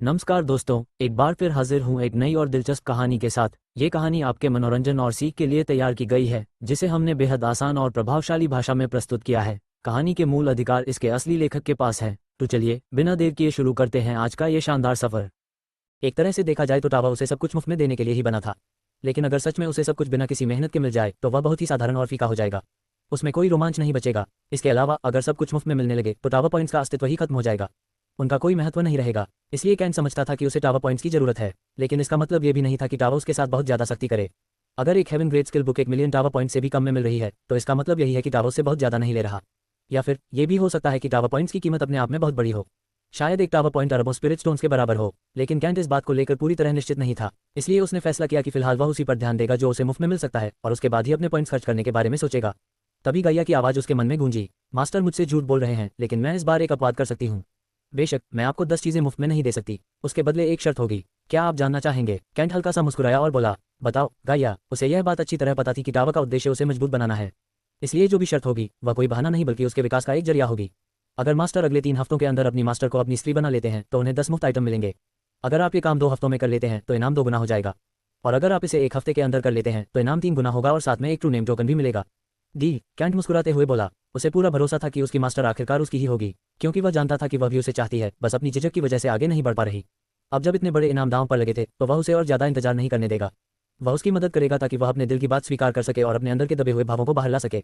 नमस्कार दोस्तों, एक बार फिर हाजिर हूँ एक नई और दिलचस्प कहानी के साथ। ये कहानी आपके मनोरंजन और सीख के लिए तैयार की गई है, जिसे हमने बेहद आसान और प्रभावशाली भाषा में प्रस्तुत किया है। कहानी के मूल अधिकार इसके असली लेखक के पास है। तो चलिए बिना देर किए शुरू करते हैं आज का ये शानदार सफर। एक तरह से देखा जाए तो टावा उसे सब कुछ मुफ्त में देने के लिए ही बना था, लेकिन अगर सच में उसे सब कुछ बिना किसी मेहनत के मिल जाए तो वह बहुत ही साधारण और फीका हो जाएगा। उसमें कोई रोमांच नहीं बचेगा। इसके अलावा अगर सब कुछ मुफ्त में मिलने लगे तो टावर पॉइंट्स का अस्तित्व ही खत्म हो जाएगा। उनका कोई महत्व नहीं रहेगा। इसलिए कैन समझता था कि उसे टावर पॉइंट्स की जरूरत है, लेकिन इसका मतलब ये भी नहीं था कि टावर उसके साथ बहुत ज्यादा सख्ती करे। अगर एक heaven grade skill book 1 million tower point से भी कम में मिल रही है तो इसका मतलब यही है कि टावर उससे बहुत ज्यादा नहीं ले रहा। या फिर ये भी हो सकता है कि टावर पॉइंट्स की कीमत अपने आप में बहुत बड़ी हो। शायद एक टावर पॉइंट अरबों स्पिरिट स्टोन्स के बराबर हो, लेकिन कैंट इस बात को लेकर पूरी तरह निश्चित नहीं था। इसलिए उसने फैसला किया कि फिलहाल वह उसी पर ध्यान देगा जो उसे मुफ्त में मिल सकता है, और उसके बाद ही अपने पॉइंट्स खर्च करने के बारे में सोचेगा। तभी गैया की आवाज उसके मन में गूंजी। मास्टर मुझसे झूठ बोल रहे हैं, लेकिन मैं इस बार एक अपवाद कर सकती हूँ। बेशक मैं आपको 10 चीजें मुफ्त में नहीं दे सकती, उसके बदले एक शर्त होगी। क्या आप जानना चाहेंगे? कैंट हल्का सा मुस्कुराया और बोला, बताओ गैया। उसे यह बात अच्छी तरह पता थी कि टावर का उद्देश्य उसे मजबूत बनाना है, इसलिए जो भी शर्त होगी वह कोई बहाना नहीं बल्कि उसके विकास का एक जरिया होगी। अगर मास्टर अगले 3 हफ्तों के अंदर अपनी मास्टर को अपनी स्त्री बना लेते हैं तो उन्हें 10 मुफ्त आइटम मिलेंगे। अगर आप ये काम 2 हफ्तों में कर लेते हैं तो इनाम 2 गुना हो जाएगा, और अगर आप इसे 1 हफ्ते के अंदर कर लेते हैं तो इनाम 3 गुना होगा और साथ में एक ट्रू नेम टोकन भी मिलेगा। डी कैंट मुस्कुराते हुए बोला। उसे पूरा भरोसा था कि उसकी मास्टर आखिरकार उसकी ही होगी, क्योंकि वह जानता था कि वह भी उसे चाहती है, बस अपनी झिझक की वजह से आगे नहीं बढ़ पा रही। अब जब इतने बड़े इनाम दांव पर लगे थे तो वह उसे और ज्यादा इंतजार नहीं करने देगा। वह उसकी मदद करेगा ताकि वह अपने दिल की बात स्वीकार कर सके और अपने अंदर के दबे हुए भावों को बाहर ला सके।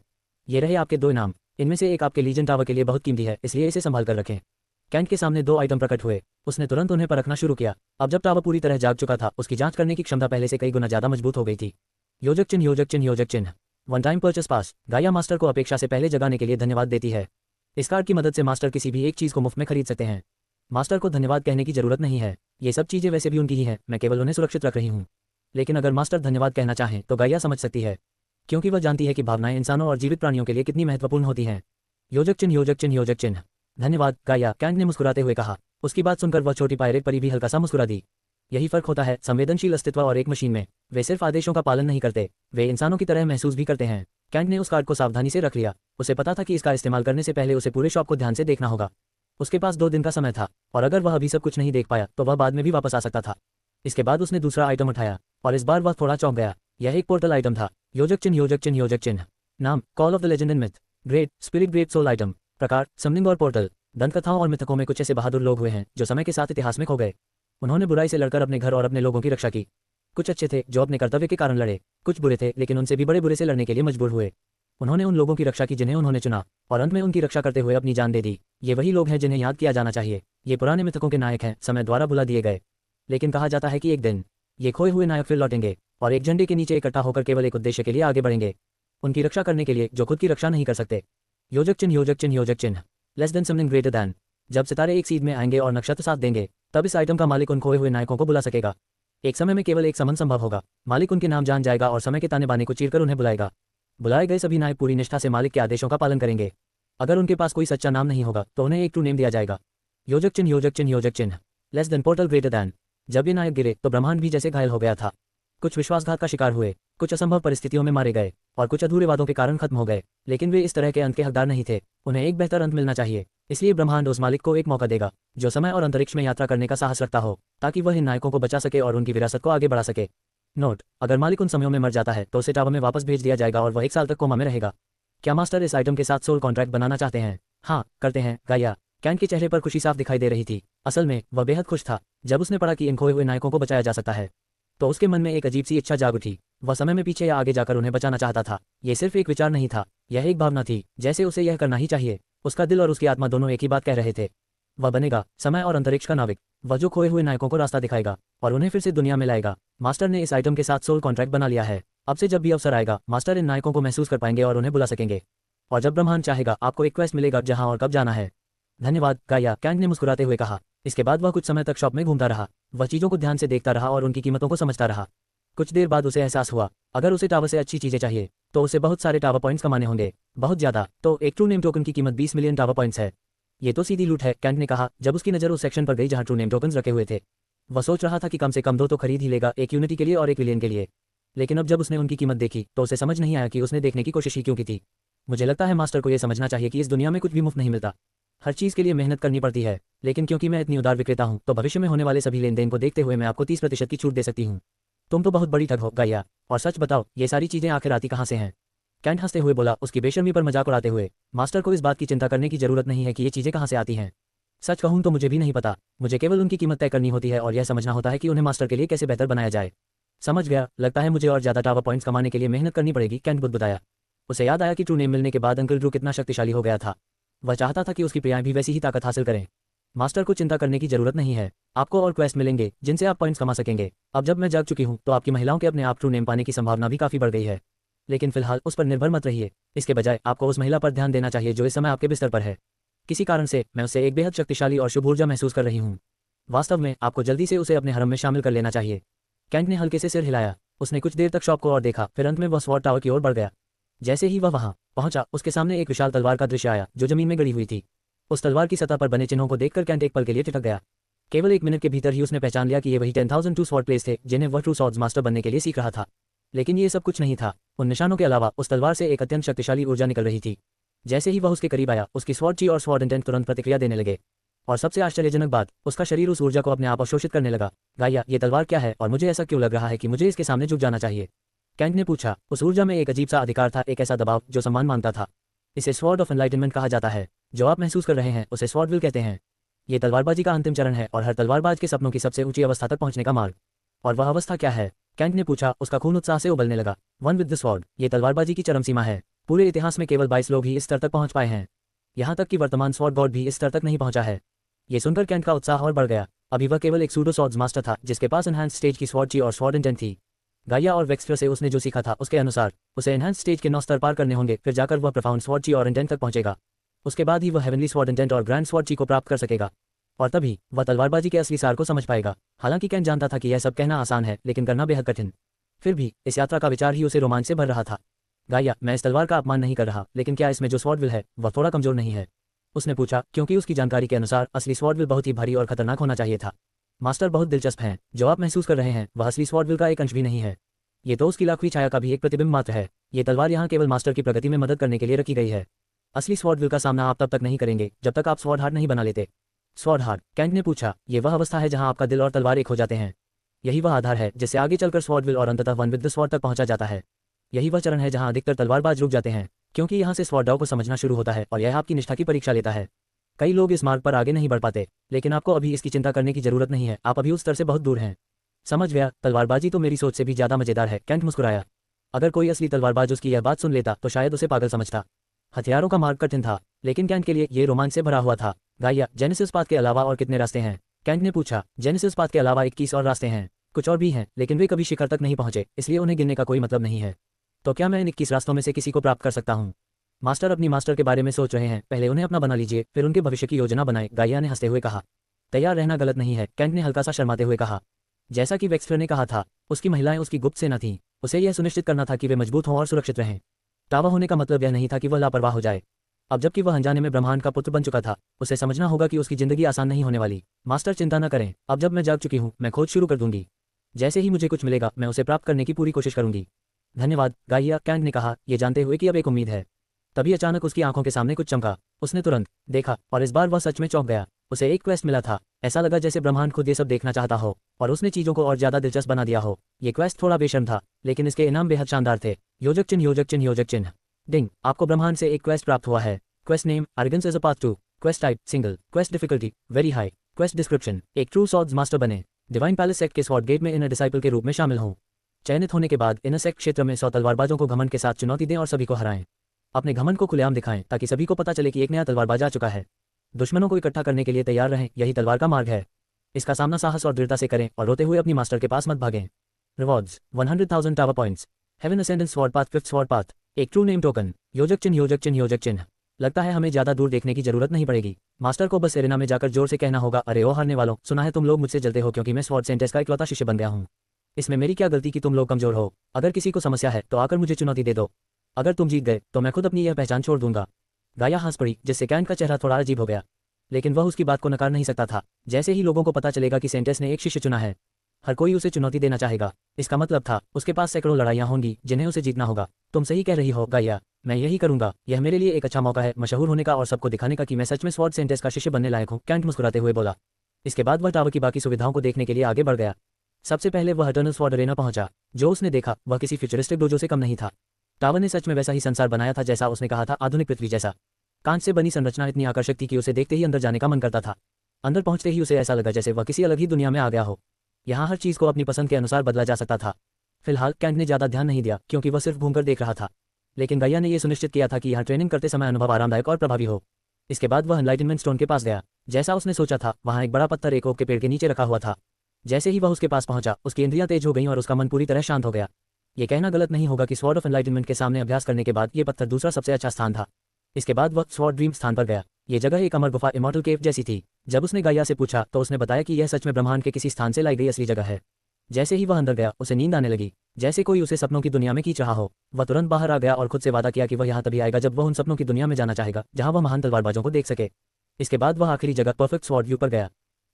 ये रहे आपके 2 इनाम। इनमें से एक आपके लीजन टावर के लिए बहुत कीमती है, इसलिए इसे संभाल कर रखें। कैंट के सामने 2 आइटम प्रकट हुए। उसने तुरंत उन्हें परखना शुरू किया। अब जब टावर पूरी तरह जाग चुका था, उसकी जांच करने की क्षमता पहले से कई गुना ज्यादा मजबूत हो गई थी। योजक चिन्ह, योजक चिन्ह, योजक चिन्ह। वन टाइम परचेस पास। गाया मास्टर को अपेक्षा से पहले जगाने के लिए धन्यवाद देती है। इस कार्ड की मदद से मास्टर किसी भी एक चीज को मुफ्त में खरीद सकते हैं। मास्टर को धन्यवाद कहने की जरूरत नहीं है, ये सब चीजें वैसे भी उनकी ही हैं, मैं केवल उन्हें सुरक्षित रख रही हूँ। लेकिन अगर मास्टर धन्यवाद कहना चाहें तो गाया समझ सकती है, क्योंकि वह जानती है कि भावनाएं इंसानों और जीवित प्राणियों के लिए कितनी महत्वपूर्ण होती हैं। योजक चिन्ह, योजक चिन्ह, योजक चिन्ह। धन्यवाद गाया, कैंट ने मुस्कुराते हुए कहा। उसकी बात सुनकर वह छोटी पायरेट परी भी हल्का सा मुस्कुरा दी। यही फर्क होता है संवेदनशील अस्तित्व और एक मशीन में। वे सिर्फ आदेशों का पालन नहीं करते, वे इंसानों की तरह महसूस भी करते हैं। कैंट ने उस कार्ड को सावधानी से रख लिया। उसे पता था कि इसका इस्तेमाल करने से पहले उसे पूरे शॉप को ध्यान से देखना होगा। उसके पास 2 दिन का समय था, और अगर वह अभी सब कुछ नहीं देख पाया तो वह बाद में भी वापस आ सकता था। इसके बाद उसने दूसरा आइटम उठाया, और इस बार वह थोड़ा चौंक गया। यह एक पोर्टल आइटम था। योजक चिन्ह, योजक चिन्ह, योजक चिन्ह। नाम call of the legend and myth. Great spirit, great soul item. प्रकार समनिंग और पोर्टल। दंतकथाओं और मिथकों में कुछ ऐसे बहादुर लोग हुए हैं जो समय के साथ इतिहास में खो गए। उन्होंने बुराई से लड़कर अपने घर और अपने लोगों की रक्षा की। कुछ अच्छे थे जो अपने कर्तव्य के कारण लड़े, कुछ बुरे थे लेकिन उनसे भी बड़े बुरे से लड़ने के लिए मजबूर हुए। उन्होंने उन लोगों की रक्षा की जिन्हें उन्होंने चुना, और अंत में उनकी रक्षा करते हुए अपनी जान दे दी। ये वही लोग हैं जिन्हें याद किया जाना चाहिए। ये पुराने मिथकों के नायक हैं, समय द्वारा भुला दिए गए, लेकिन कहा जाता है कि एक दिन ये खोए हुए नायक फिर लौटेंगे और एक झंडे के नीचे इकट्ठा होकर केवल एक उद्देश्य के लिए आगे बढ़ेंगे, उनकी रक्षा करने के लिए जो खुद की रक्षा नहीं कर सकते। योजक चिन्ह, योजक चिन्ह, योजक चिन्ह। Less than something greater than. जब सितारे एक सीध में आएंगे और नक्षत्र साथ देंगे, तब इस आइटम का मालिक उन खोए हुए नायकों को बुला सकेगा। एक समय में केवल एक समन संभव होगा। मालिक उनके नाम जान जाएगा और समय के ताने बाने को चीरकर उन्हें बुलाएगा। बुलाए गए सभी नायक पूरी निष्ठा से मालिक के आदेशों का पालन करेंगे। अगर उनके पास कोई सच्चा नाम नहीं होगा तो उन्हें एक ट्रू नेम दिया जाएगा। योजक चिन्ह, योजक चिन्ह, योजक चिन्ह। Less than portal greater than. जब ये नायक गिरे तो ब्रह्मांड भी जैसे घायल हो गया था। कुछ विश्वासघात का शिकार हुए, कुछ असंभव परिस्थितियों में मारे गए, और कुछ अधूरे वादों के कारण खत्म हो गए। लेकिन वे इस तरह के अंत के हकदार नहीं थे। उन्हें एक बेहतर अंत मिलना चाहिए। इसलिए ब्रह्मांड उस मालिक को एक मौका देगा जो समय और अंतरिक्ष में यात्रा करने का साहस रखता हो, ताकि वह इन नायकों को बचा सके और उनकी विरासत को आगे बढ़ा सके। नोट: अगर मालिक उन समयों में मर जाता है तो उसे टावर में वापस भेज दिया जाएगा और वह 1 साल तक कोमा में रहेगा। क्या मास्टर इस आइटम के साथ सोल कॉन्ट्रैक्ट बनाना चाहते हैं? हाँ, करते हैं गाया। कैंट के चेहरे पर खुशी साफ दिखाई दे रही थी। असल में वह बेहद खुश था। जब उसने पढ़ा कि इन खोए हुए नायकों को बचाया जा सकता है तो उसके मन में एक अजीब सी इच्छा जाग उठी। वह समय में पीछे या आगे जाकर उन्हें बचाना चाहता था। यह सिर्फ एक विचार नहीं था, यह एक भावना थी, जैसे उसे यह करना ही चाहिए। उसका दिल और उसकी आत्मा दोनों एक ही बात कह रहे थे। वह बनेगा समय और अंतरिक्ष का नाविक, वह जो खोए हुए नायकों को रास्ता दिखाएगा और उन्हें फिर से दुनिया में लाएगा। मास्टर ने इस आइटम के साथ सोल कॉन्ट्रैक्ट बना लिया है। अब से जब भी अवसर आएगा, मास्टर इन नायकों को महसूस कर पाएंगे और उन्हें बुला सकेंगे। और जब ब्रह्मांड चाहेगा, आपको एक क्वेस्ट मिलेगा जहां और कब जाना है। धन्यवाद गाया, कैंट ने मुस्कुराते हुए कहा। इसके बाद वह कुछ समय तक शॉप में घूमता रहा। वह चीजों को ध्यान से देखता रहा और उनकी कीमतों को समझता रहा। कुछ देर बाद उसे एहसास हुआ, अगर उसे टावर से अच्छी चीजें चाहिए तो उसे बहुत सारे टावर पॉइंट्स कमाने होंगे, बहुत ज्यादा। तो एक ट्रू नेम टोकन की कीमत 20 मिलियन टावर पॉइंट्स है। ये तो सीधी लूट है, कैंट ने कहा जब उसकी नजर उस सेक्शन पर गई जहां ट्रू नेम टोकन्स रखे हुए थे। वह सोच रहा था कि कम से कम 2 तो खरीद ही लेगा, एक यूनिटी के लिए और एक विलियन के लिए। लेकिन अब जब उसने उनकी कीमत देखी तो उसे समझ नहीं आया कि उसने देखने की कोशिश ही क्यों की थी। मुझे लगता है मास्टर को यह समझना चाहिए कि इस दुनिया में कुछ भी मुफ्त नहीं मिलता। हर चीज़ के लिए मेहनत करनी पड़ती है, लेकिन क्योंकि मैं इतनी उदार विक्रेता हूँ तो भविष्य में होने वाले सभी लेन देन को देखते हुए मैं आपको 30% की छूट दे सकती हूँ। तुम तो बहुत बड़ी ठग हो गाया, और सच बताओ ये सारी चीज़ें आखिर आती कहाँ से हैं? कैंट हंसते हुए बोला, उसकी बेशर्मी पर मजाक उड़ाते हुए। मास्टर को इस बात की चिंता करने की जरूरत नहीं है कि ये चीज़ें कहाँ से आती हैं। सच कहूँ तो मुझे भी नहीं पता, मुझे केवल उनकी कीमत तय करनी होती है और यह समझना होता है कि उन्हें मास्टर के लिए कैसे बेहतर बनाया जाए। समझ गया, लगता है मुझे और ज़्यादा टावर पॉइंट्स कमाने के लिए मेहनत करनी पड़ेगी, कैंट बुदबुदाया। उसे याद आया कि ट्रू नेम मिलने के बाद अंकल ड्रू कितना शक्तिशाली हो गया था। वह चाहता था कि उसकी प्रियाएं भी वैसी ही ताकत हासिल करें। मास्टर को चिंता करने की जरूरत नहीं है, आपको और क्वेस्ट मिलेंगे जिनसे आप पॉइंट्स कमा सकेंगे। अब जब मैं जाग चुकी हूँ तो आपकी महिलाओं के अपने आप ट्रू नेम पाने की संभावना भी काफ़ी बढ़ गई है। लेकिन फिलहाल उस पर निर्भर मत रहिए, इसके बजाय आपको उस महिला पर ध्यान देना चाहिए जो इस समय आपके बिस्तर पर है। किसी कारण से मैं उससे एक बेहद शक्तिशाली और शुभ ऊर्जा महसूस कर रही हूँ। वास्तव में आपको जल्दी से उसे अपने हरम में शामिल कर लेना चाहिए। कैंट ने हल्के से सिर हिलाया। उसने कुछ देर तक शॉप को और देखा, फिर अंत में वह स्वॉर्ड टावर की ओर बढ़ गया। जैसे ही वह वहां पहुंचा उसके सामने एक विशाल तलवार का दृश्य आया जो जमीन में गड़ी हुई थी। उस तलवार की सतह पर बने चिन्हों को देखकर कैंट एक पल के लिए ठिठक गया। केवल 1 मिनट के भीतर ही उसने पहचान लिया कि ये वही 10,002 स्वॉर्ड प्लेस थे जिन्हें वह ट्रू स्वॉर्ड्स मास्टर बनने के लिए सीख रहा था। लेकिन ये सब कुछ नहीं था, उन निशानों के अलावा उस तलवार से एक अत्यंत शक्तिशाली ऊर्जा निकल रही थी। जैसे ही वह उसके करीब आया उसकी स्वॉर्ड ची और स्वॉर्ड इंटेंट तुरंत प्रतिक्रिया देने लगे। और सबसे आश्चर्यजनक बात, उसका शरीर उस ऊर्जा को अपने आप अवशोषित करने लगा। गाया, ये तलवार क्या है और मुझे ऐसा क्यों लग रहा है कि मुझे इसके सामने झुक जाना चाहिए? कैंट ने पूछा। उस ऊर्जा में एक अजीब सा अधिकार था, एक ऐसा दबाव जो सम्मान मांगता था। इसे स्वॉर्ड ऑफ एनलाइटनमेंट कहा जाता है। जो आप महसूस कर रहे हैं उसे स्वॉर्ड विल कहते हैं। ये तलवारबाजी का अंतिम चरण है और हर तलवारबाज के सपनों की सबसे ऊंची अवस्था तक पहुंचने का मार्ग। और वह अवस्था क्या है? कैंट ने पूछा। उसका खून उत्साह से उबलने लगा। वन विद द स्वॉर्ड, ये तलवारबाजी की चरम सीमा है। पूरे इतिहास में केवल 22 लोग ही इस स्तर तक पहुंच पाए हैं। यहाँ तक कि वर्तमान स्वॉर्ड गॉड भी इस स्तर तक नहीं पहुंचा है। ये सुनकर कैंट का उत्साह और बढ़ गया। अभी वह केवल एक सूडो स्वॉर्ड्स मास्टर था जिसके पास एनहांस स्टेज की स्वॉर्ड ची और स्वॉर्ड इंटेंट थी। गाया और वेक्सटर से उसने जो सीखा था उसके अनुसार उसे एनहांस स्टेज के 9 स्तर पार करने होंगे, फिर जाकर वह प्रोफाउंड स्वॉर्ड ची और इंटेंट तक पहुंचेगा। उसके बाद ही वह हेवनली स्वॉर्ड इंटेंट और ग्रैंड स्वॉर्ड ची को प्राप्त कर सकेगा, और तभी वह तलवारबाजी के असली सार को समझ पाएगा। हालांकि कैंट जानता था कि यह सब कहना आसान है लेकिन करना बेहद कठिन। फिर भी इस यात्रा का विचार ही उसे रोमांच से भर रहा था। गाया, मैं इस तलवार का अपमान नहीं कर रहा, लेकिन क्या इसमें जो स्वॉर्ड विल है वह थोड़ा कमजोर नहीं है? उसने पूछा, क्योंकि उसकी जानकारी के अनुसार असली स्वॉर्ड विल बहुत ही भारी और खतरनाक होना चाहिए था। मास्टर बहुत दिलचस्प हैं, जो आप महसूस कर रहे हैं वह असली स्वॉर्ड विल का एक अंश भी नहीं है। ये तो उसकी लाखवीं छाया का भी एक प्रतिबिंब मात्र है। ये तलवार यहाँ केवल मास्टर की प्रगति में मदद करने के लिए रखी गई है। असली स्वॉर्ड विल का सामना आप तब तक नहीं करेंगे जब तक आप स्वॉर्ड हार्ट नहीं बना लेते। Sword heart? कैंट ने पूछा। ये वह अवस्था है जहाँ आपका दिल और तलवार एक हो जाते हैं। यही वह आधार है जिससे आगे चलकर स्वॉर्ड विल और अंततः वन विद द स्वॉर्ड तक पहुंचा जाता है। यही वह चरण है जहाँ अधिकतर तलवारबाज रुक जाते हैं, क्योंकि यहाँ से स्वॉर्ड डाउ को समझना शुरू होता है और यह आपकी निष्ठा की परीक्षा लेता है। कई लोग इस मार्ग पर आगे नहीं बढ़ पाते, लेकिन आपको अभी इसकी चिंता करने की जरूरत नहीं है। आप अभी उस स्तर से बहुत दूर हैं। समझ गया, तलवारबाजी तो मेरी सोच से भी ज्यादा मजेदार है, कैंट मुस्कुराया। अगर कोई असली तलवारबाज उसकी यह बात सुन लेता तो शायद उसे पागल समझता। हथियारों का मार्ग कठिन था, लेकिन कैंट के लिए ये रोमांच से भरा हुआ था। गाया, जेनेसिस पाथ के अलावा और कितने रास्ते हैं? कैंट ने पूछा। जेनेसिस पाथ के अलावा 21 और रास्ते हैं। कुछ और भी हैं, लेकिन वे कभी शिखर तक नहीं पहुंचे, इसलिए उन्हें गिनने का कोई मतलब नहीं है। तो क्या मैं इन 21 रास्तों में से किसी को प्राप्त कर सकता हूँ? मास्टर अपनी मास्टर के बारे में सोच रहे हैं, पहले उन्हें अपना बना लीजिए, फिर उनके भविष्य की योजना बनाएं, गाया ने हंसते हुए कहा। तैयार रहना गलत नहीं है, कैंट ने हल्का सा शर्माते हुए कहा। जैसा कि वेक्सटर ने कहा था, उसकी महिलाएं उसकी गुप्त सेना थीं। उसे यह सुनिश्चित करना था कि वे मजबूत हों और सुरक्षित रहें। तावा होने का मतलब यह नहीं था कि वह लापरवाह हो जाए। अब जबकि वह अनजाने में ब्रह्मांड का पुत्र बन चुका था, उसे समझना होगा कि उसकी जिंदगी आसान नहीं होने वाली। मास्टर चिंता न करें, अब जब मैं जाग चुकी हूँ मैं खोज शुरू कर दूंगी। जैसे ही मुझे कुछ मिलेगा मैं उसे प्राप्त करने की पूरी कोशिश करूंगी। धन्यवाद गाइया, कैंट ने कहा, ये जानते हुए कि अब एक उम्मीद है। तभी अचानक उसकी आंखों के सामने कुछ चमका। उसने तुरंत देखा और इस बार वह सच में चौंक गया। उसे एक क्वेस्ट मिला था। ऐसा लगा जैसे ब्रह्मांड खुद ये सब देखना चाहता हो और उसने चीजों को और ज्यादा दिलचस्प बना दिया हो। ये क्वेस्ट थोड़ा बेशर्म था, लेकिन इसके इनाम बेहद शानदार थे। योजक चिन्ह, योजक चिन्ह, योजक चिन्ह। डिंग, आपको ब्रह्मांड से एक क्वेस्ट प्राप्त हुआ है। Quest name, organs as a path to. Quest type, single. Quest difficulty, very high. Quest description, एक ट्रू स्वॉर्ड्स मास्टर बने। डिवाइन पैलेस सेक्ट के स्वॉर्ड गेट में इनर डिसाइपल के रूप में शामिल हों। चयनित होने के बाद इनर सेक्ट क्षेत्र में 100 तलवारबाजों को घमंड के साथ चुनौती दें और सभी को हराएं। अपने घमंड को खुलेआम दिखाएं ताकि सभी को पता चले कि एक नया तलवारबाज आ चुका है। दुश्मनों को इकट्ठा करने के लिए तैयार रहें, यही तलवार का मार्ग है। इसका सामना साहस और दृढ़ता से करें और रोते हुए अपनी मास्टर के पास मत भागें। Rewards, 100,000 tower points. Heaven ascendance sword path, 5th sword path. एक ट्रू नेम टोकन। योजक चिन्ह, योजक चिन्ह, योजक चिन्ह। लगता है हमें ज्यादा दूर देखने की जरूरत नहीं पड़ेगी। मास्टर को बस एरेना में जाकर जोर से कहना होगा, अरे ओ हारने वालों, सुना है तुम लोग मुझसे जलते हो क्योंकि मैं स्वॉर्ड सेंटेस का इकलौता शिष्य बन गया हूँ। इसमें मेरी क्या गलती कि तुम लोग कमजोर हो? अगर किसी को समस्या है तो आकर मुझे चुनौती दे दो। अगर तुम जीत गए तो मैं खुद अपनी यह पहचान छोड़ दूंगा। गाया हंस पड़ी, जिससे कैंट का चेहरा थोड़ा अजीब हो गया, लेकिन वह उसकी बात को नकार नहीं सकता था। जैसे ही लोगों को पता चलेगा कि सेंटेस ने एक शिष्य चुना है, हर कोई उसे चुनौती देना चाहेगा। इसका मतलब था उसके पास सैकड़ों लड़ाइयाँ होंगी जिन्हें उसे जीतना होगा। तुम सही कह रही हो गाइया, मैं यही करूंगा। यह मेरे लिए एक अच्छा मौका है मशहूर होने का और सबको दिखाने का कि मैं सच में स्वॉर्ड सेंटेस का शिष्य बनने लायक हूँ, कैंट मुस्कुराते हुए बोला। इसके बाद वह टावर की बाकी सुविधाओं को देखने के लिए आगे बढ़ गया। सबसे पहले वह इटर्नल स्वॉर्ड अरेना पहुंचा। जो उसने देखा वह किसी फ्यूचरिस्टिक डोजो से कम नहीं था। टावर ने सच में वैसा ही संसार बनाया था जैसा उसने कहा था, आधुनिक पृथ्वी जैसा। कांच से बनी संरचना इतनी आकर्षक थी कि उसे देखते ही अंदर जाने का मन करता था। अंदर पहुंचते ही उसे ऐसा लगा जैसे वह किसी अलग ही दुनिया में आ गया हो। यहाँ हर चीज़ को अपनी पसंद के अनुसार बदला जा सकता था। फिलहाल कैंट ने ज़्यादा ध्यान नहीं दिया क्योंकि वह सिर्फ घूमकर देख रहा था। लेकिन गाइया ने यह सुनिश्चित किया था कि यहाँ ट्रेनिंग करते समय अनुभव आरामदायक और प्रभावी हो। इसके बाद वह एनलाइटनमेंट स्टोन के पास गया। जैसा उसने सोचा था, वहाँ एक बड़ा पत्थर एक ओक के पेड़ के नीचे रखा हुआ था। जैसे ही वह उसके पास पहुंचा, उसकी इंद्रियां तेज हो गईं और उसका मन पूरी तरह शांत हो गया। ये कहना गलत नहीं होगा कि स्वॉर्ड ऑफ एनलाइटनमेंट के सामने अभ्यास करने के बाद ये पत्थर दूसरा सबसे अच्छा स्थान था। इसके बाद वह स्वॉर्ड ड्रीम स्थान पर गया। ये जगह एक अमर गुफा इमॉर्टल केव जैसी थी। जब उसने गाइया से पूछा तो उसने बताया कि यह सच में ब्रह्मांड के किसी स्थान से लाई गई असली जगह है। जैसे ही वह अंदर गया, उसे नींद आने लगी, जैसे कोई उसे सपनों की दुनिया में खींच रहा हो। वह तुरंत बाहर आ गया और खुद से वादा किया कि वह यहाँ तभी आएगा जब वह उन सपनों की दुनिया में जाना चाहेगा जहाँ वह महान तलवारबाजों को देख सके। इसके बाद वह आखिरी जगह परफेक्ट स्वॉर्ड व्यू पर गया।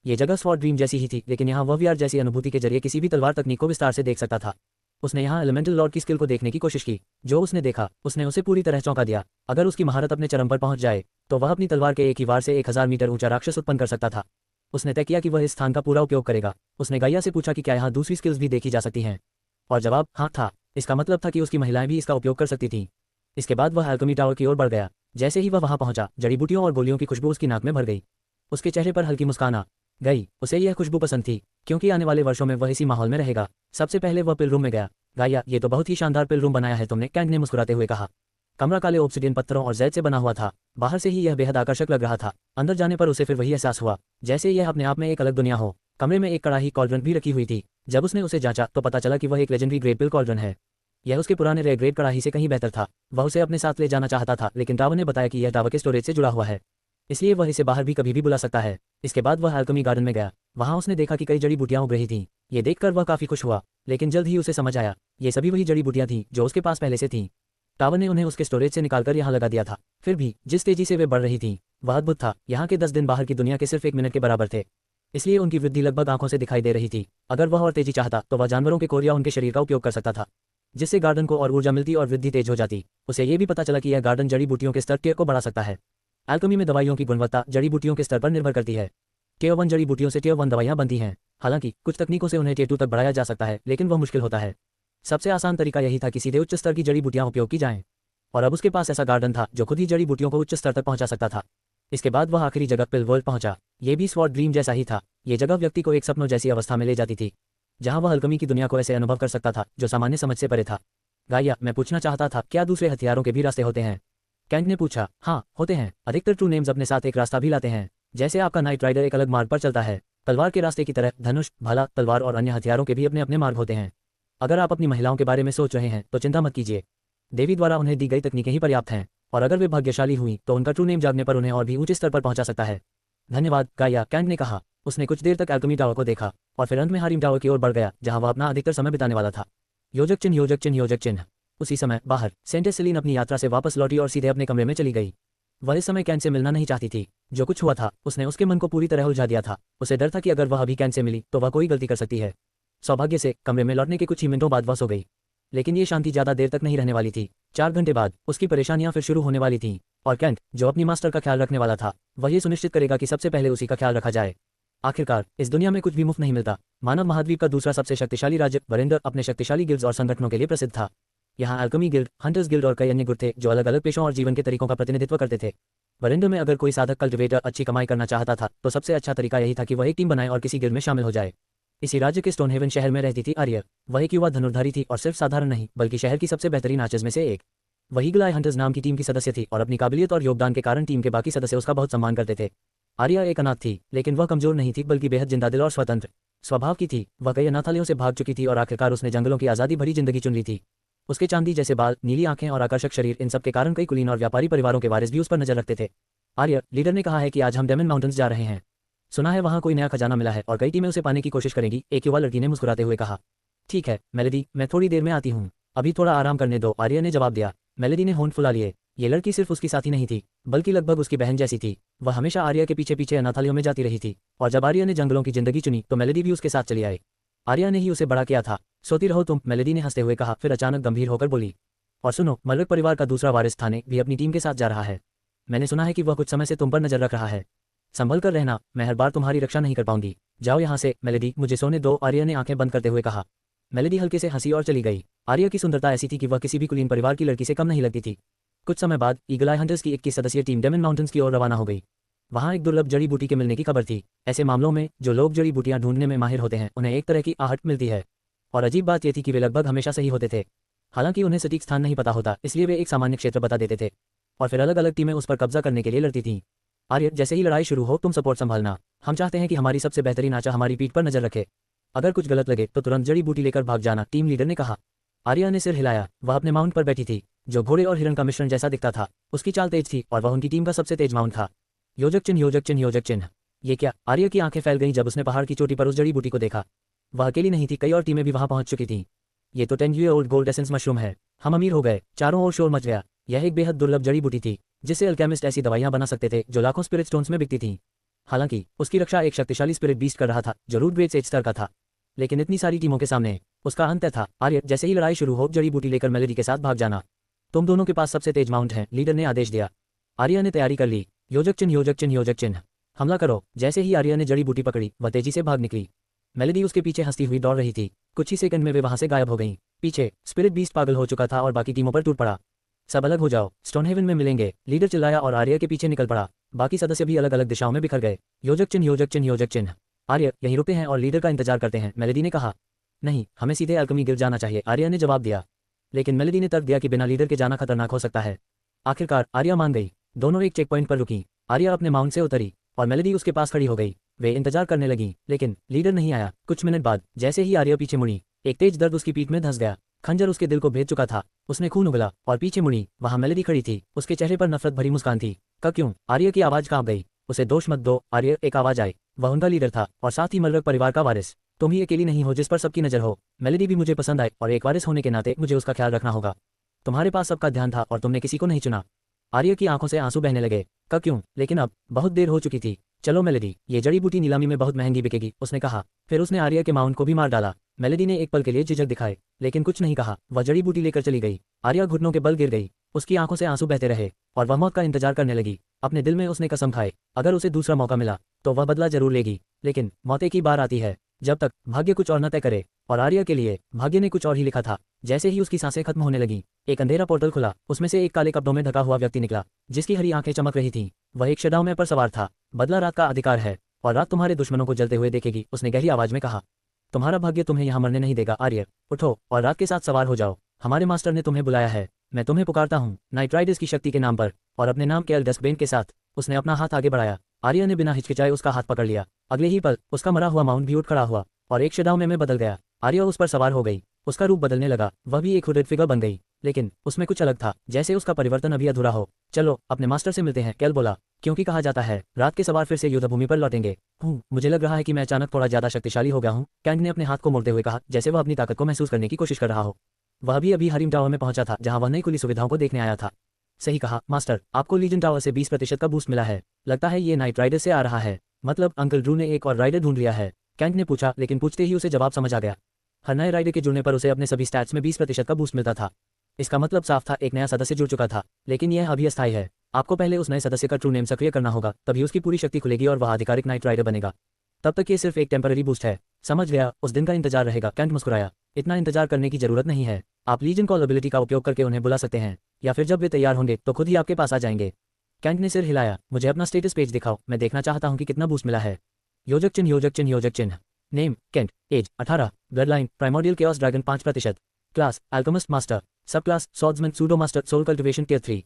ये जगह स्वॉर्ड ड्रीम जैसी ही थी, लेकिन यहाँ वह वीआर जैसी अनुभूति के जरिए किसी भी तलवार तकनीक को विस्तार से देख सकता था। उसने यहाँ एलिमेंटल लॉर्ड की स्किल को देखने की कोशिश की। जो उसने देखा उसने उसे पूरी तरह चौंका दिया। अगर उसकी महारत अपने चरम पर पहुंच जाए तो वह अपनी तलवार के एक ही वार से 1000 मीटर ऊंचा राक्षस उत्पन्न कर सकता था। उसने तय किया कि वह इस स्थान का पूरा उपयोग करेगा। उसने गाइया से पूछा कि क्या यहाँ दूसरी स्किल्स भी देखी जा सकती हैं, और जवाब हाँ था। इसका मतलब था कि उसकी महिलाएं भी इसका उपयोग कर सकती थीं। इसके बाद वह अल्केमी टावर की ओर बढ़ गया। जैसे ही वह वहां पहुंचा, जड़ी बूटियों और गोलियों की खुशबू उसकी नाक में भर गई। उसके चेहरे पर हल्की मुस्कान आ गई। उसे यह खुशबू पसंद थी क्योंकि आने वाले वर्षों में वह इसी माहौल में रहेगा। सबसे पहले वह पिल रूम में गया। गाइया, ये तो बहुत ही शानदार पिल रूम बनाया है तुमने, कैंट ने मुस्कुराते हुए कहा। कमरा काले ऑब्सिडियन पत्थरों और जैद से बना हुआ था। बाहर से ही यह बेहद आकर्षक लग रहा था। अंदर जाने पर उसे फिर वही एहसास हुआ जैसे यह अपने आप में एक अलग दुनिया हो। कमरे में एक कड़ाही कॉल्ड्रन भी रखी हुई थी। जब उसने उसे जांचा तो पता चला कि वह एक लेजेंडरी ग्रेड पिल कॉल्ड्रन है। यह उसके पुराने रेयर ग्रेड कड़ाही से कहीं बेहतर था। वह उसे अपने साथ ले जाना चाहता था, लेकिन टावर ने बताया कि यह टावर के स्टोरेज से जुड़ा हुआ है, इसलिए वह इसे बाहर भी कभी भी बुला सकता है। इसके बाद वह अल्केमी गार्डन में गया। वहां उसने देखा कि कई जड़ी बूटियां उग रही थीं। ये देखकर वह काफी खुश हुआ, लेकिन जल्द ही उसे समझ आया ये सभी वही जड़ी बूटियां थीं जो उसके पास पहले से थीं। टावर ने उन्हें उसके स्टोरेज से निकालकर यहाँ लगा दिया था। फिर भी जिस तेजी से वे बढ़ रही थीं, वह अद्भुत था। यहाँ के 10 दिन बाहर की दुनिया के सिर्फ 1 मिनट के बराबर थे, इसलिए उनकी वृद्धि लगभग आंखों से दिखाई दे रही थी। अगर वह और तेजी चाहता तो वह जानवरों के कोर या उनके शरीर का उपयोग कर सकता था, जिससे गार्डन को और ऊर्जा मिलती और वृद्धि तेज हो जाती। उसे ये भी पता चला कि यह गार्डन जड़ी बूटियों के स्तर को बढ़ा सकता है। अल्केमी में दवाइयों की गुणवत्ता जड़ी बूटियों के स्तर पर निर्भर करती है। टियर 1 जड़ी बूटियों से टियर 1 दवाइयां बनती हैं। हालांकि कुछ तकनीकों से उन्हें टियर 2 तक बढ़ाया जा सकता है, लेकिन वह मुश्किल होता है। सबसे आसान तरीका यही था कि सीधे उच्च स्तर की जड़ी बूटियां उपयोग की जाएं, और अब उसके पास ऐसा गार्डन था जो खुद ही जड़ी बूटियों को उच्च स्तर तक पहुंचा सकता था। इसके बाद वह आखिरी जगह पिल वर्ल्ड पहुंचा। ये भी स्वॉर्ड ड्रीम जैसा ही था। ये जगह व्यक्ति को एक सपनों जैसी अवस्था में ले जाती थी, जहां वह अल्केमी की दुनिया को ऐसे अनुभव कर सकता था जो सामान्य समझ से परे था। गाइया, मैं पूछना चाहता था, क्या दूसरे हथियारों के भी रास्ते होते हैं? कैंट ने पूछा। हाँ, होते हैं। अधिकतर ट्रू नेम्स अपने साथ एक रास्ता भी लाते हैं। जैसे आपका नाइट राइडर एक अलग मार्ग पर चलता है, तलवार के रास्ते की तरह धनुष, भाला, तलवार और अन्य हथियारों के भी अपने अपने मार्ग होते हैं। अगर आप अपनी महिलाओं के बारे में सोच रहे हैं तो चिंता मत कीजिए। देवी द्वारा उन्हें दी गई तकनीकें ही पर्याप्त हैं, और अगर वे भाग्यशाली हुई तो उनका ट्रू नेम जागने पर उन्हें और भी ऊंचे स्तर पर पहुंचा सकता है। धन्यवाद गाइया, कैंट ने कहा। उसने कुछ देर तक अल्केमी टावर को देखा और फिर अंत में हारिम टावर की ओर बढ़ गया, जहां वह अपना अधिकतर समय बिताने वाला था। योजक चिन्ह, योजक चिन्ह, योजक चिन्ह। उसी समय बाहर सेंटेस सेलिन अपनी यात्रा से वापस लौटी और सीधे अपने कमरे में चली गई। वह इस समय कैंट से मिलना नहीं चाहती थी। जो कुछ हुआ था उसने उसके मन को पूरी तरह उलझा दिया था। उसे डर था कि अगर वह अभी कैंट से मिली तो वह कोई गलती कर सकती है। सौभाग्य से कमरे में लौटने के कुछ ही मिनटों बाद वह सो गई, लेकिन ये शांति ज्यादा देर तक नहीं रहने वाली थी। 4 घंटे बाद उसकी परेशानियां फिर शुरू होने वाली थीं, और कैंट, जो अपनी मास्टर का ख्याल रखने वाला था, वह ये सुनिश्चित करेगा कि सबसे पहले उसी का ख्याल रखा जाए। आखिरकार इस दुनिया में कुछ भी मुफ्त नहीं मिलता। मानव महाद्वीप का दूसरा सबसे शक्तिशाली राज्य वरेंडर अपने शक्तिशाली गिल्ड्स और संगठनों के लिए प्रसिद्ध था। यहाँ अल्केमी गिल्ड, हंटर्स गिल्ड और कई अन्य गुट थे जो अलग अलग पेशों और जीवन के तरीकों का प्रतिनिधित्व करते थे। वरेंडर में अगर कोई साधक कल्टिवेटर अच्छी कमाई करना चाहता था तो सबसे अच्छा तरीका यही था कि वह एक टीम बनाए और किसी गिल्ड में शामिल हो जाए। इसी राज्य के स्टोनहेवन शहर में रहती थी आर्या। वह एक युवा धनुर्धारी थी और सिर्फ साधारण नहीं बल्कि शहर की सबसे बेहतरीन आर्चर्स में से एक। वह ईगल आई हंटर्स नाम की टीम की सदस्य थी और अपनी काबिलियत और योगदान के कारण टीम के बाकी सदस्य उसका बहुत सम्मान करते थे। आर्या एक अनाथ थी, लेकिन वह कमजोर नहीं थी बल्कि बेहद जिंदादिल और स्वतंत्र स्वभाव की थी। वह कई अनाथालयों से भाग चुकी थी और आखिरकार उसने जंगलों की आज़ादी भरी जिंदगी चुन ली थी। उसके चांदी जैसे बाल, नीली आंखें और आकर्षक शरीर, इन सब के कारण कई कुलीन और व्यापारी परिवारों के वारिस भी उस पर नजर रखते थे। आर्या, लीडर ने कहा है कि आज हम डेमन माउंटेन्स जा रहे हैं। सुना है वहाँ कोई नया खजाना मिला है और कई टीमें उसे पाने की कोशिश करेंगी, एक युवा लड़की ने मुस्कुराते हुए कहा। ठीक है मेलेडी, मैं थोड़ी देर में आती हूँ, अभी थोड़ा आराम करने दो, आर्या ने जवाब दिया। मेलेडी ने होंठ फुला लिए। ये लड़की सिर्फ उसकी साथी नहीं थी बल्कि लगभग उसकी बहन जैसी थी। वह हमेशा आर्या के पीछे पीछे अनाथालयों में जाती रही थी, और जब आर्या ने जंगलों की जिंदगी चुनी तो मेलेडी भी उसके साथ चली आई। आर्या ने ही उसे बड़ा किया था। सोती रहो तुम, मेलेडी ने हंसते हुए कहा, फिर अचानक गंभीर होकर बोली, और सुनो, मलक परिवार का दूसरा वारिस थाने भी अपनी टीम के साथ जा रहा है। मैंने सुना है कि वह कुछ समय से तुम पर नजर रख रहा है। संभल कर रहना, मैं हर बार तुम्हारी रक्षा नहीं कर पाऊंगी। जाओ यहाँ से मेलेडी, मुझे सोने दो, आर्या ने आंखें बंद करते हुए कहा। मेलेडी हल्के से हंसी और चली गई। आर्या की सुंदरता ऐसी थी कि वह किसी भी कुलीन परिवार की लड़की से कम नहीं लगती थी। कुछ समय बाद ईगल आई हंटर्स की 21 सदस्यीय टीम डेमन माउंटेन्स की ओर रवाना हो गई। वहाँ एक दुर्लभ जड़ी बूटी के मिलने की खबर थी। ऐसे मामलों में जो लोग जड़ी बूटियां ढूंढने में माहिर होते हैं उन्हें एक तरह की आहट मिलती है। और अजीब बात यह थी कि वे लगभग हमेशा सही होते थे। हालांकि उन्हें सटीक स्थान नहीं पता होता, इसलिए वे एक सामान्य क्षेत्र बता देते थे और फिर अलग अलग टीमें उस पर कब्जा करने के लिए लड़ती थीं। आर्य, जैसे ही लड़ाई शुरू हो तुम सपोर्ट संभालना। हम चाहते हैं कि हमारी सबसे बेहतरीन आचा हमारी पीठ पर नजर रखे। अगर कुछ गलत लगे तो तुरंत जड़ी बूटी लेकर भाग जाना, टीम लीडर ने कहा। आर्या ने सिर हिलाया। वह अपने माउंट पर बैठी थी, जो घोड़े और हिरण का मिश्रण जैसा दिखता था। उसकी चाल तेज थी और वह उनकी टीम का सबसे तेज माउंट था। योजक चिन्ह, योजक चिन्ह, योजक चिन्ह। ये क्या? आर्या की आंखें फैल गईं जब उसने पहाड़ की चोटी पर उस जड़ी बूटी को देखा। वह अकेली नहीं थी, कई और टीमें भी वहां पहुंच चुकी थीं। ये तो 10 year old gold essence mushroom है। हम अमीर हो गए। चारों ओर शोर मच गया। यह एक बेहद दुर्लभ जड़ी बूटी थी जिससे अल्केमिस्ट ऐसी दवाइयां बना सकते थे जो लाखों स्पिरिट स्टोन्स में बिकती थीं। हालांकि उसकी रक्षा एक शक्तिशाली स्पिरिट बीस्ट कर रहा था जो रूट ग्रेड एज स्तर का था। लेकिन इतनी सारी टीमों के सामने उसका अंत था। आर्य, जैसे ही लड़ाई शुरू हो जड़ी बूटी लेकर मेलेडी के साथ भाग जाना। तुम दोनों के पास सबसे तेज माउंट है, लीडर ने आदेश दिया। आर्या ने तैयारी कर ली। योजक चिन्ह, योजक चिन्ह, योजक चिन्ह। हमला करो। जैसे ही आर्या ने जड़ी बूटी पकड़ी वह तेजी से भाग निकली। मेलेडी उसके पीछे हंसती हुई दौड़ रही थी। कुछ ही सेकंड में वे वहां से गायब हो गईं। पीछे स्पिरिट बीस्ट पागल हो चुका था और बाकी टीमों पर टूट पड़ा। सब अलग हो जाओ, स्टोनहेवन में मिलेंगे, लीडर चिल्लाया और आर्या के पीछे निकल पड़ा। बाकी सदस्य भी अलग अलग दिशाओं में बिखर गए। योजक चिन्ह, योजक चिन्ह, योजक चिन्ह। आर्य, यहीं रुकते हैं और लीडर का इंतजार करते हैं, मेलेडी ने कहा। नहीं, हमें सीधे अल्केमी गिल्ड जाना चाहिए, आर्या ने जवाब दिया। लेकिन मेलेडी ने तर्क दिया कि बिना लीडर के जाना खतरनाक हो सकता है। आखिरकार आर्या मान गई। दोनों एक चेक पॉइंट पर रुकी। आर्या अपने माउंट से उतरी और मेलेडी उसके पास खड़ी हो गई। वे इंतजार करने लगी लेकिन लीडर नहीं आया। कुछ मिनट बाद जैसे ही आर्या पीछे मुड़ी, एक तेज दर्द उसकी पीठ में धंस गया। खंजर उसके दिल को भेद चुका था। उसने खून उगला और पीछे मुड़ी। वहां मेलेडी खड़ी थी। उसके चेहरे पर नफरत भरी मुस्कान थी। क्यों? आर्या की आवाज कांप गई। उसे दोष मत दो आर्य, एक आवाज आई। वह उनका लीडर था और साथ ही मलरक परिवार का वारिस। तुम ही अकेली नहीं हो जिस पर सबकी नजर हो। मेलेडी भी मुझे पसंद आई और एक वारिस होने के नाते मुझे उसका ख्याल रखना होगा। तुम्हारे पास सबका ध्यान था और तुमने किसी को नहीं चुना। आर्य की आंखों से आंसू बहने लगे। क्यों? लेकिन अब बहुत देर हो चुकी थी। चलो मेलेडी, ये जड़ी बूटी नीलामी में बहुत महंगी बिकेगी, उसने कहा। फिर उसने आर्य के माउंट को भी मार डाला। मेलेडी ने एक पल के लिए झिझक दिखाए लेकिन कुछ नहीं कहा। वह जड़ी बूटी लेकर चली गई। आर्या घुटनों के बल गिर गई। उसकी आंखों से आंसू बहते रहे और वह मौत का इंतजार करने लगी। अपने दिल में उसने कसम खाई, अगर उसे दूसरा मौका मिला तो वह बदला जरूर लेगी। लेकिन मौत एक ही बार आती है, जब तक भाग्य कुछ और न तय करे। और आर्या के लिए भाग्य ने कुछ और ही लिखा था। जैसे ही उसकी सांसें खत्म होने लगी, एक अंधेरा पोर्टल खुला। उसमें से एक काले कपड़ों में ढका हुआ व्यक्ति निकला जिसकी हरी आंखें चमक रही थीं। वह एक शडाउ में पर सवार था। बदला रात का अधिकार है और रात तुम्हारे दुश्मनों को जलते हुए देखेगी, उसने गहरी आवाज में कहा। तुम्हारा भाग्य तुम्हें यहाँ मरने नहीं देगा आर्य। उठो और रात के साथ सवार हो जाओ। हमारे मास्टर ने तुम्हें बुलाया है। मैं तुम्हें पुकारता हूँ, नाइट राइडर्स की शक्ति के नाम पर और अपने नाम के एल्डस्टबेन के साथ। उसने अपना हाथ आगे बढ़ाया। आर्य ने बिना हिचकिचाए उसका हाथ पकड़ लिया। अगले ही पल उसका मरा हुआ माउंट भी उठ खड़ा हुआ और एक शडाउ में बदल गया। आर्य उस पर सवार हो गई। उसका रूप बदलने लगा। वह भी एक हुडेड फिगर बन गई लेकिन उसमें कुछ अलग था, जैसे उसका परिवर्तन अभी अधूरा हो। चलो अपने मास्टर से मिलते हैं, कैल बोला, क्योंकि कहा जाता है रात के सवार फिर से युद्ध भूमि पर लौटेंगे। मुझे लग रहा है कि मैं अचानक थोड़ा ज्यादा शक्तिशाली हो गया हूँ, कैंग ने अपने हाथ को मोड़ते हुए कहा, जैसे वह अपनी ताकत को महसूस करने की कोशिश कर रहा हो। वह भी अभी हरीम टावर में पहुंचा था जहां वह नई खुली सुविधाओं को देखने आया था। सही कहा मास्टर, आपको लीजन टावर से 20% का बूस्ट मिला है। लगता है ये नाइट राइडर से आ रहा है। मतलब अंकल ड्रू ने एक और राइडर ढूंढ लिया है, कैंग ने पूछा। लेकिन पूछते ही उसे जवाब समझ आ गया। हर नए राइडर के जुड़ने पर उसे अपने सभी स्टैट्स में 20% का बूस्ट मिलता था। इसका मतलब साफ था, एक नया सदस्य जुड़ चुका था। लेकिन यह अभी अस्थायी है। आपको पहले उस नए सदस्य का ट्रू नेम सक्रिय करना होगा, तभी उसकी पूरी शक्ति खुलेगी और वह आधिकारिक नाइट राइडर बनेगा। तब तक ये सिर्फ एक टेम्पररी बूस्ट है। समझ गया, उस दिन का इंतजार रहेगा, कैंट मुस्कुराया। इतना इंतजार करने की जरूरत नहीं है। आप लीजन कॉल एबिलिटी का उपयोग करके उन्हें बुला सकते हैं या फिर जब वे तैयार होंगे तो खुद ही आपके पास आ जाएंगे। कैंट ने सिर हिलाया। मुझे अपना स्टेटस पेज दिखाओ, मैं देखना चाहता हूँ कि कितना बूस्ट मिला है। योजक चिन्ह, योजक चिन्ह, योजक चिन्ह। Name Kent, age 18, bloodline primordial chaos dragon 5%, class alchemist master, subclass swordsman pseudo master, soul cultivation tier 3,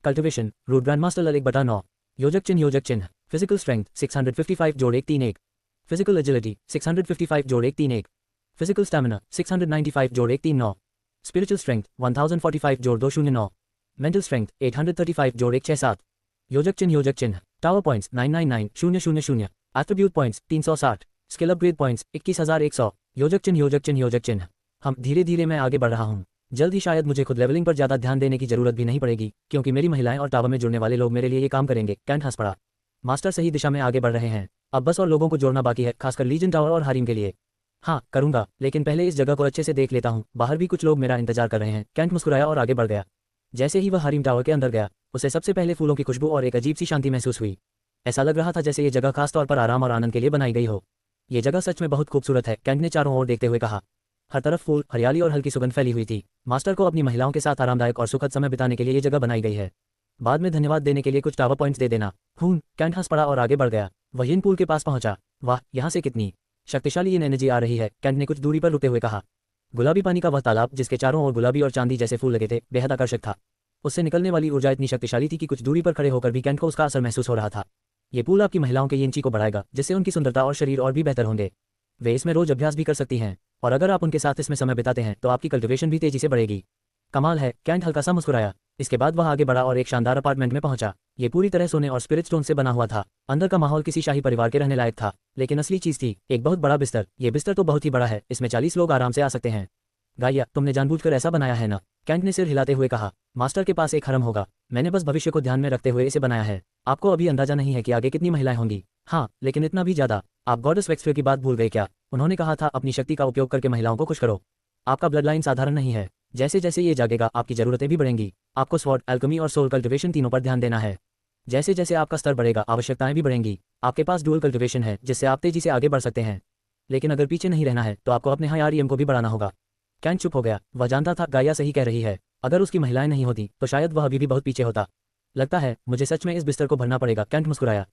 cultivation root grand master लल 1/9। योजक चिन्ह, योजक चिन्ह। फिजिकल स्ट्रेंथ 655 जोड़ 131, फिजिकल एजिलिटी 655 जोड़ 131, फिजिकल स्टैमिना 695 जोड़ 139, स्पिरिचुअल स्ट्रेंथ 1045 जोड़ 209, mental strength 835 जोड़ 167। योजक चिन्ह, योजक चिन्ह। Tower points 999000, attribute points 360, skill upgrade points 21100। योजक चिन्ह, योजक चिन्ह, योजक चिन्ह। हम धीरे धीरे मैं आगे बढ़ रहा हूँ। जल्द ही शायद मुझे खुद लेवलिंग पर ज्यादा ध्यान देने की जरूरत भी नहीं पड़ेगी क्योंकि मेरी महिलाएं और टावर में जुड़ने वाले लोग मेरे लिए ये काम करेंगे। कैंट हंस पड़ा। मास्टर सही दिशा में आगे बढ़ रहे हैं। अब बस और लोगों को जोड़ना बाकी है, खासकर लीजन टावर और हारिम के लिए। हाँ करूंगा, लेकिन पहले इस जगह को अच्छे से देख लेता हूँ, बाहर भी कुछ लोग मेरा इंतजार कर रहे हैं। कैंट मुस्कुराया और आगे बढ़ गया। जैसे ही वह हरीम टावर के अंदर गया, उसे सबसे पहले फूलों की खुशबू और एक अजीब सी शांति महसूस हुई। ऐसा लग रहा था जैसे ये जगह खास तौर पर आराम और आनंद के लिए बनाई गई हो। ये जगह सच में बहुत खूबसूरत है, कैंट ने चारों ओर देखते हुए कहा। हर तरफ फूल, हरियाली और हल्की सुगंध फैली हुई थी। मास्टर को अपनी महिलाओं के साथ आरामदायक और सुखद समय बिताने के लिए ये जगह बनाई गई है। बाद में धन्यवाद देने के लिए कुछ टावर पॉइंट्स दे देना। कैंट हंस पड़ा और आगे बढ़ गया। वह यिन पूल के पास पहुंचा। वाह, यहाँ से कितनी शक्तिशाली ये एनर्जी आ रही है, कैंट ने कुछ दूरी पर रुकते हुए कहा। गुलाबी पानी का वह तालाब, जिसके चारों ओर गुलाबी और चांदी जैसे फूल लगे थे, बेहद आकर्षक था। उससे निकलने वाली ऊर्जा इतनी शक्तिशाली थी कि कुछ दूरी पर खड़े होकर भी कैंट को उसका असर महसूस हो रहा था। ये पूल आपकी महिलाओं के यिन ची को बढ़ाएगा, जिससे उनकी सुंदरता और शरीर और भी बेहतर होंगे। वे इसमें रोज अभ्यास भी कर सकती हैं, और अगर आप उनके साथ इसमें समय बिताते हैं तो आपकी कल्टिवेशन भी तेजी से बढ़ेगी। कमाल है, कैंट हल्का सा मुस्कुराया। इसके बाद वह आगे बढ़ा और एक शानदार अपार्टमेंट में पहुंचा। ये पूरी तरह सोने और स्पिरिट स्टोन से बना हुआ था। अंदर का माहौल किसी शाही परिवार के रहने लायक था, लेकिन असली चीज थी एक बहुत बड़ा बिस्तर। ये बिस्तर तो बहुत ही बड़ा है, इसमें 40 लोग आराम से आ सकते हैं। गाइया, तुमने जानबूझकर ऐसा बनाया है ना? कैंट ने सिर हिलाते हुए कहा। मास्टर के पास एक हरम होगा, मैंने बस भविष्य को ध्यान में रखते हुए इसे बनाया है। आपको अभी अंदाजा नहीं है कि आगे कितनी महिलाएं होंगी। हाँ, लेकिन इतना भी ज्यादा। आप गॉडेस वेक्सफियर की बात भूल गए क्या? उन्होंने कहा था अपनी शक्ति का उपयोग करके महिलाओं को खुश करो। आपका ब्लड लाइन साधारण नहीं है। जैसे जैसे ये जागेगा, आपकी जरूरतें भी बढ़ेंगी। आपको स्वॉर्ड, एल्केमी और सोल कल्टिवेशन तीनों पर ध्यान देना है। जैसे जैसे आपका स्तर बढ़ेगा, आवश्यकताएं भी बढ़ेंगी। आपके पास डुअल कल्टिवेशन है, जिससे आप तेजी से आगे बढ़ सकते हैं। लेकिन अगर पीछे नहीं रहना है तो आपको अपने हाईआरईएम को भी बढ़ाना होगा। कैंट चुप हो गया। वह जानता था गाया सही कह रही है। अगर उसकी महिलाएं नहीं होती तो शायद वह अभी भी बहुत पीछे होता। लगता है मुझे सच में इस बिस्तर को भरना पड़ेगा, कैंट मुस्कुराया।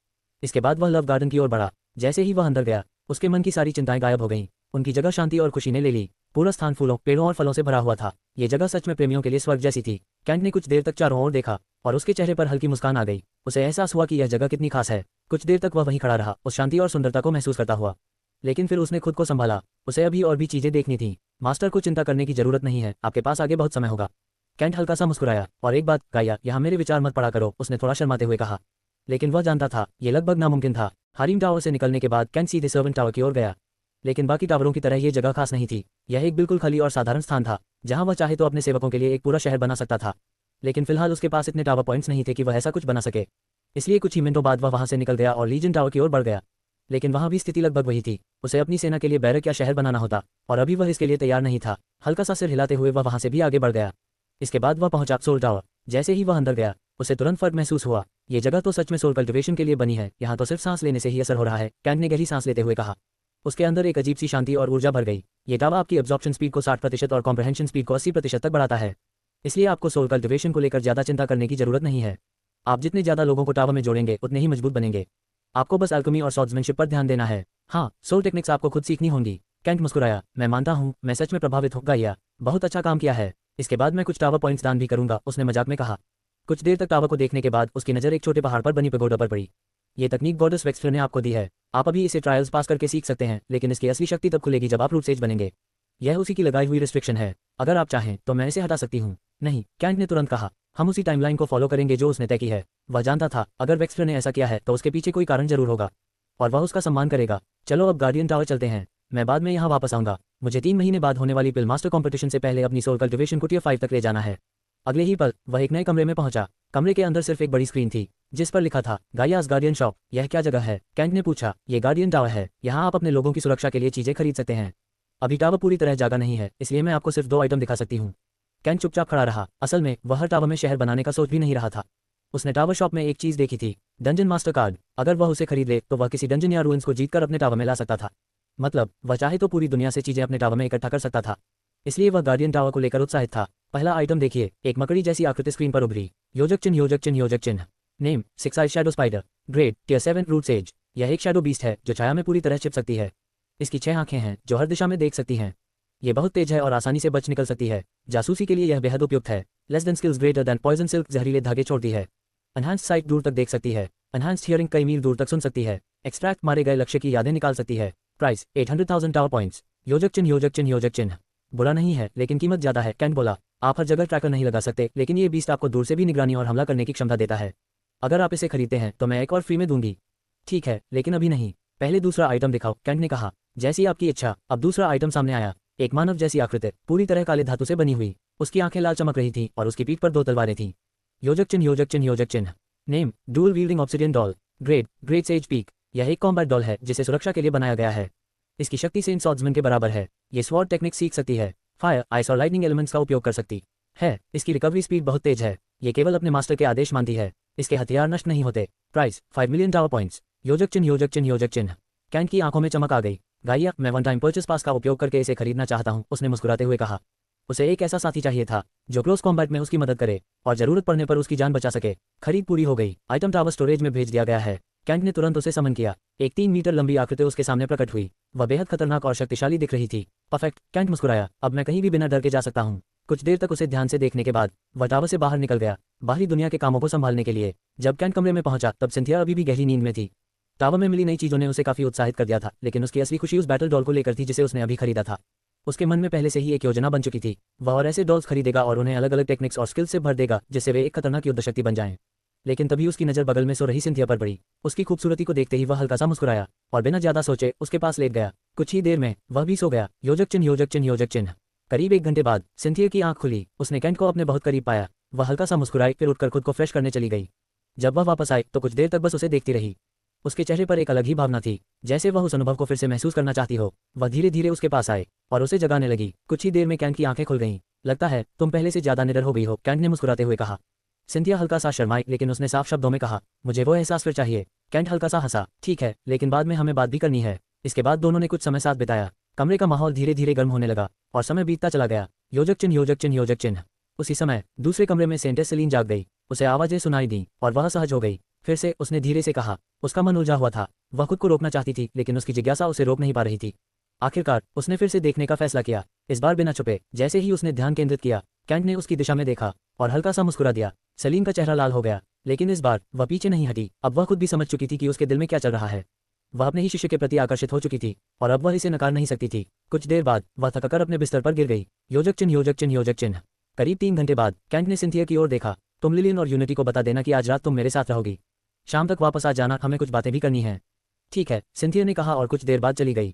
इसके बाद वह लव गार्डन की ओर बढ़ा। जैसे ही वह अंदर गया, उसके मन की सारी चिंताएं गायब हो गईं। उनकी जगह शांति और खुशी ने ले ली। पूरा स्थान फूलों, पेड़ों और फलों से भरा हुआ था। ये जगह सच में प्रेमियों के लिए स्वर्ग जैसी थी। कैंट ने कुछ देर तक चारों ओर देखा और उसके चेहरे पर हल्की मुस्कान आ गई। उसे एहसास हुआ कि यह जगह कितनी खास है। कुछ देर तक वह वहीं खड़ा रहा, उस शांति और सुंदरता को महसूस करता हुआ। लेकिन फिर उसने खुद को संभाला। उसे अभी और भी चीजें देखनी थी। मास्टर को चिंता करने की जरूरत नहीं है, आपके पास आगे बहुत समय होगा। कैंट हल्का सा मुस्कुराया। और एक बात गाया, यहाँ मेरे विचार मत पड़ा करो, उसने थोड़ा शर्माते हुए कहा। लेकिन वह जानता था ये लगभग नामुमकिन था। हारिम टावर से निकलने के बाद कैंट सीधे सर्वेंट टावर की ओर गया। लेकिन बाकी टावरों की तरह ये जगह खास नहीं थी। यह एक बिल्कुल खाली और साधारण स्थान था, जहां वह चाहे तो अपने सेवकों के लिए एक पूरा शहर बना सकता था। लेकिन फिलहाल उसके पास इतने टावर पॉइंट्स नहीं थे कि वह ऐसा कुछ बना सके। इसलिए कुछ ही मिनटों बाद वह वहां से निकल गया और लीजन टावर की ओर बढ़ गया। लेकिन वहां भी स्थिति लगभग वही थी। उसे अपनी सेना के लिए बैरक या शहर बनाना होता, और अभी वह इसके लिए तैयार नहीं था। हल्का सा सिर हिलाते हुए वह वहां से भी आगे बढ़ गया। इसके बाद वह पहुंचा सोल टावर। जैसे ही वह अंदर गया, उसे तुरंत फर्क महसूस हुआ। ये जगह तो सच में सोल कल्टिवेशन के लिए बनी है। यहाँ तो सिर्फ सांस लेने से ही असर हो रहा है, कैंट ने गहरी सांस लेते हुए कहा। उसके अंदर एक अजीब सी शांति और ऊर्जा भर गई। ये टावर आपकी एब्जॉर्प्शन स्पीड को 60% और कॉम्प्रहेंशन स्पीड को 80% तक बढ़ाता है। इसलिए आपको सोल कल्टिवेशन को लेकर ज्यादा चिंता करने की जरूरत नहीं है। आप जितने ज्यादा लोगों को टावर में जोड़ेंगे, उतने ही मजबूत बनेंगे। आपको बस एल्केमी और स्वॉर्ड्समैनशिप पर ध्यान देना है। हाँ, सोल टेक्निक्स आपको खुद सीखनी होंगी। कैंट मुस्कुराया। मैं मानता हूँ, मैं सच में प्रभावित हो गया। बहुत अच्छा काम किया है। इसके बाद मैं कुछ टावर पॉइंट्स दान भी करूंगा, उसने मजाक में कहा। कुछ देर तक टावर को देखने के बाद उसकी नज़र एक छोटे पहाड़ पर बनी पेगोडा पर पड़ी। ये तकनीक गॉडेस वेक्सफियर ने आपको दी है। आप अभी इसे ट्रायल्स पास करके सीख सकते हैं, लेकिन इसकी असली शक्ति तब खुलेगी जब आप रूट सेज बनेंगे। यह उसी की लगाई हुई रिस्ट्रिक्शन है। अगर आप चाहें तो मैं इसे हटा सकती हूँ। नहीं, कैंट ने तुरंत कहा। हम उसी टाइमलाइन को फॉलो करेंगे जो उसने तय की है। वह जानता था अगर वेक्सफियर ने ऐसा किया है तो उसके पीछे कोई कारण जरूर होगा, और वह उसका सम्मान करेगा। चलो अब गार्डियन टावर चलते हैं। मैं बाद में यहाँ वापस आऊंगा। मुझे 3 महीने बाद होने वाली पिल मास्टर कॉम्पिटिशन से पहले अपनी सोल कल्टिवेशन को टियर 5 तक ले जाना है। अगले ही पल वह एक नए कमरे में पहुंचा। कमरे के अंदर सिर्फ एक बड़ी स्क्रीन थी, जिस पर लिखा था गायास गार्डियन शॉप। यह क्या जगह है? कैंट ने पूछा। ये गार्डियन टावर है। यहाँ आप अपने लोगों की सुरक्षा के लिए चीजें खरीद सकते हैं। अभी टावर पूरी तरह जागा नहीं है, इसलिए मैं आपको सिर्फ 2 आइटम दिखा सकती हूँ। कैंट चुपचाप खड़ा रहा। असल में वह हर टावर में शहर बनाने का सोच भी नहीं रहा था। उसने टावर शॉप में एक चीज देखी थी, डंजन मास्टर कार्ड। अगर वह उसे खरीद ले तो वह किसी डंजन या रूइंस को जीतकर अपने टावर में ला सकता था। मतलब वह चाहे तो पूरी दुनिया से चीजें अपने टावर में इकट्ठा कर सकता था। इसलिए वह गार्डियन टावर को लेकर उत्साहित था। पहला आइटम देखिए, एक मकड़ी जैसी आकृति स्क्रीन पर उभरी। योजक चिन्ह, योजक चिन्ह, योजक चिन्ह। Name 6 eyes shadow spider. Grade tier 7 root sage. यह एक शैडो बीस्ट है जो छाया में पूरी तरह छिप सकती है। इसकी 6 आंखें हैं जो हर दिशा में देख सकती हैं। ये बहुत तेज है और आसानी से बच निकल सकती है। जासूसी के लिए यह बेहद उपयुक्त है। Less than skills greater than poison silk. जहरीले धागे छोड़ती है। एनहांस्ड साइट, दूर तक देख सकती है। एनहांस्ड हियरिंग, कई मील दूर तक सुन सकती है। एक्सट्रैक्ट, मारे गए लक्ष्य की यादें निकाल सकती है। Price 800,000 tower points. योजक चिन्ह, योजक चिन्ह, योजक चिन्ह। बुरा नहीं है, लेकिन कीमत ज्यादा है, कैंट बोला। आप हर जगह ट्रैकर नहीं लगा सकते, लेकिन ये बीस्ट आपको दूर से भी निगरानी और हमला करने की क्षमता देता है। अगर आप इसे खरीदते हैं तो मैं एक और फ्री में दूंगी। ठीक है, लेकिन अभी नहीं। पहले दूसरा आइटम दिखाओ, कैंट ने कहा। जैसी आपकी इच्छा। अब दूसरा आइटम सामने आया। एक मानव जैसी आकृति, पूरी तरह काले धातु से बनी हुई। उसकी आंखें लाल चमक रही थीं और उसकी पीठ पर 2 तलवारें थीं। योजक चिन्ह, योजक चिन्ह, योजक चिन्ह। Name dual वील्डिंग obsidian doll. Grade says peak. यह एक कॉम्बैट डॉल है जिसे सुरक्षा के लिए बनाया गया है। इसकी शक्ति सेंट स्वॉर्ड्समैन के बराबर है। ये स्वॉर्ड टेक्निक सीख सकती है, फायर, आइस और लाइटनिंग एलिमेंट्स का उपयोग कर सकती है। इसकी रिकवरी स्पीड बहुत तेज है। ये केवल अपने मास्टर के आदेश मानती है। इसके हथियार नष्ट नहीं होते। Price 5 million tower points. योजक चिन्ह योजक चिन्ह योजक चिन्ह। कैंट की आंखों में चमक आ गई। गाइया, मैं वन टाइम परचेस पास का उपयोग करके इसे खरीदना चाहता हूँ, उसने मुस्कुराते हुए कहा। उसे एक ऐसा साथी चाहिए था जो क्लोज कॉम्बैट में उसकी मदद करे और जरूरत पड़ने पर उसकी जान बचा सके। खरीद पूरी हो गई। आइटम टावर स्टोरेज में भेज दिया गया है। कैंट ने तुरंत उसे समन किया। एक 3 मीटर लंबी आकृति उसके सामने प्रकट हुई। वह बेहद खतरनाक और शक्तिशाली दिख रही थी। परफेक्ट, कैंट मुस्कुराया। अब मैं कहीं भी बिना डर के जा सकता हूँ। कुछ देर तक उसे ध्यान से देखने के बाद वह टावर से बाहर निकल गया, बाहरी दुनिया के कामों को संभालने के लिए। जब कैंट कमरे में पहुंचा तब सिंथिया अभी भी गहरी नींद में थी। टावर में मिली नई चीजों ने उसे काफी उत्साहित कर दिया था, लेकिन उसकी असली खुशी उस बैटल डॉल को लेकर थी जिसे उसने अभी खरीदा था। उसके मन में पहले से ही एक योजना बन चुकी थी। वह और ऐसे डॉल्स खरीदेगा और उन्हें अलग अलग टेक्निक्स और स्किल्स से भर देगा जिससे वे एक खतरनाक युद्ध शक्ति बन जाएं। लेकिन तभी उसकी नज़र बगल में सो रही सिंथिया पर पड़ी। उसकी खूबसूरती को देखते ही वह हल्का सा मुस्कुराया और बिना ज्यादा सोचे उसके पास लेट गया। कुछ ही देर में वह भी सो गया। योजक चिन्ह योजक चिन्ह योजक चिन्ह। करीब 1 घंटे बाद सिंथिया की आंख खुली। उसने कैंट को अपने बहुत करीब पाया। वह हल्का सा मुस्कुराई, फिर उठकर खुद को फ्रेश करने चली गई। जब वह वापस आई तो कुछ देर तक बस उसे देखती रही। उसके चेहरे पर एक अलग ही भावना थी, जैसे वह उस अनुभव को फिर से महसूस करना चाहती हो। वह धीरे धीरे उसके पास आए और उसे जगाने लगी। कुछ ही देर में कैंट की आंखें खुल गईं। लगता है तुम पहले से ज्यादा निडर हो गई हो, कैंट ने मुस्कुराते हुए कहा। सिंथिया हल्का सा शर्माई, लेकिन उसने साफ शब्दों में कहा, मुझे वो एहसास फिर चाहिए। कैंट हल्का सा हंसा। ठीक है, लेकिन बाद में हमें बात भी करनी है। इसके बाद दोनों ने कुछ समय साथ बिताया। कमरे का माहौल धीरे धीरे गर्म होने लगा और समय बीतता चला गया। योजक चिन्ह योजक चिन्ह योजक चिन्ह। उसी समय दूसरे कमरे में सेंट सेलिन जाग गई। उसे आवाजें सुनाई दी और वह सहज हो गई। फिर से उसने धीरे से कहा। उसका मन उलझा हुआ था। वह खुद को रोकना चाहती थी, लेकिन उसकी जिज्ञासा उसे रोक नहीं पा रही थी। आखिरकार उसने फिर से देखने का फैसला किया, इस बार बिना छुपे। जैसे ही उसने ध्यान केंद्रित किया, कैंट ने उसकी दिशा में देखा और हल्का सा मुस्कुरा दिया। सलीम का चेहरा लाल हो गया, लेकिन इस बार वह पीछे नहीं हटी। अब वह खुद भी समझ चुकी थी कि उसके दिल में क्या चल रहा है। वह अपने ही शिष्य के प्रति आकर्षित हो चुकी थी और अब वह इसे नकार नहीं सकती थी। कुछ देर बाद वह थककर अपने बिस्तर पर गिर गई। योजक चिन्ह योजक चिन्ह योजक चिन्ह। करीब 3 घंटे बाद कैंट ने सिंथिया की ओर देखा। तुम लिलियन और यूनिटी को बता देना कि आज रात तुम मेरे साथ रहोगी। शाम तक वापस आ जाना, हमें कुछ बातें भी करनी है। ठीक है, सिंथिया ने कहा और कुछ देर बाद चली गई।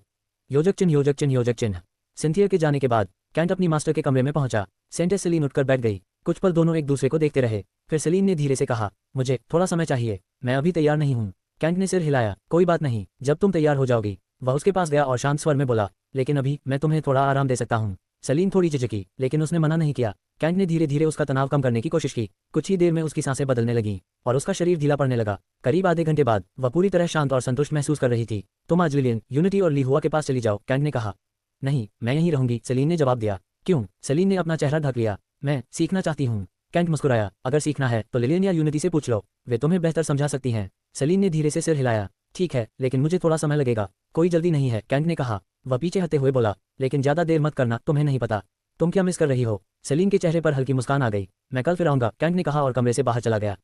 योजक चिन्ह योजक चिन्ह योजक चिन्ह। सिंथिया के जाने के बाद कैंट अपनी मास्टर के कमरे में पहुंचा। सेंट सेलिन उठकर बैठ गई। कुछ पल दोनों एक दूसरे को देखते रहे। फिर सेलिन ने धीरे से कहा, मुझे थोड़ा समय चाहिए, मैं अभी तैयार नहीं हूँ। कैंट ने सिर हिलाया। कोई बात नहीं, जब तुम तैयार हो जाओगी। वह उसके पास गया और शांत स्वर में बोला, लेकिन अभी मैं तुम्हें थोड़ा आराम दे सकता हूँ। सेलिन थोड़ी झिझकी, लेकिन उसने मना नहीं किया। कैंट ने धीरे धीरे उसका तनाव कम करने की कोशिश की। कुछ ही देर में उसकी सांसें बदलने लगीं और उसका शरीर ढीला पड़ने लगा। करीब आधे घंटे बाद वह पूरी तरह शांत और संतुष्ट महसूस कर रही थी। तुम आज लिलियन, यूनिटी और ली हुआ के पास चली जाओ, कैंट ने कहा। नहीं, मैं यहीं रहूंगी, सेलिन ने जवाब दिया। क्यों? सेलिन ने अपना चेहरा ढक लिया। मैं सीखना चाहती हूँ। कैंट मुस्कुराया। अगर सीखना है तो लिलियन या यूनिटी से पूछ लो, वे तुम्हें बेहतर समझा सकती हैं। सेलिन ने धीरे से सिर हिलाया। ठीक है, लेकिन मुझे थोड़ा समय लगेगा। कोई जल्दी नहीं है, कैंट ने कहा। वह पीछे हटते हुए बोला, लेकिन ज्यादा देर मत करना, तुम्हें नहीं पता तुम क्या मिस कर रही हो। सेलिन के चेहरे पर हल्की मुस्कान आ गई। मैं कल फिर आऊंगा, कैंट ने कहा और कमरे से बाहर चला गया।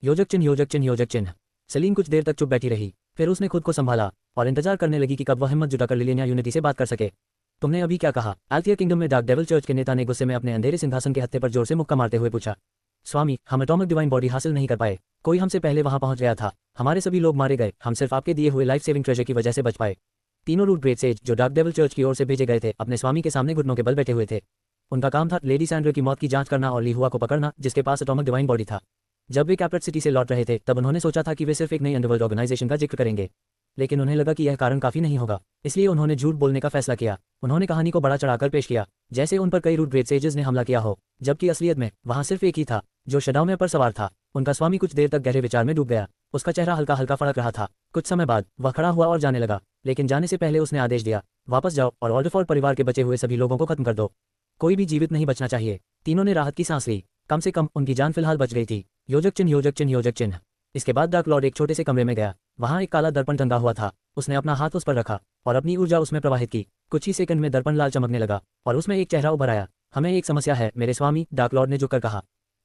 योजक चिन्ह योजक चिन्ह योजक चिन्ह। सेलिन कुछ देर तक चुप बैठी रही। फिर उसने खुद को संभाला और इंतजार करने लगी कि कब वह हिम्मत जुटाकर लिलियन या यूनिटी से बात कर सके। तुमने अभी क्या कहा? एल्थिया किंगडम में डार्क डेविल चर्च के नेता ने गुस्से में अपने अंधेरे सिंहासन के हत्थे पर जोर से मुक्का मारते हुए पूछा। स्वामी, हम एटॉमिक डिवाइन बॉडी हासिल नहीं कर पाए। कोई हमसे पहले वहां पहुंच गया था। हमारे सभी लोग मारे गए। हम सिर्फ आपके दिए हुए लाइफ सेविंग ट्रेजर की वजह से बच पाए। तीनों रूट ग्रेट सेज जो डार्क डेविल चर्च की ओर से भेजे गए थे, अपने स्वामी के सामने घुटनों के बल बैठे हुए थे। उनका काम था लेडी सैंड्रा की मौत की जांच करना और ली हुआ को पकड़ना, जिसके पास एटॉमिक डिवाइन बॉडी था। जब वे कैप्रेट सिटी से लौट रहे थे तब उन्होंने सोचा था कि वे सिर्फ एक नई अंडरवर्ल्ड ऑर्गेनाइजेशन का जिक्र करेंगे, लेकिन उन्हें लगा कि यह कारण काफी नहीं होगा, इसलिए उन्होंने झूठ बोलने का फैसला किया। उन्होंने कहानी को बड़ा चढ़ाकर पेश किया, जैसे उन पर कई रूट ग्रेट सेजेस ने हमला किया हो, जबकि असलियत में वहां सिर्फ एक ही था जो शडाउ में पर सवार था। उनका स्वामी कुछ देर तक गहरे विचार में डूब गया। उसका चेहरा हल्का हल्का फड़क रहा था। कुछ समय बाद वह खड़ा हुआ और जाने लगा, लेकिन जाने से पहले उसने आदेश दिया, वापस जाओ और ऑल्डरफोर्ड परिवार के बचे हुए सभी लोगों को खत्म कर दो। कोई भी जीवित नहीं बचना चाहिए। तीनों ने राहत की सांस ली। कम से कम उनकी जान फिलहाल बच गई थी। योजक चिन्ह योजक चिन्ह योजक चिन्ह। इसके बाद डार्क लॉर्ड एक छोटे से कमरे में गया। वहां एक काला दर्पण टंगा हुआ था। उसने अपना हाथ उस पर रखा और अपनी ऊर्जा उसमें प्रवाहित की। कुछ ही सेकंड में दर्पण लाल चमकने लगा और उसमें एक चेहरा उभर आया। हमें एक समस्या है मेरे स्वामी, डार्क लॉर्ड ने झुककर कहा।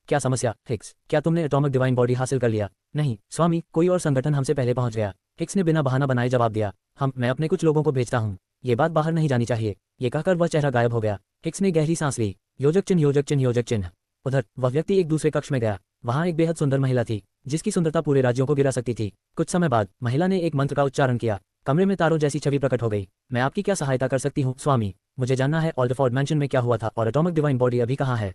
क्या समस्या? हिक्स, क्या तुमने एटॉमिक डिवाइन बॉडी हासिल कर लिया? नहीं स्वामी, कोई और संगठन हमसे पहले पहुंच गया। हिक्स ने बिना बहाना बनाए जवाब दिया। मैं अपने कुछ लोगों को भेजता हूँ। ये बात बाहर नहीं जानी चाहिए। ये कहकर वह चेहरा गायब हो गया। हिक्स ने गहरी सांस ली। योजक चिन्ह योजक चिन्ह योजक चिन्ह। उधर वह व्यक्ति एक दूसरे कक्ष में गया। वहां एक बेहद सुंदर महिला थी, जिसकी सुंदरता पूरे राज्यों को गिरा सकती थी। कुछ समय बाद महिला ने एक मंत्र का उच्चारण किया। कमरे में तारों जैसी छवि प्रकट हो गई। मैं आपकी क्या सहायता कर सकती हूँ स्वामी? मुझे जानना है ऑल्डरफोर्ड मैंशन में क्या हुआ था और एटॉमिक डिवाइन बॉडी अभी कहाँ है?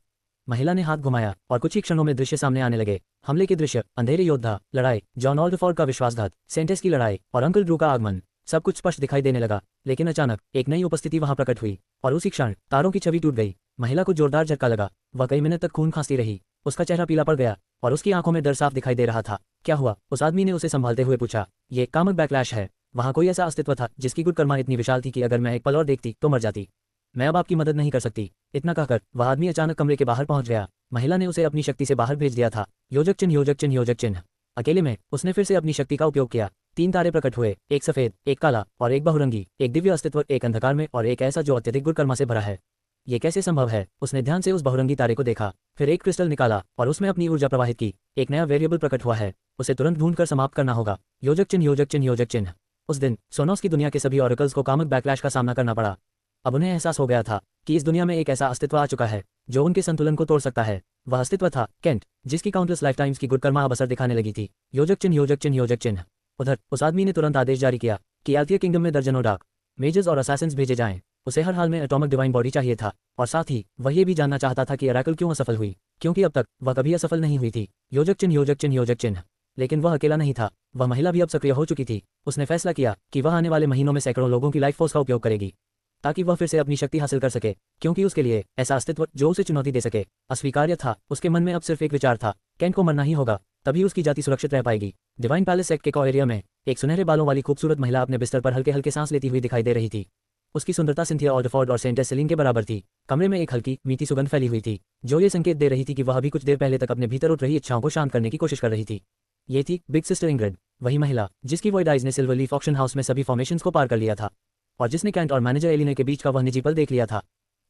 महिला ने हाथ घुमाया और कुछ ही क्षणों में दृश्य सामने आने लगे। हमले के दृश्य, अंधेरे योद्धा, लड़ाई, जॉन ऑल्डरफोर्ड का विश्वासघात, सेंटेस की लड़ाई और अंकल ड्रू का आगमन। सब कुछ स्पष्ट दिखाई देने लगा, लेकिन अचानक एक नई उपस्थिति वहां प्रकट हुई और उसी क्षण तारों की छवि टूट गई। महिला को जोरदार झटका लगा, वह कई मिनट तक खून खांसती रही, उसका चेहरा पीला पड़ गया और उसकी आंखों में डर साफ दिखाई दे रहा था। क्या हुआ? उस आदमी ने उसे संभालते हुए पूछा। ये कामक बैकलैश है। वहां कोई ऐसा अस्तित्व था जिसकी गुटकर्मा इतनी विशाल थी कि अगर मैं एक पल और देखती तो मर जाती। मैं अब आपकी मदद नहीं कर सकती। इतना कहकर वह आदमी अचानक कमरे के बाहर पहुंच गया। महिला ने उसे अपनी शक्ति से बाहर भेज दिया था। योजक चिन्ह, योजक चिन्ह, योजक चिन्ह। अकेले में उसने फिर से अपनी शक्ति का उपयोग किया। 3 तारे प्रकट हुए, एक सफेद, एक काला और एक बहुरंगी। एक दिव्य अस्तित्व, एक अंधकार में और एक ऐसा जो अत्यधिक गुटकर्मा से भरा है। ये कैसे संभव है? उसने ध्यान से उस बहुरंगी तारे को देखा, फिर एक क्रिस्टल निकाला और उसमें अपनी ऊर्जा प्रवाहित की। एक नया वेरिएबल प्रकट हुआ है, उसे तुरंत ढूंढकर समाप्त करना होगा। योजक चिन्ह, योजक चिन्ह, योजक चिन्ह। उस दिन सोनोस की दुनिया के सभी ऑरेकल्स को कामक बैकलैश का सामना करना पड़ा। अब उन्हें एहसास हो गया था कि इस दुनिया में एक ऐसा अस्तित्व आ चुका है जो उनके संतुलन को तोड़ सकता है। वह अस्तित्व था केंट, जिसकी काउंटलेस लाइफ टाइम्स की गुटकर्मा अब असर दिखाने लगी थी। योजक चिन्ह, योजक चिन्ह, योजक चिन्ह। उधर उस आदमी ने तुरंत आदेश जारी किया कि एल्थिया किंगडम में दर्जनों डार्क मेजर्स और असैसिन्स भेजे जाएं। उसे हर हाल में एटॉमिक डिवाइन बॉडी चाहिए था और साथ ही वह ये भी जानना चाहता था कि ओरेकल क्यों असफल हुई, क्योंकि अब तक वह कभी असफल नहीं हुई थी। योजक चिन्ह, योजक चिन्ह, योजक चिन्ह। लेकिन वह अकेला नहीं था, वह महिला भी अब सक्रिय हो चुकी थी। उसने फैसला किया कि वह आने वाले महीनों में सैकड़ों लोगों की लाइफ फोर्स का उपयोग करेगी ताकि वह फिर से अपनी शक्ति हासिल कर सके, क्योंकि उसके लिए ऐसा अस्तित्व जो उसे चुनौती दे सके अस्वीकार्य था। उसके मन में अब सिर्फ एक विचार था, केंट को मरना ही होगा, तभी उसकी जाति सुरक्षित रह पाएगी। डिवाइन पैलेस सेक्ट के कॉ एरिया में एक सुनहरे बालों वाली खूबसूरत महिला अपने बिस्तर पर हल्के हल्के सांस लेती हुई दिखाई दे रही थी। उसकी सुंदरता सिंथिया ऑल्डरफोर्ड और सेंट सेलिन के बराबर थी। कमरे में एक हल्की मीठी सुगंध फैली हुई थी जो ये संकेत दे रही थी कि वह अभी कुछ देर पहले तक अपने भीतर उठ रही इच्छाओं को शांत करने की कोशिश कर रही थी। ये थी बिग सिस्टर इंग्रिड, वही महिला जिसकी वॉइड आइज ने सिल्वर लीफ ऑक्शन हाउस में सभी फॉर्मेशंस को पार कर लिया था और जिसने कैंट और मैनेजर एलिना के बीच का वह निजी पल देख लिया था।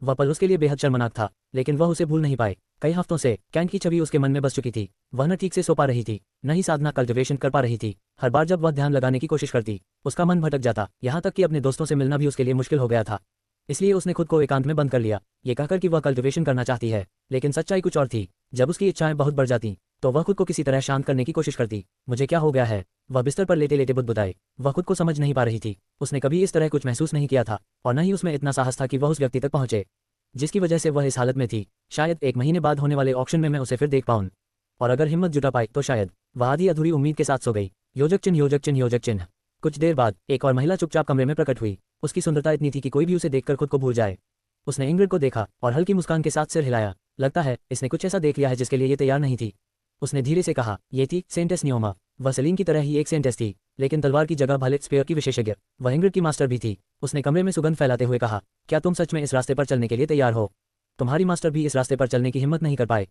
वह पल उसके लिए बेहद शर्मनाक था, लेकिन वह उसे भूल नहीं पाए। कई हफ्तों से कैंट की छवि उसके मन में बस चुकी थी। वह न ठीक से सो पा रही थी, न ही साधना कल्टिवेशन कर पा रही थी। हर बार जब वह ध्यान लगाने की कोशिश करती, उसका मन भटक जाता, यहाँ तक कि अपने दोस्तों से मिलना भी उसके लिए मुश्किल हो गया था। इसलिए उसने खुद को एकांत में बंद कर लिया, ये कहकर कि वह कल्टिवेशन करना चाहती है, लेकिन सच्चाई कुछ और थी। जब उसकी इच्छाएं बहुत बढ़ जाती तो वह खुद को किसी तरह शांत करने की कोशिश करती। मुझे क्या हो गया है? वह बिस्तर पर लेटे लेटे बुदबुदाए। वह खुद को समझ नहीं पा रही थी। उसने कभी इस तरह कुछ महसूस नहीं किया था और न ही उसमें इतना साहस था कि वह उस व्यक्ति तक पहुंचे जिसकी वजह से वह इस हालत में थी। शायद 1 महीने बाद होने वाले ऑक्शन में मैं उसे फिर देख पाऊं, और अगर हिम्मत जुटा पाई तो शायद। वह आधी अधूरी उम्मीद के साथ सो गई। योजक चिन्ह, योजक चिन्ह, योजक चिन्ह। कुछ देर बाद एक और महिला चुपचाप कमरे में प्रकट हुई। उसकी सुंदरता इतनी थी कि कोई भी उसे देखकर खुद को भूल जाए। उसने इंग्रिड को देखा और हल्की मुस्कान के साथ सिर हिलाया। लगता है इसने कुछ ऐसा देख लिया है जिसके लिए ये तैयार नहीं थी। उसने धीरे से कहा, ये थी सेंटेस नियोमा। वह सेलिन की तरह ही एक सेंटेस थी, लेकिन तलवार की जगह भालेट स्पेयर की विशेषज्ञ। वह इंग्रिड की मास्टर भी थी। उसने कमरे में सुगंध फैलाते हुए कहा, क्या तुम सच में इस रास्ते पर चलने के लिए तैयार हो? तुम्हारी मास्टर भी इस रास्ते पर चलने की हिम्मत नहीं कर पाए।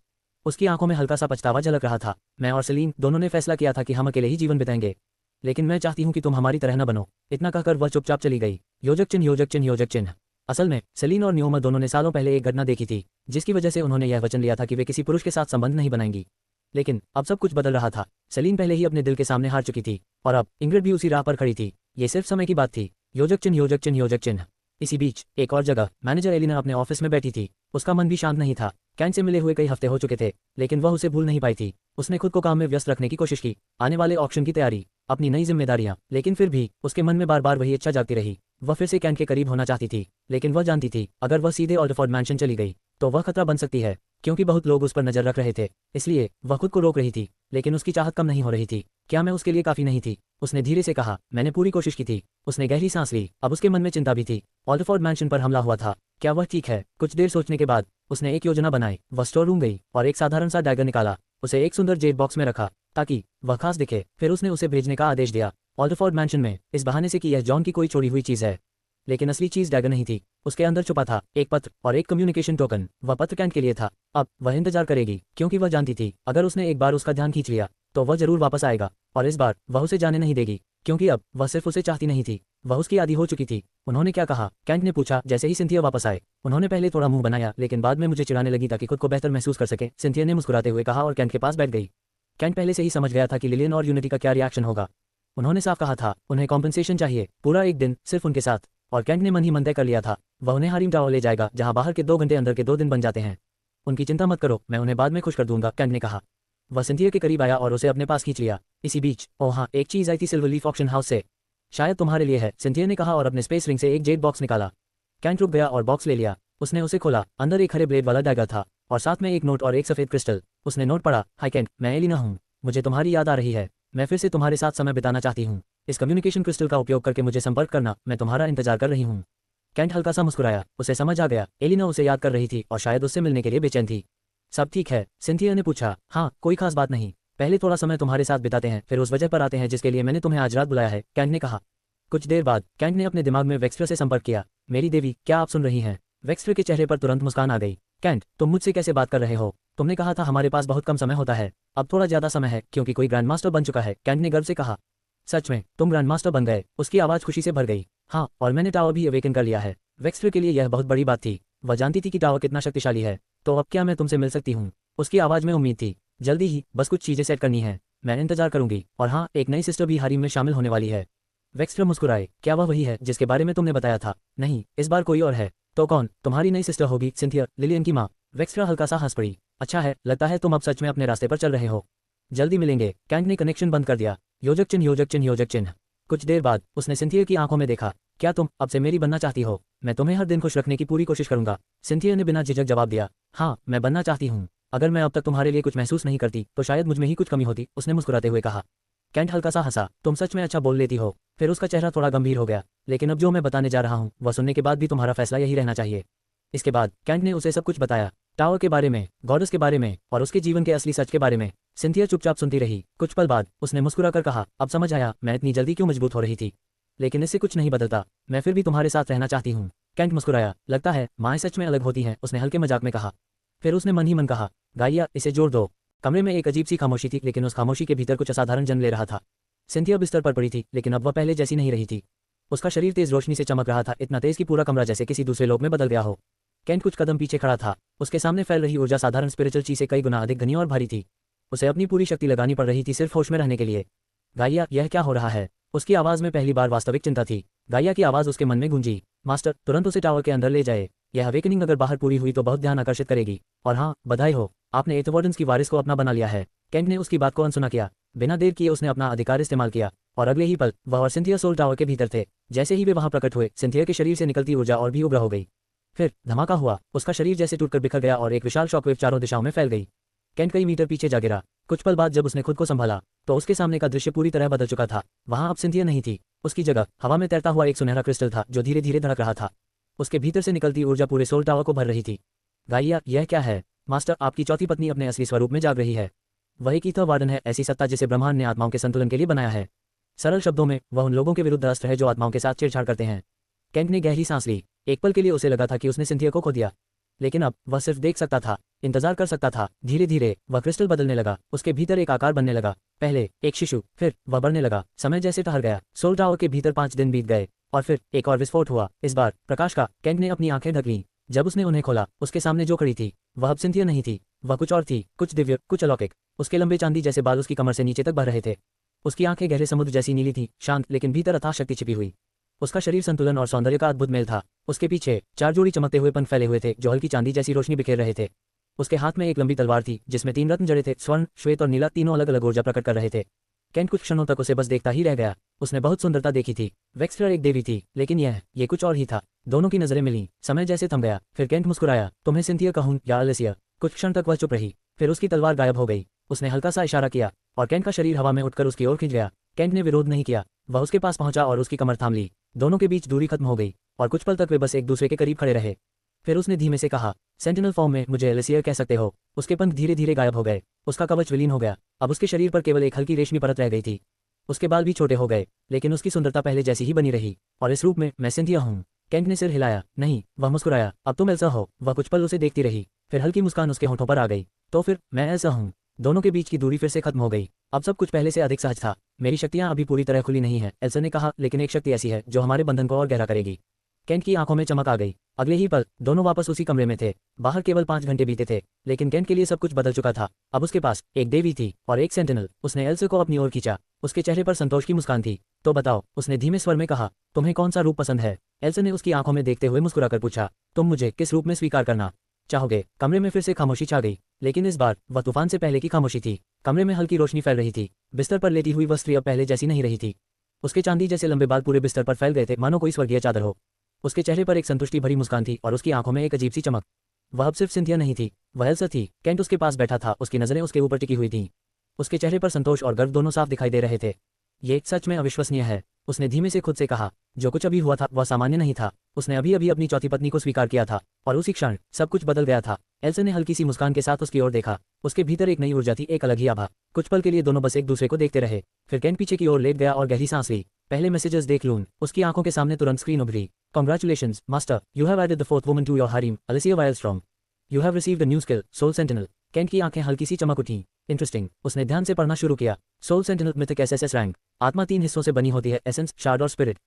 उसकी आंखों में हल्का सा पछतावा झलक रहा था। मैं और सेलिन दोनों ने फैसला किया था कि हम अकेले ही जीवन बिताएंगे, लेकिन मैं चाहती हूँ कि तुम हमारी तरह न बनो। इतना कहकर वह चुपचाप चली गई। योजक चिन्ह, योजक चिन्ह, योजक चिन्ह। असल में सेलिन और नियोमा दोनों ने सालों पहले एक घटना देखी थी जिसकी वजह से उन्होंने यह वचन लिया था कि वे किसी पुरुष के साथ संबंध नहीं बनाएंगी। लेकिन अब सब कुछ बदल रहा था। सेलिन पहले ही अपने दिल के सामने हार चुकी थी और अब इंग्रिड भी उसी राह पर खड़ी थी। ये सिर्फ समय की बात थी। योजक चिन्ह, योजक चिन्ह, योजक चिन्ह। इसी बीच एक और जगह मैनेजर एलिना अपने ऑफिस में बैठी थी। उसका मन भी शांत नहीं था। कैंट से मिले हुए कई हफ्ते हो चुके थे, लेकिन वह उसे भूल नहीं पाई थी। उसने खुद को काम में व्यस्त रखने की कोशिश की, आने वाले ऑक्शन की तैयारी, अपनी नई जिम्मेदारियां, लेकिन फिर भी उसके मन में बार बार वही इच्छा जागती रही। वह फिर से कैंट के करीब होना चाहती थी, लेकिन वह जानती थी अगर वह सीधे ऑल्डरफोर्ड मैंशन चली गई तो वह खतरा बन सकती है, क्योंकि बहुत लोग उस पर नजर रख रहे थे। इसलिए वह खुद को रोक रही थी, लेकिन उसकी चाहत कम नहीं हो रही थी। क्या मैं उसके लिए काफी नहीं थी? उसने धीरे से कहा, मैंने पूरी कोशिश की थी। उसने गहरी सांस ली। अब उसके मन में चिंता भी थी। ऑल्डरफोर्ड मैंशन पर हमला हुआ था, क्या वह ठीक है? कुछ देर सोचने के बाद उसने एक योजना बनाई। वह स्टोर रूम गई और एक साधारण सा डैगर निकाला। उसे एक सुंदर जेड बॉक्स में रखा ताकि वह खास दिखे। फिर उसने उसे भेजने का आदेश दिया ऑल्डरफोर्ड मैंशन में, इस बहाने से कि यह जॉन की कोई चोरी हुई चीज है। लेकिन असली चीज डैगर नहीं थी। उसके अंदर छुपा था एक पत्र और एक कम्युनिकेशन टोकन। वह पत्र कैंट के लिए था। अब वह इंतजार करेगी, क्योंकि वह जानती थी अगर उसने एक बार उसका ध्यान खींच लिया तो वह जरूर वापस आएगा, और इस बार वह उसे जाने नहीं देगी, क्योंकि अब वह सिर्फ उसे चाहती नहीं थी, वह उसकी आदी हो चुकी थी। उन्होंने क्या कहा? कैंट ने पूछा जैसे ही सिंथिया वापस आए। उन्होंने पहले थोड़ा मुंह बनाया, लेकिन बाद में मुझे चिढ़ाने लगी ताकि खुद को बेहतर महसूस कर सके, सिंथिया ने मुस्कुराते हुए कहा और कैंट के पास बैठ गई। कैंट पहले से ही समझ गया था कि लिलियन और यूनिटी का क्या रिएक्शन होगा। उन्होंने साफ कहा था उन्हें कॉम्पेंसेशन चाहिए, पूरा एक दिन सिर्फ उनके साथ, और कैंट ने मन ही मन तय कर लिया था वह उन्हें हारिम टावर ले जाएगा, जहां बाहर के 2 घंटे अंदर के 2 दिन बन जाते हैं। उनकी चिंता मत करो, मैं उन्हें बाद में खुश कर दूंगा, कैंट ने कहा। वह सिंथिया के करीब आया और उसे अपने पास खींच लिया। इसी बीच ओह हाँ, एक चीज आई थी सिल्वर लीफ ऑक्शन हाउस से, शायद तुम्हारे लिए है, सिंथिया ने कहा और अपने स्पेस रिंग से एक जेड बॉक्स निकाला। कैंट रुक गया और बॉक्स ले लिया। उसने उसे खोला। अंदर एक हरे ब्लेड वाला डैगर था और साथ में एक नोट और एक सफेद क्रिस्टल। उसने नोट पढ़ा, हाय कैंट, मैं एलिना हूँ, मुझे तुम्हारी याद आ रही है, मैं फिर से तुम्हारे साथ समय बिताना चाहती हूँ। इस कम्युनिकेशन क्रिस्टल का उपयोग करके मुझे संपर्क करना, मैं तुम्हारा इंतजार कर रही हूँ। कैंट हल्का सा मुस्कुराया, उसे समझ आ गया एलिना उसे याद कर रही थी और शायद उससे मिलने के लिए बेचैन थी। सब ठीक है? सिंथिया ने पूछा। हाँ, कोई खास बात नहीं, पहले थोड़ा समय तुम्हारे साथ बिताते हैं, फिर उस वजह पर आते हैं जिसके लिए मैंने तुम्हें आज रात बुलाया है, कैंट ने कहा। कुछ देर बाद कैंट ने अपने दिमाग में वेक्स्टर से संपर्क किया। मेरी देवी, क्या आप सुन रही हैं? वेक्स्टर के चेहरे पर तुरंत मुस्कान आ गई। कैंट, तुम मुझसे कैसे बात कर रहे हो? तुमने कहा था हमारे पास बहुत कम समय होता है, अब थोड़ा ज्यादा समय है क्योंकि कोई ग्रैंड मास्टर बन चुका है, कैंट ने गर्व से कहा। सच में, तुम ग्रैंड मास्टर बन गए? उसकी आवाज खुशी से भर गई। हाँ, और मैंने टावर भी अवेकन कर लिया है। वेक्स्टर के लिए यह बहुत बड़ी बात थी, वह जानती थी कि टावर कितना शक्तिशाली है। तो अब क्या मैं तुमसे मिल सकती हूँ? उसकी आवाज में उम्मीद थी। जल्दी ही, बस कुछ चीजें सेट करनी है, मैं इंतजार करूंगी। और हाँ, एक नई सिस्टर भी हारिम में शामिल होने वाली है। वेक्स्टर मुस्कुराए। क्या वह वही है जिसके बारे में तुमने बताया था? नहीं, इस बार कोई और है। तो कौन? तुम्हारी नई सिस्टर होगी सिंथिया, लिलियन की माँ। वेक्स्टर हल्का सा हंस पड़ी। अच्छा है, लगता है तुम अब सच में अपने रास्ते पर चल रहे हो। जल्दी मिलेंगे। कैंट ने कनेक्शन बंद कर दिया। योजक चिन्ह, योजक चिन्ह, योजक चिन्ह। कुछ देर बाद उसने सिंथिया की आंखों में देखा। क्या तुम अब से मेरी बनना चाहती हो? मैं तुम्हें हर दिन खुश रखने की पूरी कोशिश करूंगा। सिंथिया ने बिना झिझक जवाब दिया। हाँ, मैं बनना चाहती हूँ। अगर मैं अब तक तुम्हारे लिए कुछ महसूस नहीं करती तो शायद मुझ में ही कुछ कमी होती, उसने मुस्कुराते हुए कहा। कैंट हल्का सा हंसा। तुम सच में अच्छा बोल लेती हो। फिर उसका चेहरा थोड़ा गंभीर हो गया। लेकिन अब जो मैं बताने जा रहा हूँ वह सुनने के बाद भी तुम्हारा फैसला यही रहना चाहिए। इसके बाद कैंट ने उसे सब कुछ बताया, टावर के बारे में, गॉडेस के बारे में और उसके जीवन के असली सच के बारे में। सिंथिया चुपचाप सुनती रही। कुछ पल बाद उसने मुस्कुराकर कहा, अब समझ आया मैं इतनी जल्दी क्यों मजबूत हो रही थी। लेकिन इससे कुछ नहीं बदलता, मैं फिर भी तुम्हारे साथ रहना चाहती हूँ। कैंट मुस्कुराया। लगता है माएँ सच में अलग होती हैं, उसने हल्के मजाक में कहा। फिर उसने मन ही मन कहा, गाइया, इसे जोड़ दो। कमरे में एक अजीब सी खामोशी थी, लेकिन उस खामोशी के भीतर कुछ असाधारण जन्म ले रहा था। सिंथिया बिस्तर पर पड़ी थी, लेकिन अब वह पहले जैसी नहीं रही थी। उसका शरीर तेज रोशनी से चमक रहा था, इतना तेज कि पूरा कमरा जैसे किसी दूसरे लोक में बदल गया हो। कैंट कुछ कदम पीछे खड़ा था। उसके सामने फैल रही ऊर्जा साधारण स्पिरिचुअल चीज से कई गुना अधिक घनी और भारी थी। उसे अपनी पूरी शक्ति लगानी पड़ रही थी सिर्फ होश में रहने के लिए। गाइया, यह क्या हो रहा है? उसकी आवाज में पहली बार वास्तविक चिंता थी। गाइया की आवाज उसके मन में गूंजी। मास्टर, तुरंत उसे टावर के अंदर ले जाए। यह अवेकनिंग अगर बाहर पूरी हुई तो बहुत ध्यान आकर्षित करेगी। और हाँ, बधाई हो, आपने एथवॉर्डन्स की वारिस को अपना बना लिया है। कैंट ने उसकी बात को अनसुना किया। बिना देर किए उसने अपना अधिकार इस्तेमाल किया और अगले ही पल वह और सिंथिया सोल टावर के भीतर थे। जैसे ही वे वहां प्रकट हुए, सिंथिया के शरीर से निकलती ऊर्जा और भी उग्र हो गई। फिर धमाका हुआ, उसका शरीर जैसे टूटकर बिखर गया और एक विशाल शॉकवेव चारों दिशाओं में फैल गई। कैंट कई मीटर पीछे जा गिरा। कुछ पल बाद जब उसने खुद को संभाला तो उसके सामने का दृश्य पूरी तरह बदल चुका था। वहां अब सिंथिया नहीं थी। उसकी जगह हवा में तैरता हुआ एक सुनहरा क्रिस्टल था जो धीरे धीरे धड़क रहा था। उसके भीतर से निकलती ऊर्जा पूरे सोल टावर को भर रही थी। गाइया, यह क्या है? मास्टर, आपकी चौथी पत्नी अपने असली स्वरूप में जाग रही है। वह एक ईथरवार्डन है, ऐसी सत्ता जिसे ब्रह्मांड ने आत्माओं के संतुलन के लिए बनाया है। सरल शब्दों में, वह उन लोगों के विरुद्ध अस्त्र है जो आत्माओं के साथ छेड़छाड़ करते हैं। कैंट ने गहरी सांस ली। एक पल के लिए उसे लगा था कि उसने सिंथिया को खो दिया, लेकिन अब वह सिर्फ देख सकता था, इंतजार कर सकता था। धीरे धीरे वह क्रिस्टल बदलने लगा, उसके भीतर एक आकार बनने लगा। पहले एक शिशु, फिर वह बढ़ने लगा। समय जैसे ठहर गया। सोल टावर के भीतर 5 दिन बीत गए और फिर एक और विस्फोट हुआ, इस बार प्रकाश का। कैंट ने अपनी आंखें ढक लीं। जब उसने उन्हें खोला, उसके सामने जो खड़ी थी वह अब सिंथिया नहीं थी। वह कुछ और थी, कुछ दिव्य, कुछ अलौकिक। उसके लंबे चांदी जैसे बाल उसकी कमर से नीचे तक बह रहे थे। उसकी आंखें गहरे समुद्र जैसी नीली थी, शांत लेकिन भीतर अथाह शक्ति छिपी हुई। उसका शरीर संतुलन और सौंदर्य का अद्भुत मेल था। उसके पीछे 4 जोड़ी चमकते हुए पंख फैले हुए थे जो हल्की चांदी जैसी रोशनी बिखेर रहे थे। उसके हाथ में एक लंबी तलवार थी जिसमें 3 रत्न जड़े थे, स्वर्ण, श्वेत और नीला, तीनों अलग अलग ऊर्जा प्रकट कर रहे थे। कैंट कुछ क्षणों तक उसे बस देखता ही रह गया। उसने बहुत सुंदरता देखी थी। वेक्स्टर एक देवी थी, लेकिन ये कुछ और ही था। दोनों की नजरें मिली, समय जैसे थम गया। फिर कैंट मुस्कुराया। तुम्हें सिंथिया कहूं या अलिसिया? कुछ क्षण तक वह चुप रही, फिर उसकी तलवार गायब हो गई। उसने हल्का सा इशारा किया और कैंट का शरीर हवा में उठकर उसकी ओर खिंच गया। कैंट ने विरोध नहीं किया, वह उसके पास पहुंचा और उसकी कमर थाम ली। दोनों के बीच दूरी खत्म हो गई और कुछ पल तक वे बस एक दूसरे के करीब खड़े रहे। फिर उसने धीमे से कहा, सेंटिनल फॉर्म में मुझे एलिसिया कह सकते हो। उसके पंख धीरे धीरे गायब हो गए, उसका कवच विलीन हो गया। अब उसके शरीर पर केवल एक हल्की रेशमी परत रह गई थी। उसके बाल भी छोटे हो गए, लेकिन उसकी सुंदरता पहले जैसी ही बनी रही। और इस रूप में मैं सिंथिया हूँ। कैंट ने सिर हिलाया। नहीं, वह मुस्कुराया। अब तुम एल्सा हो। वह कुछ पल उसे देखती रही, फिर हल्की मुस्कान उसके होठों पर आ गई। तो फिर मैं एल्सा हूँ। दोनों के बीच की दूरी फिर से खत्म हो गई। अब सब कुछ पहले से अधिक सहज था। मेरी शक्तियां अभी पूरी तरह खुली नहीं है, एल्सा ने कहा, लेकिन एक शक्ति ऐसी है जो हमारे बंधन को और गहरा करेगी। कैंट की आंखों में चमक आ गई। अगले ही पल दोनों वापस उसी कमरे में थे। बाहर केवल 5 घंटे बीते थे, लेकिन कैंट के लिए सब कुछ बदल चुका था। अब उसके पास एक देवी थी और एक सेंटिनल। उसने एल्सा को अपनी ओर खींचा। उसके चेहरे पर संतोष की मुस्कान थी। तो बताओ, उसने धीमे स्वर में कहा, तुम्हें कौन सा रूप पसंद है? एल्सा ने उसकी आंखों में देखते हुए मुस्कुराकर पूछा, तुम मुझे किस रूप में स्वीकार करना चाहोगे? कमरे में फिर से खामोशी छा गई, लेकिन इस बार वह तूफान से पहले की खामोशी थी। कमरे में हल्की रोशनी फैल रही थी। बिस्तर पर लेटी हुई वह स्त्री अब पहले जैसी नहीं रही थी। उसके चांदी जैसे लंबे बाल पूरे बिस्तर पर फैल गए थे, मानो कोई स्वर्गीय चादर हो। उसके चेहरे पर एक संतुष्टि भरी मुस्कान थी और उसकी आंखों में एक अजीब सी चमक। वह अब सिर्फ सिंथिया नहीं थी, वह एल्सा थी। कैंट उसके पास बैठा था, उसकी नजरें उसके ऊपर टिकी हुई थीं। उसके चेहरे पर संतोष और गर्व दोनों साफ दिखाई दे रहे थे। ये सच में अविश्वसनीय है, उसने धीमे से खुद से कहा। जो कुछ अभी हुआ था वह सामान्य नहीं था। उसने अभी अभी अपनी चौथी पत्नी को स्वीकार किया था और उसी क्षण सब कुछ बदल गया था। एल्से ने हल्की सी मुस्कान के साथ उसकी ओर देखा। उसके भीतर एक नई ऊर्जा थी, एक अलग ही आभा। कुछ पल के लिए दोनों बस एक दूसरे को देखते रहे। फिर केंट पीछे की ओर लेट गया और गहरी सांस ली। पहले मैसेजेस देख लूं। उसकी आंखों के सामने तुरंत स्क्रीन उभरी। Congratulations, Master. You have added the fourth woman to your harem, Alicia Wildstrom. You have received a new skill, Soul Sentinel. Kent की आंखें हल्की सी चमक उठी। इंटरेस्टिंग। उसने ध्यान से पढ़ना शुरू किया। Soul sentinel mythic SSS rank. आत्मा 3 हिस्सों से बनी होती है, एसेंस, शार्ड और स्पिरिट।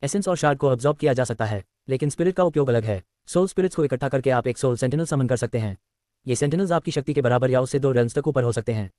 एसेंस और शार्ड को अब्जॉर्ब किया जा सकता है, लेकिन स्पिरिट का उपयोग अलग है। सोल स्पिरिट्स को इकट्ठा करके आप एक सोल सेंटिनल समन कर सकते हैं। ये सेंटिनल्स आपकी शक्ति के बराबर या उससे 2 रेल्म्स तक ऊपर हो सकते हैं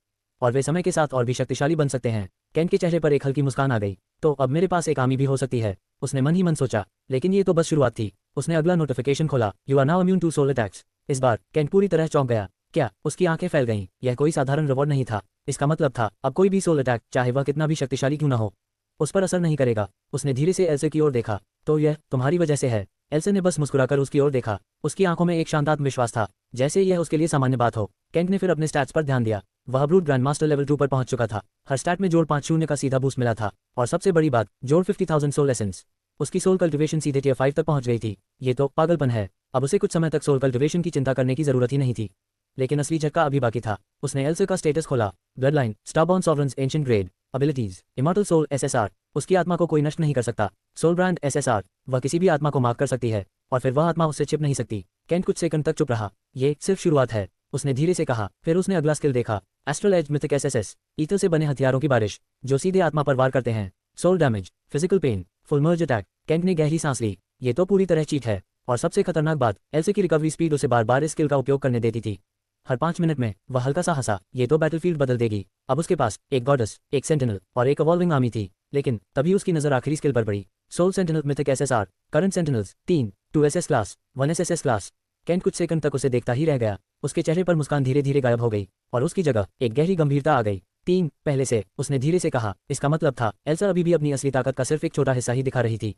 और वे समय के साथ और भी शक्तिशाली बन सकते हैं। केंट के चेहरे पर एक हल्की मुस्कान आ गई। तो अब मेरे पास एक आर्मी भी हो सकती है, उसने मन ही मन सोचा। लेकिन ये तो बस शुरुआत थी। उसने अगला नोटिफिकेशन खोला। You are now immune to soul attacks. इस बार केंट पूरी तरह चौंक गया। क्या? उसकी आंखें फैल गईं। यह कोई साधारण रिवॉर्ड नहीं था। इसका मतलब था अब कोई भी सोल अटैक, चाहे वह कितना भी शक्तिशाली क्यों न हो, उस पर असर नहीं करेगा। उसने धीरे से एल्से की ओर देखा। तो यह तुम्हारी वजह से है। एल्से ने बस मुस्कुराकर उसकी ओर देखा। उसकी आंखों में एक शानदार विश्वास था, जैसे यह उसके लिए सामान्य बात हो। केंट ने फिर अपने स्टैट्स पर ध्यान दिया। वह ब्रूट ग्रैंड मास्टर लेवल 2 पर पहुंच चुका था। हर स्टैट में जोड़ 5 का सीधा बूस्ट मिला था और सबसे बड़ी बात, जोड़ 50,000 सोल एसेंस। उसकी सोल कल्टिवेशन सीधे टियर 5 तक पहुंच गई थी। ये तो पागलपन है। अब उसे कुछ समय तक सोल कल्टिवेशन की चिंता करने की जरूरत ही नहीं थी। लेकिन असली झटका अभी बाकी था। उसने एल्से का स्टेटस खोला। Bloodline, starborn sovereigns, ancient grade, abilities, immortal soul SSR. उसकी आत्मा को कोई नष्ट नहीं कर सकता। सोल ब्रांड एसएसआर, वह किसी भी आत्मा को मार्क कर सकती है और फिर वह आत्मा उससे छिप नहीं सकती। केंट कुछ सेकंड तक चुप रहा। ये सिर्फ शुरुआत है, उसने धीरे से कहा। फिर उसने अगला स्किल देखा। Astral edge mythic SSS, ether से बने हथियारों की बारिश जो सीधे आत्मा पर वार करते हैं। Soul damage, physical pain, full merge attack. Kent ने गहरी सांस ली। ये तो पूरी तरह चीट है। और सबसे खतरनाक बात, एल्से की रिकवरी स्पीड उसे बार बार इस स्किल का उपयोग करने देती थी। हर 5 मिनट में वह हल्का सा हंसा। ये तो बैटलफील्ड बदल देगी। अब उसके पास एक गॉडेस, एक सेंटिनल और एक इवॉल्विंग आर्मी थी। लेकिन तभी उसकी नजर आखिरी स्किल पर पड़ी। Soul sentinel mythic SSR, current sentinels 3, 2 SS class, 1 SS class. Kent कुछ सेकंड तक उसे देखता ही रह गया। उसके चेहरे पर मुस्कान धीरे धीरे गायब हो गई और उसकी जगह एक गहरी गंभीरता आ गई। 3 पहले से, उसने धीरे से कहा। इसका मतलब था एल्सा अभी भी अपनी असली ताकत का सिर्फ एक छोटा हिस्सा ही दिखा रही थी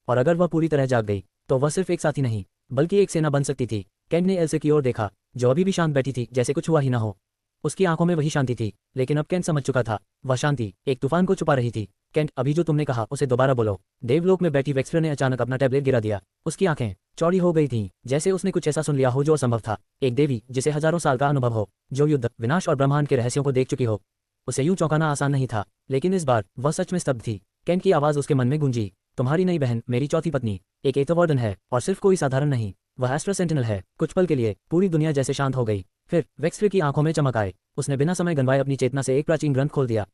और अगर वह पूरी तरह जाग गई तो वह सिर्फ एक साथी नहीं बल्कि एक सेना बन सकती थी। केंट ने एल्से की ओर देखा, जो अभी भी शांत बैठी थी, जैसे कुछ हुआ ही ना हो। उसकी आंखों में वही शांति थी, लेकिन अब केंट समझ चुका था वह शांति एक तूफान को छुपा रही थी। केंट, अभी जो तुमने कहा उसे दोबारा बोलो। देवलोक में बैठी वेक्सटर ने अचानक अपना टैबलेट गिरा दिया। उसकी आंखें चौड़ी हो गई थीं, जैसे उसने कुछ ऐसा सुन लिया हो जो असंभव था। एक देवी जिसे हजारों साल का अनुभव हो, जो युद्ध, विनाश और ब्रह्मांड के रहस्यों को देख चुकी हो। उसे यूं चौंकाना आसान नहीं था, लेकिन इस बार वह सच में स्तब्ध थी। केंट की आवाज उसके मन में गूंजी। तुम्हारी नई बहन, मेरी चौथी पत्नी, एक एथरवार्डन है और सिर्फ कोई साधारण नहीं, वह एस्ट्रा सेंटिनल है। कुछ पल के लिए पूरी दुनिया जैसे शांत हो गई। फिर वेक्सटर की आंखों में चमक आए। उसने बिना समय गंवाए अपनी चेतना से एक प्राचीन ग्रंथ खोल दिया।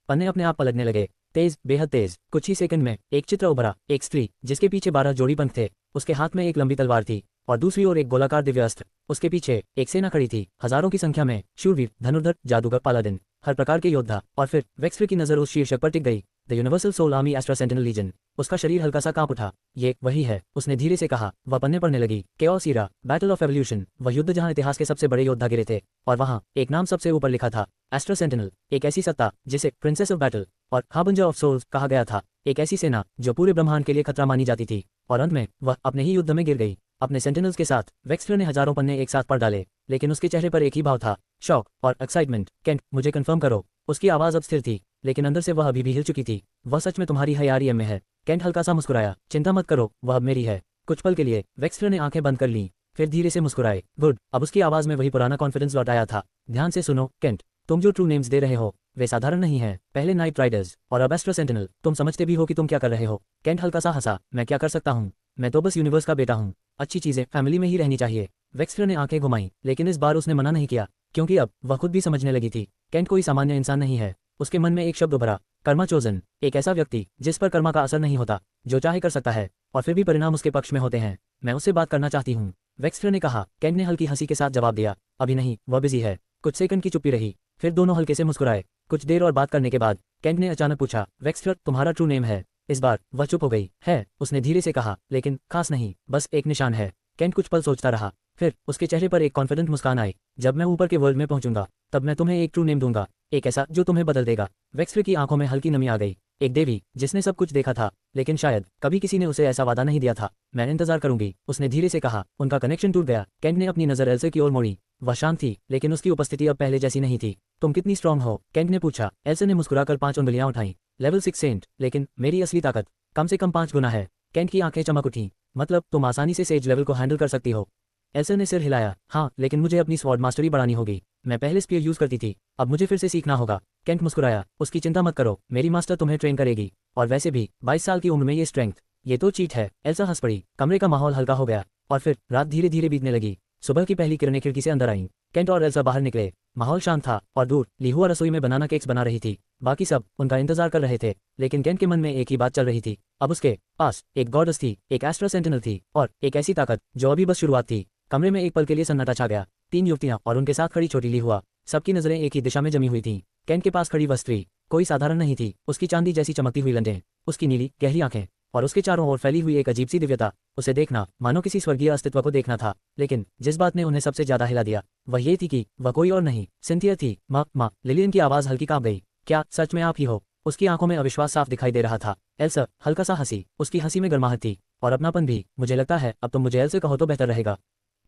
पन्ने अपने आप पलटने लगे, तेज, बेहद तेज। कुछ ही सेकंड में एक चित्र उभरा। एक स्त्री जिसके पीछे 12 जोड़ी पंख थे। उसके हाथ में एक लंबी तलवार थी और दूसरी ओर एक गोलाकार दिव्य अस्त्र। उसके पीछे एक सेना खड़ी थी, हजारों की संख्या में शूरवीर, धनुर्धर, जादूगर, पालादिन, हर प्रकार के योद्धा। और फिर वेक्सटर की नजर उस शीर्षक पर टिक गई, the universal soul army astra sentinel legion. उसका शरीर हल्का सा कांप उठा। ये वही है, उसने धीरे से कहा। वह पन्ने पढ़ने लगी। Chaos era, battle of evolution, वह युद्ध जहां इतिहास के सबसे बड़े योद्धा गिरे थे और वहां एक नाम सबसे ऊपर लिखा था, एस्ट्रा सेंटिनल। एक ऐसी सत्ता जिसे प्रिंसेस ऑफ बैटल और हार्बिंजर ऑफ सोल्स कहा गया था। एक ऐसी सेना जो पूरे ब्रह्मांड के लिए खतरा मानी जाती थी और अंत में वह अपने ही युद्ध में गिर गई। अपने सेंटिनल्स के साथ वेक्सटर ने हजारों पन्ने एक साथ पढ़ डाले, लेकिन उसके चेहरे पर एक ही भाव था, शौक और एक्साइटमेंट। केंट, मुझे कंफर्म करो। उसकी आवाज अब स्थिर थी, लेकिन अंदर से वह अभी भी हिल चुकी थी। वह सच में तुम्हारी हयारियम में है। केंट हल्का सा मुस्कुराया। चिंता मत करो, वह अब मेरी है। कुछ पल के लिए वेक्सटर ने आंखें बंद कर लीं, फिर धीरे से मुस्कुराए। गुड। अब उसकी आवाज में वही पुराना कॉन्फिडेंस लौट आया था। ध्यान से सुनो केंट, तुम जो ट्रू नेम्स दे रहे हो वे साधारण नहीं है। पहले नाइट राइडर्स और अब एस्ट्रा सेंटिनल। तुम समझते भी हो कि तुम क्या कर रहे हो? केंट हल्का सा हंसा। मैं क्या कर सकता हूँ? मैं तो बस यूनिवर्स का बेटा हूँ। अच्छी चीजें फैमिली में ही रहनी चाहिए। वेक्सटर ने आंखें घुमाई, लेकिन इस बार उसने मना नहीं किया, क्योंकि अब वह खुद भी समझने लगी थी। केंट कोई सामान्य इंसान नहीं है। उसके मन में एक शब्द उभरा, कर्मा चोजन। एक ऐसा व्यक्ति जिस पर कर्मा का असर नहीं होता, जो चाहे कर सकता है और फिर भी परिणाम उसके पक्ष में होते हैं। मैं उससे बात करना चाहती हूँ, वेक्सटर ने कहा। केंट ने हल्की हंसी के साथ जवाब दिया, अभी नहीं, वह बिजी है। कुछ सेकंड की चुप्पी रही, फिर दोनों हल्के से मुस्कुराए। कुछ देर और बात करने के बाद केंट ने अचानक पूछा, वेक्सटर, तुम्हारा ट्रू नेम है? इस बार वह चुप हो गई। है, उसने धीरे से कहा, लेकिन खास नहीं, बस एक निशान है। केंट कुछ पल सोचता रहा, फिर उसके चेहरे पर एक कॉन्फिडेंट मुस्कान आई। जब मैं ऊपर के वर्ल्ड में पहुंचूंगा तब मैं तुम्हें एक ट्रू नेम दूंगा, एक ऐसा जो तुम्हें बदल देगा। वेक्सटर की आंखों में हल्की नमी आ गई। एक देवी जिसने सब कुछ देखा था, लेकिन शायद कभी किसी ने उसे ऐसा वादा नहीं दिया था। मैं इंतजार करूंगी, उसने धीरे से कहा। उनका कनेक्शन टूट गया। केंट ने अपनी नजर एल्से की ओर मोड़ी। वह शांत थी, लेकिन उसकी उपस्थिति अब पहले जैसी नहीं थी। तुम कितनी स्ट्रांग हो? केंट ने पूछा। एल्से ने मुस्कुराकर 5 उंगलियां उठाई। लेवल 6 सेंट, लेकिन मेरी असली ताकत कम से कम 5 गुना है। कैंट की आंखें चमक उठीं। मतलब तुम आसानी से सेज लेवल को हैंडल कर सकती हो? एल्सा ने सिर हिलाया। हाँ, लेकिन मुझे अपनी स्वॉर्ड मास्टरी बढ़ानी होगी। मैं पहले स्पीयर यूज करती थी, अब मुझे फिर से सीखना होगा। कैंट मुस्कुराया। उसकी चिंता मत करो, मेरी मास्टर तुम्हें ट्रेन करेगी। और वैसे भी 22 साल की उम्र में ये स्ट्रेंथ, ये तो चीट है। एल्सा हंस पड़ी। कमरे का माहौल हल्का हो गया और फिर रात धीरे धीरे बीतने लगी। सुबह की पहली किरणें खिड़की से अंदर आईं। कैंट और एल्सा बाहर निकले। माहौल शांत था और दूर लिहुआ रसोई में बनाना केक्स बना रही थी। बाकी सब उनका इंतजार कर रहे थे, लेकिन कैंट के मन में एक ही बात चल रही थी। अब उसके पास एक गॉडेस थी, एक एस्ट्रा सेंटिनल थी और एक ऐसी ताकत जो अभी बस शुरुआत थी। कमरे में एक पल के लिए सन्नाटा छा गया। 3 युवतियां और उनके साथ खड़ी छोटी लिहुआ, सबकी नजरें एक ही दिशा में जमी हुई थीं। कैंट के पास खड़ी वह स्त्री कोई साधारण नहीं थी। उसकी चांदी जैसी चमकती हुई लंडें, उसकी नीली गहरी आंखें और उसके चारों ओर फैली हुई एक अजीब सी दिव्यता। उसे देखना मानो किसी स्वर्गीय अस्तित्व को देखना था। लेकिन जिस बात ने उन्हें सबसे ज्यादा हिला दिया वह ये थी कि वह कोई और नहीं, सिंथिया थी। माँ। लिलियन की आवाज हल्की कांप गई। क्या सच में आप ही हो? उसकी आंखों में अविश्वास साफ दिखाई दे रहा था। एल्सा हल्का सा हंसी। उसकी हंसी में गर्माहट थी और अपनापन भी। मुझे लगता है अब तुम मुझे एल्सा कहो तो बेहतर रहेगा,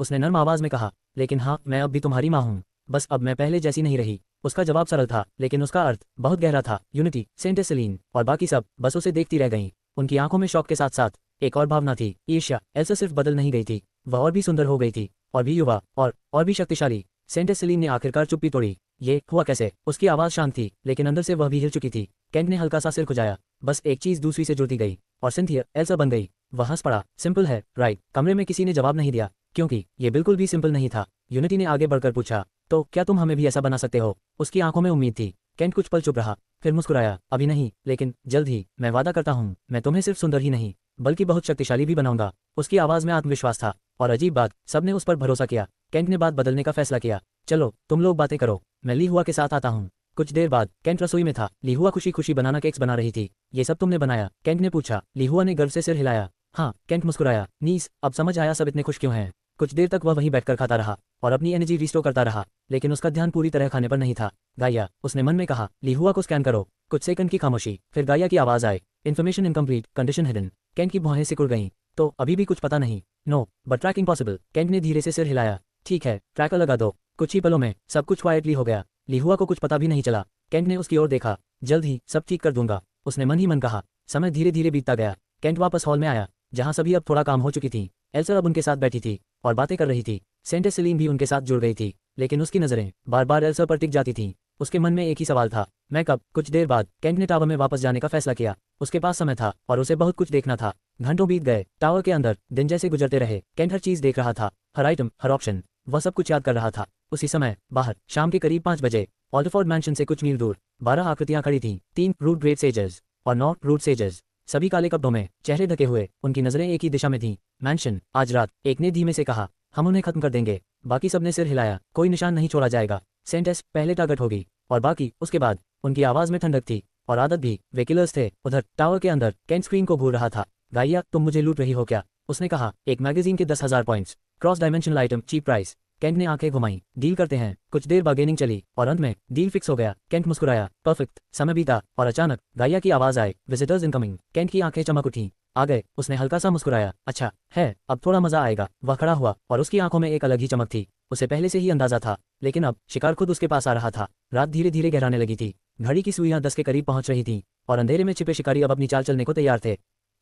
उसने नर्म आवाज में कहा। लेकिन हाँ, मैं अब भी तुम्हारी माँ हूँ, बस अब मैं पहले जैसी नहीं रही। उसका जवाब सरल था, लेकिन उसका अर्थ बहुत गहरा था। यूनिटी, सेंट एसेलीन और बाकी सब बस उसे देखती रह गईं। उनकी आंखों में शौक के साथ साथ एक और भावना थी, ईर्ष्या। एल्सा सिर्फ बदल नहीं गई थी, वह और भी सुंदर हो गई थी, और भी युवा और भी शक्तिशाली। सेंट एसेलीन ने आखिरकार चुप्पी तोड़ी। ये हुआ कैसे? उसकी आवाज शांत थी, लेकिन अंदर से वह भी हिल चुकी थी। कैंट ने हल्का सा सिर खुजाया। बस एक चीज दूसरी से जुड़ती गई और सिंथिया एल्सा बन गई। वह हंस पड़ा। सिंपल है, राइट? कमरे में किसी ने जवाब नहीं दिया, क्योंकि ये बिल्कुल भी सिंपल नहीं था। यूनिटी ने आगे बढ़कर पूछा, तो क्या तुम हमें भी ऐसा बना सकते हो? उसकी आंखों में उम्मीद थी। कैंट कुछ पल चुप रहा, फिर मुस्कुराया। अभी नहीं, लेकिन जल्द ही। मैं वादा करता हूँ, मैं तुम्हें सिर्फ सुंदर ही नहीं बल्कि बहुत शक्तिशाली भी बनाऊंगा। उसकी आवाज में आत्मविश्वास था और अजीब बात, सबने उस पर भरोसा किया। कैंट ने बात बदलने का फैसला किया। चलो तुम लोग बातें करो, मैं लीहुआ के साथ आता हूँ। कुछ देर बाद कैंट रसोई में था। लीहुआ खुशी खुशी बनाना केक्स बना रही थी। ये सब तुमने बनाया? कैंट ने पूछा। लीहुआ ने गर्व से सिर हिलाया। हाँ, कैंट मुस्कुराया। नीस, अब समझ आया सब इतने खुश क्यों हैं। कुछ देर तक वह वहीं बैठकर खाता रहा और अपनी एनर्जी रिस्टोर करता रहा, लेकिन उसका ध्यान पूरी तरह खाने पर नहीं था। गाया, उसने मन में कहा। लीहुआ को स्कैन करो। कुछ सेकंड की खामोशी, फिर गाया की आवाज आए। Information incomplete, condition hidden. Kent की भौहें सिकुड़ गईं। तो अभी भी कुछ पता नहीं? No, but tracking possible. Kent ने धीरे से सिर हिलाया। ठीक है, ट्रैकर लगा दो। कुछ ही पलों में सब कुछ क्वाइटली हो गया। लीहुआ को कुछ पता भी नहीं चला। कैंट ने उसकी ओर देखा। जल्द ही सब ठीक कर दूंगा, उसने मन ही मन कहा। समय धीरे धीरे बीतता गया। कैंट वापस हॉल में आया, जहां सभी अब थोड़ा काम हो चुकी थी। एल्सा अब उनके साथ बैठी थी और बातें कर रही थी। सेंट एसेलीन भी उनके साथ जुड़ गई थी, लेकिन उसकी नजरें बार बार एल्सा पर टिक जाती थीं। उसके मन में एक ही सवाल था, मैं कब? कुछ देर बाद कैंट ने टावर में वापस जाने का फैसला किया। उसके पास समय था और उसे बहुत कुछ देखना था। घंटों बीत गए। टावर के अंदर दिन जैसे गुजरते रहे। कैंट हर चीज देख रहा था, हर आइटम, हर ऑप्शन। वह सब कुछ याद कर रहा था। उसी समय बाहर शाम के करीब 5 बजे ऑल्डरफोर्ड मैंशन से कुछ मील दूर 12 आकृतियां खड़ी थीं। 3 रूट ग्रेट सेजर्स और 9 रूट सेजर्स, सभी काले कपड़ों में, चेहरे ढके हुए। उनकी नजरें एक ही दिशा में थीं, मैंशन। आज रात, एक ने धीमे से कहा, हम उन्हें खत्म कर देंगे। बाकी सबने सिर हिलाया। कोई निशान नहीं छोड़ा जाएगा। सेंटेस पहले टारगेट होगी और बाकी उसके बाद। उनकी आवाज में ठंडक थी और आदत भी। वे किलर्स थे। उधर टावर के अंदर कैंट स्क्रीन को घूर रहा था। गाइया, तुम मुझे लूट रही हो क्या? उसने कहा। एक मैगजीन के 10,000 points, cross dimensional item, cheap price. Kent ने आंखें घुमाई। डील करते हैं। कुछ देर बार्गेनिंग चली और अंत में डील फिक्स हो गया। कैंट मुस्कुराया। परफेक्ट। समय बीता और अचानक गाइया की आवाज आई, विजिटर्स इनकमिंग। कैंट की आंखें चमक उठी। आ गए, उसने हल्का सा मुस्कुराया। अच्छा है, अब थोड़ा मजा आएगा। वह खड़ा हुआ और उसकी आंखों में एक अलग ही चमक थी। उसे पहले से ही अंदाजा था, लेकिन अब शिकार खुद उसके पास आ रहा था। रात धीरे धीरे गहराने लगी थी। घड़ी की सुइयां 10 के करीब पहुंच रही थीं और अंधेरे में छिपे शिकारी अब अपनी चाल चलने को तैयार थे।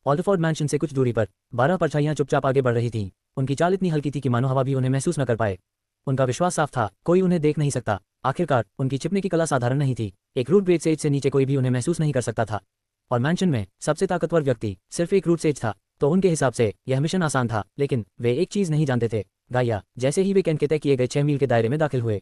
ऑल्डरफोर्ड मैंशन से कुछ दूरी पर 12 परछाइयां चुपचाप आगे बढ़ रही थीं। उनकी चाल इतनी हल्की थी कि मानो हवा भी उन्हें महसूस न कर पाए। उनका विश्वास साफ था, कोई उन्हें देख नहीं सकता। आखिरकार उनकी छिपने की कला साधारण नहीं थी। एक रूट ग्रेट सेज से नीचे कोई भी उन्हें महसूस नहीं कर सकता था। और मैंशन में सबसे ताकतवर व्यक्ति सिर्फ एक रूट सेज था। तो उनके हिसाब से यह मिशन आसान था, लेकिन वे एक चीज नहीं जानते थे। गाइया, जैसे ही वे कैंट के तय किए गए 6 मील के दायरे में दाखिल हुए,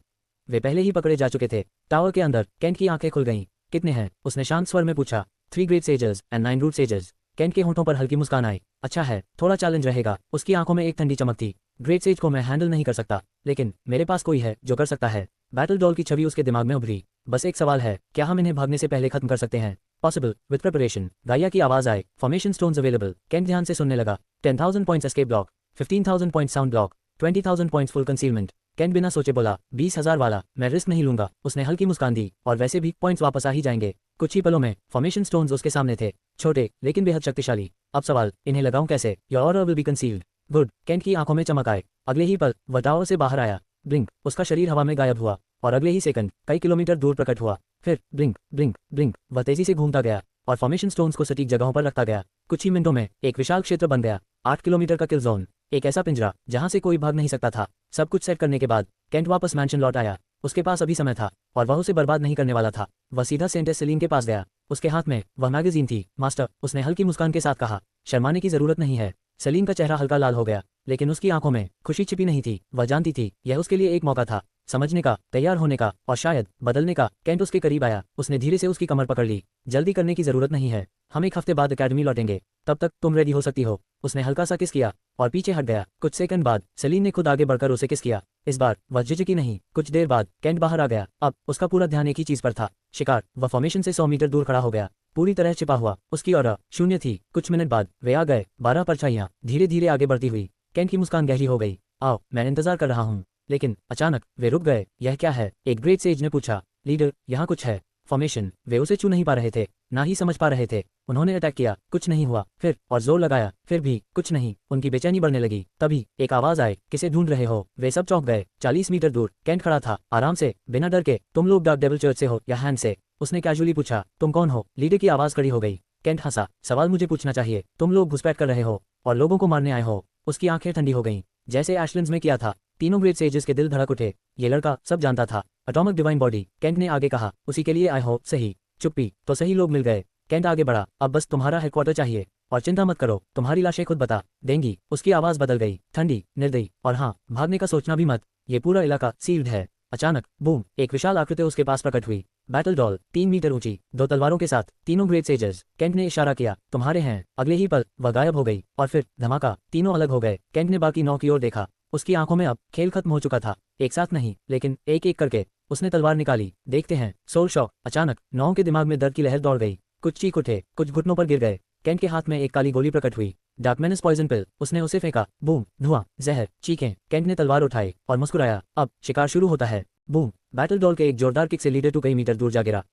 वे पहले ही पकड़े जा चुके थे। टावर के अंदर कैंट की आंखें खुल गईं। कितने हैं? उसने शांत स्वर में पूछा। 3 ग्रेट सेजर्स एंड 9 रूट सेजर्स। कैंट के होंठों पर हल्की मुस्कान आई। अच्छा है, थोड़ा चैलेंज रहेगा। उसकी आंखों में एक ठंडी चमक थी। ग्रेट सेज को मैं हैंडल नहीं कर सकता, लेकिन मेरे पास कोई है जो कर सकता है। बैटल डॉल की छवि उसके दिमाग में उभरी। बस एक सवाल है, क्या हम इन्हें भागने से पहले खत्म कर सकते हैं? Possible, with preparation. गाइया की आवाज आई। Formation stones available. कैंट ध्यान से सुनने लगा। 10,000 points escape block, 15,000 points sound block, 20,000 points full concealment. Kent बिना सोचे बोला, 20,000 वाला, मैं रिस्क नहीं लूंगा। उसने हल्की मुस्कान दी। और वैसे भी पॉइंट्स वापस आ ही जाएंगे। कुछ ही पलों में फॉर्मेशन स्टोन्स उसके सामने थे, छोटे लेकिन बेहद शक्तिशाली। अब सवाल, इन्हें लगाऊं कैसे? Your order will be concealed. Good. Kent की आंखों में चमक आए। अगले ही पल वह टावर से बाहर आया। ब्लिंक, उसका शरीर हवा में गायब हुआ और अगले ही सेकंड कई किलोमीटर दूर प्रकट हुआ। फिर ब्लिंक ब्लिंक ब्लिंक, वह तेजी से घूमता गया। और फॉर्मेशन स्टोन्स को सटीक जगहों पर रखता गया। कुछ ही मिनटों में एक विशाल क्षेत्र बन गया, 8 किलोमीटर का किल जोन, एक ऐसा पिंजरा जहां से कोई भाग नहीं सकता था। सब कुछ सेट करने के बाद केंट वापस मैंशन लौट आया। उसके पास अभी समय था और वह उसे बर्बाद नहीं करने वाला था। वह सीधा सेंट सेलिन के पास गया। उसके हाथ में वह मैगजीन थी। मास्टर, उसने हल्की मुस्कान के साथ कहा, शर्माने की जरूरत नहीं है। सेलिन का चेहरा हल्का लाल हो गया, लेकिन उसकी आंखों में खुशी छिपी नहीं थी। वह जानती थी यह उसके लिए एक मौका था, समझने का, तैयार होने का और शायद बदलने का। केंट उसके करीब आया। उसने धीरे से उसकी कमर पकड़ ली। जल्दी करने की जरूरत नहीं है, हम एक हफ्ते बाद एकेडमी लौटेंगे, तब तक तुम रेडी हो सकती हो। उसने हल्का सा किस किया और पीछे हट गया। कुछ सेकंड बाद सेलिन ने खुद आगे बढ़कर उसे किस किया। इस बार वह झिझकी नहीं। कुछ देर बाद केंट बाहर आ गया। अब उसका पूरा ध्यान एक ही चीज पर था, शिकार। वह फॉर्मेशन से 100 मीटर दूर खड़ा हो गया, पूरी तरह छिपा हुआ। उसकी और शून्य थी। कुछ मिनट बाद वे आ गए, 12 परछाइयां धीरे धीरे आगे बढ़ती हुई। केंट की मुस्कान गहरी हो गई। आओ, मैं इंतजार कर रहा हूँ। लेकिन अचानक वे रुक गए। यह क्या है? एक ग्रेट सेज ने पूछा। लीडर, यहाँ कुछ है। फॉर्मेशन। वे उसे छू नहीं पा रहे थे, ना ही समझ पा रहे थे। उन्होंने अटैक किया, कुछ नहीं हुआ। फिर और जोर लगाया, फिर भी कुछ नहीं। उनकी बेचैनी बढ़ने लगी। तभी एक आवाज आई, किसे ढूंढ रहे हो? वे सब चौंक गए। 40 मीटर दूर केंट खड़ा था, आराम से, बिना डर के। तुम लोग डार्क डेविल चर्च से हो या हैंड से? उसने कैजुअली पूछा। तुम कौन हो? लीडर की आवाज खड़ी हो गई। केंट हंसा। सवाल मुझे पूछना चाहिए। तुम लोग घुसपैठ कर रहे हो और लोगों को मारने आए हो। उसकी आंखें ठंडी हो गईं, जैसे एशलैंड्स में किया था। तीनों ग्रेट सेजेस के दिल धड़क उठे। ये लड़का सब जानता था। एटॉमिक डिवाइन बॉडी, केंट ने आगे कहा। उसी के लिए आए हो? सही। चुप्पी। तो सही लोग मिल गए। केंट आगे बढ़ा। अब बस तुम्हारा हेडक्वार्टर चाहिए और चिंता मत करो, तुम्हारी लाशें खुद बता देंगी। उसकी आवाज बदल गई, ठंडी, निर्दयी। और हाँ, भागने का सोचना भी मत, ये पूरा इलाका सील्ड है। अचानक बूम, एक विशाल आकृति उसके पास प्रकट हुई। बैटल डॉल, 3 मीटर ऊंची, 2 तलवारों के साथ, तीनों ग्रेट सेजर्स। केंट ने इशारा किया, तुम्हारे हैं। अगले ही पल वह गायब हो गई और फिर धमाका, तीनों अलग हो गए। केंट ने बाकी 9 की ओर देखा। उसकी आंखों में अब खेल खत्म हो चुका था। एक साथ नहीं, लेकिन एक एक करके। उसने तलवार निकाली। देखते हैं, सोल शॉक। अचानक 9 के दिमाग में दर्द की लहर दौड़ गई। कुछ चीख उठे, कुछ घुटनों पर गिर गए। केंट के हाथ में एक काली गोली प्रकट हुई। डार्कमेनस पॉइजन पिल। उसने उसे फेंका। बूम, धुआं, जहर, चीखें। केंट ने तलवार उठाई और मुस्कुराया। अब शिकार शुरू होता है। बूम, बैटल डॉल के एक जोरदार किक से लीडर टू कई मीटर दूर जा गिरा।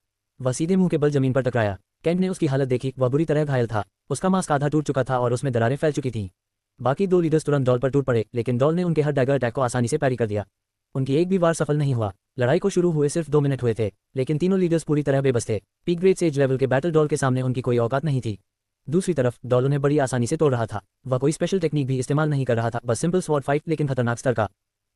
वह सीधे मुंह के बल जमीन पर टकराया। केंट ने उसकी हालत देखी। वह बुरी तरह घायल था। उसका मास्क आधा टूट चुका था और उसमें दरारें फैल चुकी थीं। बाकी 2 लीडर्स तुरंत डॉल पर टूट पड़े, लेकिन डॉल ने उनके हर डैगर अटैक को आसानी से पैरी कर दिया। उनकी एक भी वार सफल नहीं हुआ। लड़ाई को शुरू हुए सिर्फ 2 मिनट हुए थे, लेकिन तीनों लीडर्स पूरी तरह बेबस थे। पीक ग्रेड सेज लेवल के बैटल डॉल के सामने उनकी कोई औकात नहीं थी। दूसरी तरफ डॉल उन्हें बड़ी आसानी से तोड़ रहा था। वह कोई स्पेशल टेक्निक भी इस्तेमाल नहीं कर रहा था, बस सिंपल स्वॉर्ड फाइट, लेकिन खतरनाक स्तर का।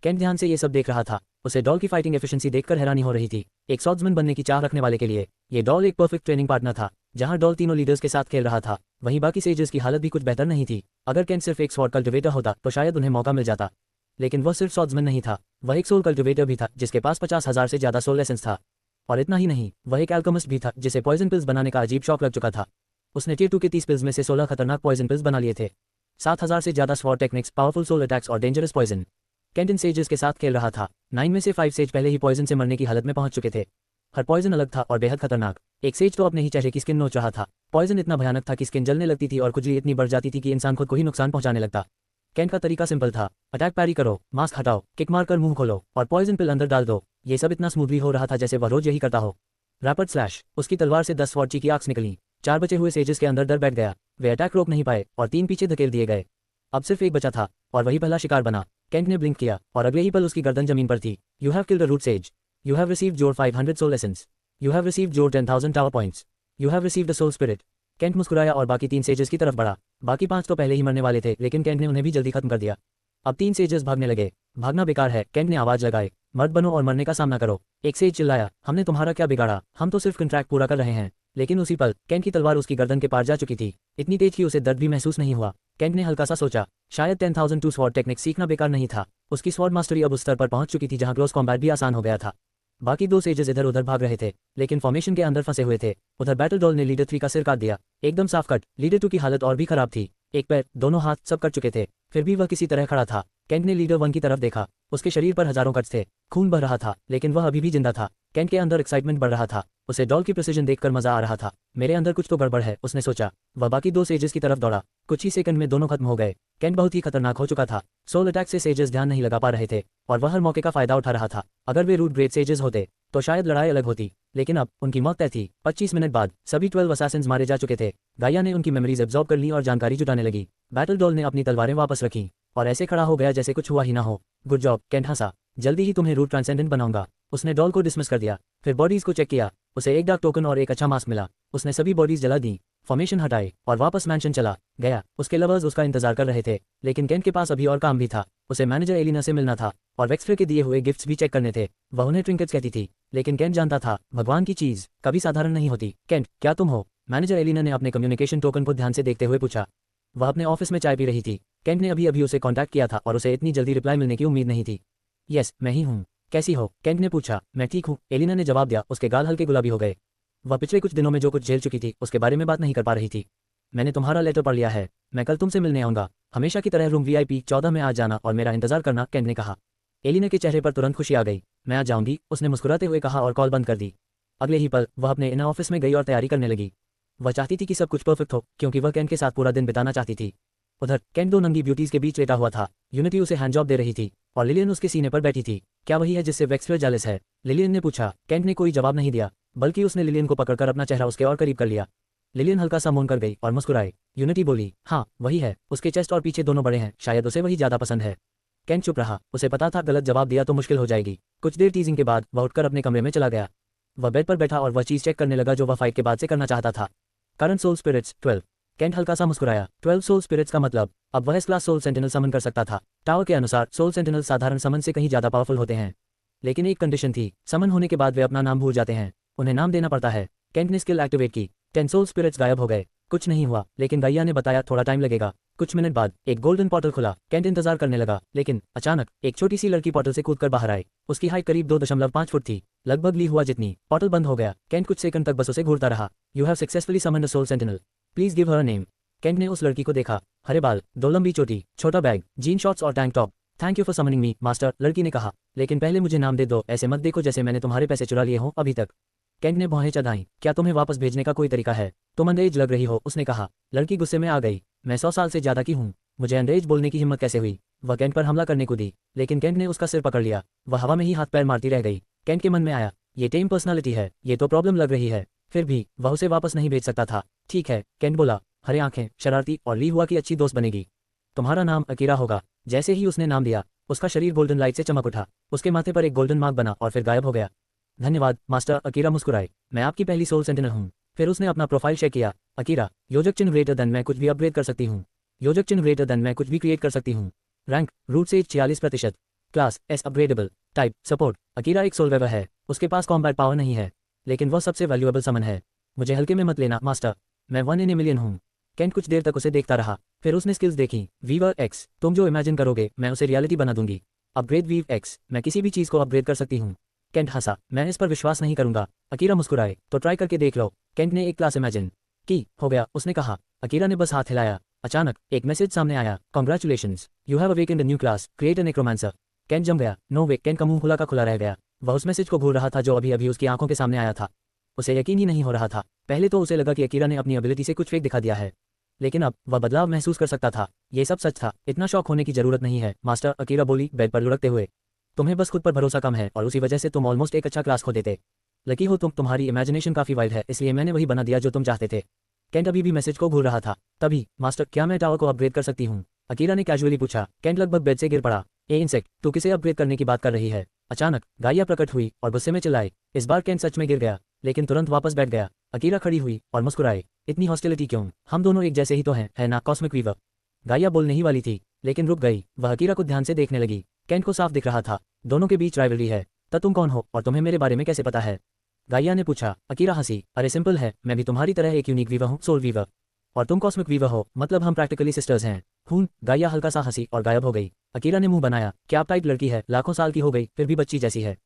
केंट ध्यान से ये सब देख रहा था। उसे डॉल की फाइटिंग एफिशिएंसी देखकर हैरानी हो रही थी। एक स्वॉर्ड्समैन बनने की चाह रखने वाले के लिए ये डॉल एक परफेक्ट ट्रेनिंग पार्टनर था। जहां डॉल तीनों लीडर्स के साथ खेल रहा था, वहीं बाकी सेजर्स की हालत भी कुछ बेहतर नहीं थी। अगर केंट सिर्फ एक स्वॉर्ड कल्टिवेटर होता तो शायद उन्हें मौका मिल जाता, लेकिन वह सिर्फ स्वॉर्ड्समैन नहीं था, वह एक सोल कल्टिवेटर भी था जिसके पास 50,000 से ज्यादा सोल एसेंस था। और इतना ही नहीं, वह एक एल्केमिस्ट भी था जिसे पॉइजन पिल्स बनाने का अजीब शौक लग चुका था। उसने टियर 2 के 30 पिल्स में से 16 खतरनाक पॉइजन पिल्स बना लिए थे। 7,000 से ज्यादा sword techniques, powerful soul attacks और डेंजरस पॉइजन। केंट इन सेजेस के साथ खेल रहा था। 9 में से 5 सेज पहले ही पॉइजन से मरने की हालत में पहुंच चुके थे। हर पॉइजन अलग था और बेहद खतरनाक। एक सेज तो अपने ही चेहरे की स्किन नोच रहा था। पॉइजन इतना भयानक था कि स्किन जलने लगती थी और खुजली इतनी बढ़ जाती थी कि इंसान खुद को ही नुकसान पहुंचाने लगता। केंट का तरीका सिंपल था, अटैक पैरी करो, मास्क हटाओ, किक मारकर मुंह खोलो और पॉइजन पिल अंदर डाल दो। ये सब इतना स्मूथली हो रहा था जैसे वह रोज यही करता हो। Rapid slash. उसकी तलवार से 10 स्वॉर्ड की आंखें निकली। 4 बचे हुए सेजेस के अंदर डर बैठ गया। वे अटैक रोक नहीं पाए और 3 पीछे धकेल दिए गए। अब सिर्फ एक बचा था और वही पहला शिकार बना। केंट ने ब्लिंक किया और अगले ही पल उसकी गर्दन जमीन पर थी। You have killed a root sage. You have received your 500 soul essence. You have received your 10,000 tower points. You have received a soul spirit. Kent मुस्कुराया और बाकी 3 सेजेस की तरफ बढ़ा। बाकी 5 तो पहले ही मरने वाले थे, लेकिन केंट ने उन्हें भी जल्दी खत्म कर दिया। अब 3 सेजेस भागने लगे। भागना बेकार है, केंट ने आवाज लगाई। मर्द बनो और मरने का सामना करो। एक सेज चिल्लाया, हमने तुम्हारा क्या बिगाड़ा, हम तो सिर्फ कॉन्ट्रैक्ट पूरा कर रहे हैं। लेकिन उसी पल केंट की तलवार उसकी गर्दन के पार जा चुकी थी, इतनी तेज कि उसे दर्द भी महसूस नहीं हुआ। केंट ने हल्का सा सोचा, शायद 10,002 स्वॉर्ड टेक्निक सीखना बेकार नहीं था। उसकी स्वॉर्ड मास्टरी अब उस स्तर पर पहुंच चुकी थी जहां क्लोज कॉम्बैट भी आसान हो गया था। बाकी 2 सेजेस इधर उधर भाग रहे थे, लेकिन फॉर्मेशन के अंदर फंसे हुए थे। उधर बैटल डॉल ने लीडर 3 का सिर काट दिया, एकदम साफ कट। लीडर 2 की हालत और भी खराब थी। एक पैर, दोनों हाथ सब कट चुके थे, फिर भी वह किसी तरह खड़ा था। केंट ने लीडर 1 की तरफ देखा। उसके शरीर पर हजारों कट्स थे, खून बह रहा था, लेकिन वह अभी भी जिंदा था। केंट के अंदर एक्साइटमेंट बढ़ रहा था। उसे डॉल की प्रिसिजन देखकर मजा आ रहा था। मेरे अंदर कुछ तो गड़बड़ है, उसने सोचा। वह बाकी 2 सेजेस की तरफ दौड़ा। कुछ ही सेकंड में दोनों खत्म हो गए। केंट बहुत ही खतरनाक हो चुका था। सोल अटैक से सेजेस ध्यान नहीं लगा पा रहे थे और वह हर मौके का फायदा उठा रहा था। अगर वे रूट ग्रेड सेजेस होते तो शायद लड़ाई अलग होती, लेकिन अब उनकी मौत तय थी। 25 मिनट बाद सभी 12 असैसिन्स मारे जा चुके थे। गाया ने उनकी मेमोरीज एब्जॉर्ब कर ली और जानकारी जुटाने लगी। बैटल डॉल ने अपनी तलवारें वापस रखी और ऐसे खड़ा हो गया जैसे कुछ हुआ ही ना हो। गुड जॉब, केंट हंसा। जल्दी ही तुम्हें रूट ट्रांसेंडेंट बनाऊंगा। उसने डॉल को डिसमिस कर दिया, फिर बॉडीज को चेक किया। उसे एक डार्क टोकन और एक अच्छा मास्क मिला। उसने सभी बॉडीज जला दी, फॉर्मेशन हटाए और वापस मैंशन चला गया। उसके लवर्स उसका इंतजार कर रहे थे, लेकिन केंट के पास अभी और काम भी था। उसे मैनेजर एलिना से मिलना था और वेक्सफे के दिए हुए गिफ्ट्स भी चेक करने थे। वह उन्हें ट्रिंकेट्स कहती थी, लेकिन केंट जानता था भगवान की चीज कभी साधारण नहीं होती। केंट, क्या तुम हो? मैनेजर एलिना ने अपने कम्युनिकेशन टोकन को ध्यान से देखते हुए पूछा। वह अपने ऑफिस में चाय पी रही थी। केंट ने अभी अभी उसे कॉन्टैक्ट किया था और उसे इतनी जल्दी रिप्लाई मिलने की उम्मीद नहीं थी। यस, मैं ही हूँ। कैसी हो? केंट ने पूछा। मैं ठीक हूँ, एलिना ने जवाब दिया। उसके गाल हल्के गुलाबी हो गए। वह पिछले कुछ दिनों में जो कुछ झेल चुकी थी उसके बारे में बात नहीं कर पा रही थी। मैंने तुम्हारा लेटर पढ़ लिया है। मैं कल तुमसे मिलने आऊंगा। हमेशा की तरह रूम VIP 14 में आ जाना और मेरा इंतजार करना, केंट ने कहा। एलिना के चेहरे पर तुरंत खुशी आ गई। मैं आ जाऊंगी, उसने मुस्कुराते हुए कहा और कॉल बंद कर दी। अगले ही पल वह अपने इनर ऑफिस में गई और तैयारी करने लगी। वह चाहती थी कि सब कुछ परफेक्ट हो, क्योंकि वह केंट के साथ पूरा दिन बिताना चाहती थी। उधर केंट दो नंगी ब्यूटीज के बीच लेटा हुआ था। यूनिटी उसे हैंड जॉब दे रही थी और लिलियन उसके सीने पर बैठी थी। क्या वही है जिससे वेक्सफे जालिस है? लिलियन ने पूछा। केंट ने कोई जवाब नहीं दिया, बल्कि उसने लिलियन को पकड़कर अपना चेहरा उसके और करीब कर लिया। लिलियन हल्का सा मौन कर गई और मुस्कुराई। यूनिटी बोली, हाँ वही है। उसके चेस्ट और पीछे दोनों बड़े हैं, शायद उसे वही ज्यादा पसंद है। केंट चुप रहा। उसे पता था गलत जवाब दिया तो मुश्किल हो जाएगी। कुछ देर टीजिंग के बाद वह उठकर अपने कमरे में चला गया। वह बेड पर बैठा और वह चीज चेक करने लगा जो वह फाइट के बाद से करना चाहता था। Current soul spirits 12। केंट हल्का सा मुस्कुराया। 12 सोल स्पिरिट्स का मतलब अब वह इस क्लास सोल सेंटिनल समन कर सकता था। टावर के अनुसार सोल सेंटिनल साधारण समन से कहीं ज्यादा पावरफुल होते हैं, लेकिन एक कंडीशन थी, समन होने के बाद वे अपना नाम भूल जाते हैं। उन्हें नाम देना पड़ता है। केंट ने स्किल एक्टिवेट की। 10 सोल स्पिरिट्स गायब हो गए। कुछ नहीं हुआ, लेकिन गैया ने बताया थोड़ा टाइम लगेगा। कुछ मिनट बाद एक गोल्डन पोर्टल खुला। केंट इंतजार करने लगा, लेकिन अचानक एक छोटी सी लड़की पोर्टल से कूदकर बाहर आई। उसकी हाइट करीब 2.5 फुट थी, लगभग ली हुआ जितनी। पोर्टल बंद हो गया। केंट कुछ सेकंड तक बस उसे घूरता रहा। You have successfully summoned a soul sentinel, please give her a name. Kent ने उस लड़की को देखा। हरे बाल, दो लंबी चोटी, छोटा बैग, जीन शॉर्ट्स और tank top. Thank you for summoning me master, लड़की ने कहा। लेकिन पहले मुझे नाम दे दो, ऐसे मत देखो जैसे मैंने तुम्हारे पैसे चुरा लिए हों अभी तक। केंट ने भौहें चढ़ाई। क्या तुम्हें वापस भेजने का कोई तरीका है? तुम अंग्रेज लग रही हो, उसने कहा। लड़की गुस्से में आ गई। मैं 100 साल से ज्यादा की हूँ, मुझे अंग्रेज बोलने की हिम्मत कैसे हुई? वह केंट पर हमला करने को दी, लेकिन केंट ने उसका सिर पकड़ लिया। वह हवा में ही हाथ पैर मारती रह गई। केंट के मन में आया, ये टेम पर्सनालिटी है, ये तो प्रॉब्लम लग रही है। फिर भी वह उसे वापस नहीं भेज सकता था। ठीक है, केंट बोला। हरे आंखें, शरारती और ली हुआ की अच्छी दोस्त बनेगी। तुम्हारा नाम अकीरा होगा। जैसे ही उसने नाम दिया, उसका शरीर गोल्डन लाइट से चमक उठा। उसके माथे पर एक गोल्डन मार्क बना और फिर गायब हो गया। धन्यवाद मास्टर, अकीरा मुस्कुराए। मैं आपकी पहली सोल सेंटिनल हूँ। फिर उसने अपना प्रोफाइल चेक किया। अकीरा, योजक चिन्ह ग्रेटर देन, मैं कुछ भी अपग्रेड कर सकती हूँ। योजक चिन्ह ग्रेटर देन, मैं कुछ भी क्रिएट कर सकती हूँ। रैंक रूट से 46%। Class S upgradable. Type support. Akira एक सोल वेवर है, उसके पास कॉम्बैट पावर नहीं है, लेकिन वह सबसे वैल्यूएबल समन है। मुझे हल्के में मत लेना मास्टर, मैं 1 in a million हूँ। केंट कुछ देर तक उसे देखता रहा। फिर उसने स्किल्स देखी। वीवर एक्स, तुम जो इमेजिन करोगे मैं उसे रियलिटी बना दूंगी। अपग्रेड वीव एक्स, मैं किसी भी चीज को अपग्रेड कर सकती हूँ। केंट हंसा। मैं इस पर विश्वास नहीं करूंगा। अकीरा मुस्कुराए। तो ट्राई करके देख लो। केंट ने एक क्लास इमेजिन की। हो गया, उसने कहा। अकीरा ने बस हाथ हिलाया। अचानक एक मैसेज सामने आया। Congratulations, you have awakened a new class, create a necromancer. Kent जम गया। नो वे, केंट का मुंह खुला का खुला रह गया। वह उस मैसेज को घूर रहा था जो अभी अभी उसकी आंखों के सामने आया था। उसे यकीन ही नहीं हो रहा था। पहले तो उसे लगा कि अकीरा ने अपनी एबिलिटी से कुछ फेक दिखा दिया है, लेकिन अब वह बदलाव महसूस कर सकता था। ये सब सच था। इतना शौक होने की जरूरत नहीं है मास्टर, अकीरा बोली बेड पर लुढ़कते हुए। तुम्हें बस खुद पर भरोसा कम है और उसी वजह से तुम ऑलमोस्ट एक अच्छा क्लास खो देते। लकी हो तुम, तुम्हारी इमेजिनेशन काफी वाइल्ड है, इसलिए मैंने वही बना दिया जो तुम चाहते थे। केंट अभी भी मैसेज को घूर रहा था। तभी, मास्टर क्या मैं टावर को अपग्रेड कर सकती हूँ? अकीरा ने कैजुअली पूछा। केंट लगभग बेड से गिर पड़ा। ए इंसेक्ट, तू किसे अपग्रेड करने की बात कर रही है? अचानक गाइया प्रकट हुई और गुस्से में चिल्लाई। इस बार केंट सच में गिर गया, लेकिन तुरंत वापस बैठ गया। अकीरा खड़ी हुई और मुस्कुराई। इतनी हॉस्टिलिटी क्यों? हम दोनों एक जैसे ही तो हैं, है ना कॉस्मिक वीवर? गाइया बोलने ही वाली थी, लेकिन रुक गई। वह अकीरा को ध्यान से देखने लगी। केंट को साफ दिख रहा था, दोनों के बीच राइवलरी है। तब तुम कौन हो और तुम्हें मेरे बारे में कैसे पता है? गाइया ने पूछा। अकीरा हंसी। अरे सिंपल है, मैं भी तुम्हारी तरह एक यूनिक वीवर हूँ, सोल वीवर, और तुम कॉस्मिक वीवर हो, मतलब हम प्रैक्टिकली सिस्टर्स हैं। हूँ। गाइया हल्का सा हंसी और गायब हो गई। अकीरा ने मुंह बनाया। क्या आप टाइप लड़की है, लाखों साल की हो गई फिर भी बच्ची जैसी है।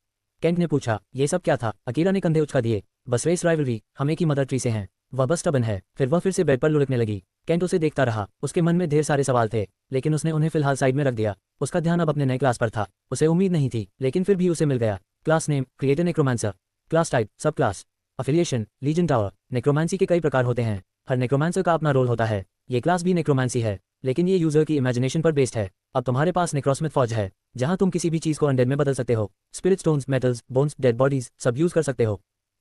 केंट ने पूछा। ये सब क्या था? अकीरा ने कंधे उचका दिए। बस रेस राइवलरी, हम एक ही मदर ट्री से हैं। वह बस स्टबन है। फिर वह फिर से बेड पर लुढ़कने लगी। केंट उसे देखता रहा। उसके मन में ढेर सारे सवाल थे, लेकिन उसने उन्हें फिलहाल साइड में रख दिया। उसका ध्यान अब अपने नए क्लास पर था। उसे उम्मीद नहीं थी, लेकिन फिर भी उसे मिल गया। Class name create a necromancer. Class type subclass. Affiliation legion tower. Necromancy के कई प्रकार होते हैं, हर नेक्रोमांसर का अपना रोल होता है। ये क्लास भी नेक्रोमांसी है, लेकिन ये यूजर की इमेजिनेशन पर बेस्ड है। अब तुम्हारे पास नेक्रोस्मिथ फौज है, जहां तुम किसी भी चीज को अनडेड में बदल सकते हो। Spirit stones, metals, bones, dead bodies सब यूज कर सकते हो।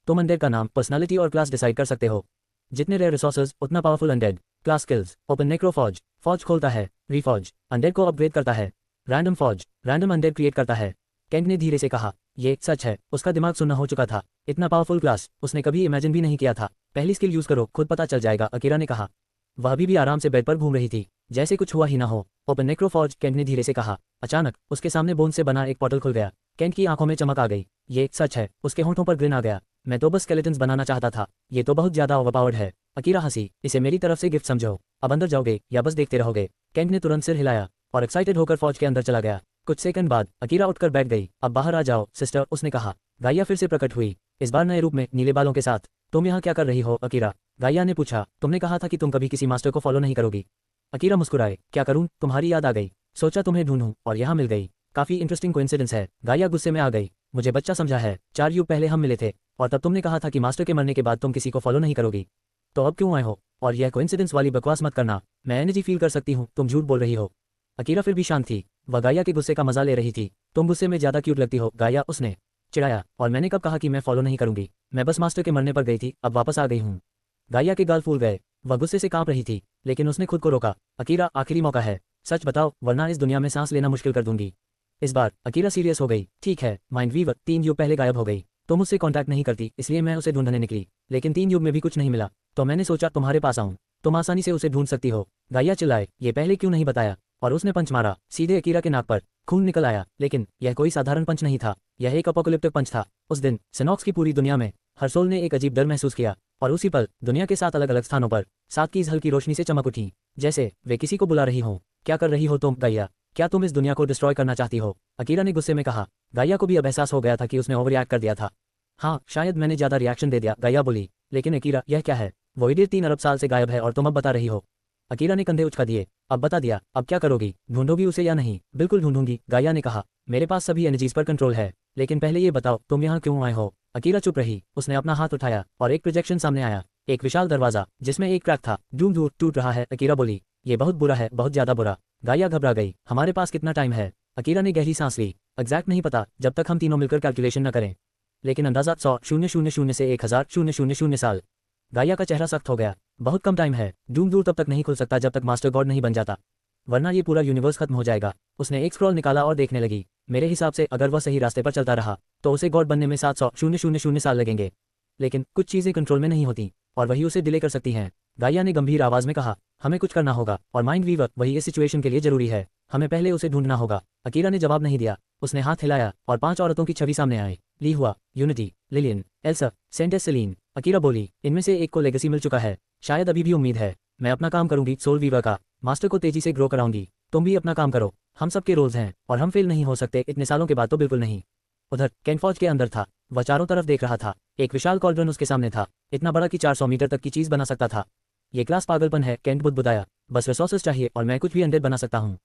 तुम अनडेड का नाम, पर्सनालिटी और क्लास डिसाइड कर सकते हो। जितने रेयर रिसोर्सेज उतना powerful undead. Class skills open नेक्रोफॉज, फौज खोलता है। रीफॉज, अनडेड को अपग्रेड करता है। रैंडम फौज, रैंडम अनडेड क्रिएट करता है। केंट ने धीरे से कहा। ये सच है, उसका दिमाग सुन्न हो चुका था। इतना पावरफुल क्लास उसने कभी इमेजिन भी नहीं किया था। पहली स्किल यूज करो, खुद पता चल जाएगा, अकीरा ने कहा। वह अभी भी आराम से बेड पर घूम रही थी, जैसे कुछ हुआ ही ना हो। ओपन नेक्रोफॉर्ज, केंट ने धीरे से कहा। अचानक उसके सामने बोन से बना एक पोर्टल खुल गया। केंट की आंखों में चमक आ गई। ये सच है, उसके होंठों पर ग्रिन आ गया। मैं तो बस स्केलेटन्स बनाना चाहता था, ये तो बहुत ज्यादा ओवरपावर्ड है। अकीरा हंसी। इसे मेरी तरफ से गिफ्ट समझो। अब अंदर जाओगे या बस देखते रहोगे? केंट ने तुरंत सिर हिलाया और एक्साइटेड होकर फौज के अंदर चला गया। कुछ सेकंड बाद अकीरा उठकर बैठ गई। अब बाहर आ जाओ सिस्टर, उसने कहा। गाइया फिर से प्रकट हुई, इस बार नए रूप में, नीले बालों के साथ। तुम यहाँ क्या कर रही हो अकीरा? गाइया ने पूछा। तुमने कहा था कि तुम कभी किसी मास्टर को फॉलो नहीं करोगी। अकीरा मुस्कुराए। क्या करूं, तुम्हारी याद आ गई, सोचा तुम्हें ढूंढूं और यहाँ मिल गई। काफी इंटरेस्टिंग कोइंसिडेंस है। गाइया गुस्से में आ गई। मुझे बच्चा समझा है, 4 युग पहले हम मिले थे और तब तुमने कहा था कि मास्टर के मरने के बाद तुम किसी को फॉलो नहीं करोगी। तो अब क्यों आए हो? और यह कोइंसिडेंस वाली बकवास मत करना, मैं एनर्जी फील कर सकती हूँ, तुम झूठ बोल रही हो। अकीरा फिर भी शांत थी, वह गाइया के गुस्से का मजा ले रही थी। तुम गुस्से में ज्यादा क्यूट लगती हो गाइया, उसने चिढ़ाया। और मैंने कब कहा कि मैं फॉलो नहीं करूंगी? मैं बस मास्टर के मरने पर गई थी, अब वापस आ गई हूँ। गाइया के गाल फूल गए, वह गुस्से से कांप रही थी, लेकिन उसने खुद को रोका। अकीरा, आखिरी मौका है, सच बताओ, वरना इस दुनिया में सांस लेना मुश्किल कर दूंगी। इस बार अकीरा सीरियस हो गई। ठीक है, माइंड वीवर 3 युग पहले गायब हो गई। तुम मुझसे कांटेक्ट नहीं करती, इसलिए मैं उसे ढूंढने निकली, लेकिन 3 युग में भी कुछ नहीं मिला, तो मैंने सोचा तुम्हारे पास आऊं, तुम आसानी से उसे ढूंढ सकती हो। गाइया चिल्लाए, ये पहले क्यों नहीं बताया? और उसने पंच मारा, सीधे अकीरा के नाक पर। खून निकल आया, लेकिन यह कोई साधारण पंच नहीं था, यह एक अपोकलिप्टिक पंच था। उस दिन सेनॉक्स की पूरी दुनिया में हर सोल ने एक अजीब डर महसूस किया, और उसी पल दुनिया के 7 अलग अलग स्थानों पर 7 कीज हल्की रोशनी से चमक उठी, जैसे वे किसी को बुला रही हों। क्या कर रही हो तुम गाइया? क्या तुम इस दुनिया को डिस्ट्रॉय करना चाहती हो? अकीरा ने गुस्से में कहा। गाइया को भी अब एहसास हो गया था कि उसने ओवर रिएक्ट कर दिया था। हाँ, शायद मैंने ज्यादा रिएक्शन दे दिया, गाइया बोली। लेकिन अकीरा, यह क्या है? वो इडियट 3 अरब साल से गायब है और तुम अब बता रही हो? अकीरा ने कंधे उचका दिए। अब बता दिया, अब क्या करोगी? ढूंढोगी उसे या नहीं? बिल्कुल ढूंढूंगी, गाइया ने कहा। मेरे पास सभी एनर्जीज पर कंट्रोल है, लेकिन पहले ये बताओ तुम यहाँ क्यों आए हो? अकीरा चुप रही। उसने अपना हाथ उठाया और एक प्रोजेक्शन सामने आया, एक विशाल दरवाजा जिसमें एक क्रैक था। दूर दूर टूट रहा है, अकीरा बोली। ये बहुत बुरा है, बहुत ज्यादा बुरा। गाइया घबरा गई। हमारे पास कितना टाइम है? अकीरा ने गहरी सांस ली। एग्जैक्ट नहीं पता, जब तक हम तीनों मिलकर कैलकुलेशन न करें, लेकिन अंदाजा 100,000 से 1000,000 साल। गाइया का चेहरा सख्त हो गया। बहुत कम टाइम है, दूर दूर तब तक नहीं खुल सकता जब तक मास्टर गॉड नहीं बन जाता, वरना ये पूरा यूनिवर्स खत्म हो जाएगा। उसने एक स्क्रॉल निकाला और देखने लगी। मेरे हिसाब से अगर वह सही रास्ते पर चलता रहा तो उसे गॉड बनने में 700,000 साल लगेंगे, लेकिन कुछ चीजें कंट्रोल में नहीं होती और वही उसे डिले कर सकती हैं। गाइया ने गंभीर आवाज में कहा, हमें कुछ करना होगा, और माइंड वीवर वही इस सिचुएशन के लिए जरूरी है। हमें पहले उसे ढूंढना होगा। अकीरा ने जवाब नहीं दिया। उसने हाथ हिलाया और 5 औरतों की छवि सामने आई। Li Hua, Unity, Lillian, Elsa, Saint Celine. Akira बोली, इनमें से एक को लेगेसी मिल चुका है, शायद अभी भी उम्मीद है। मैं अपना काम करूंगी सोल वीवर का, मास्टर को तेजी से ग्रो कराऊंगी। तुम भी अपना काम करो, हम सबके रोल्स हैं और हम फेल नहीं हो सकते, इतने सालों के बाद तो बिल्कुल नहीं। उधर केंट फौज के अंदर था, वह चारों तरफ देख रहा था। एक विशाल कॉल्ड्रन उसके सामने था, इतना बड़ा कि 400 मीटर तक की चीज बना सकता था। ये क्लास पागलपन है, केंट बुदबुदाया। बस रिसोर्सेज चाहिए और मैं कुछ भी अनडेड बना सकता हूँ।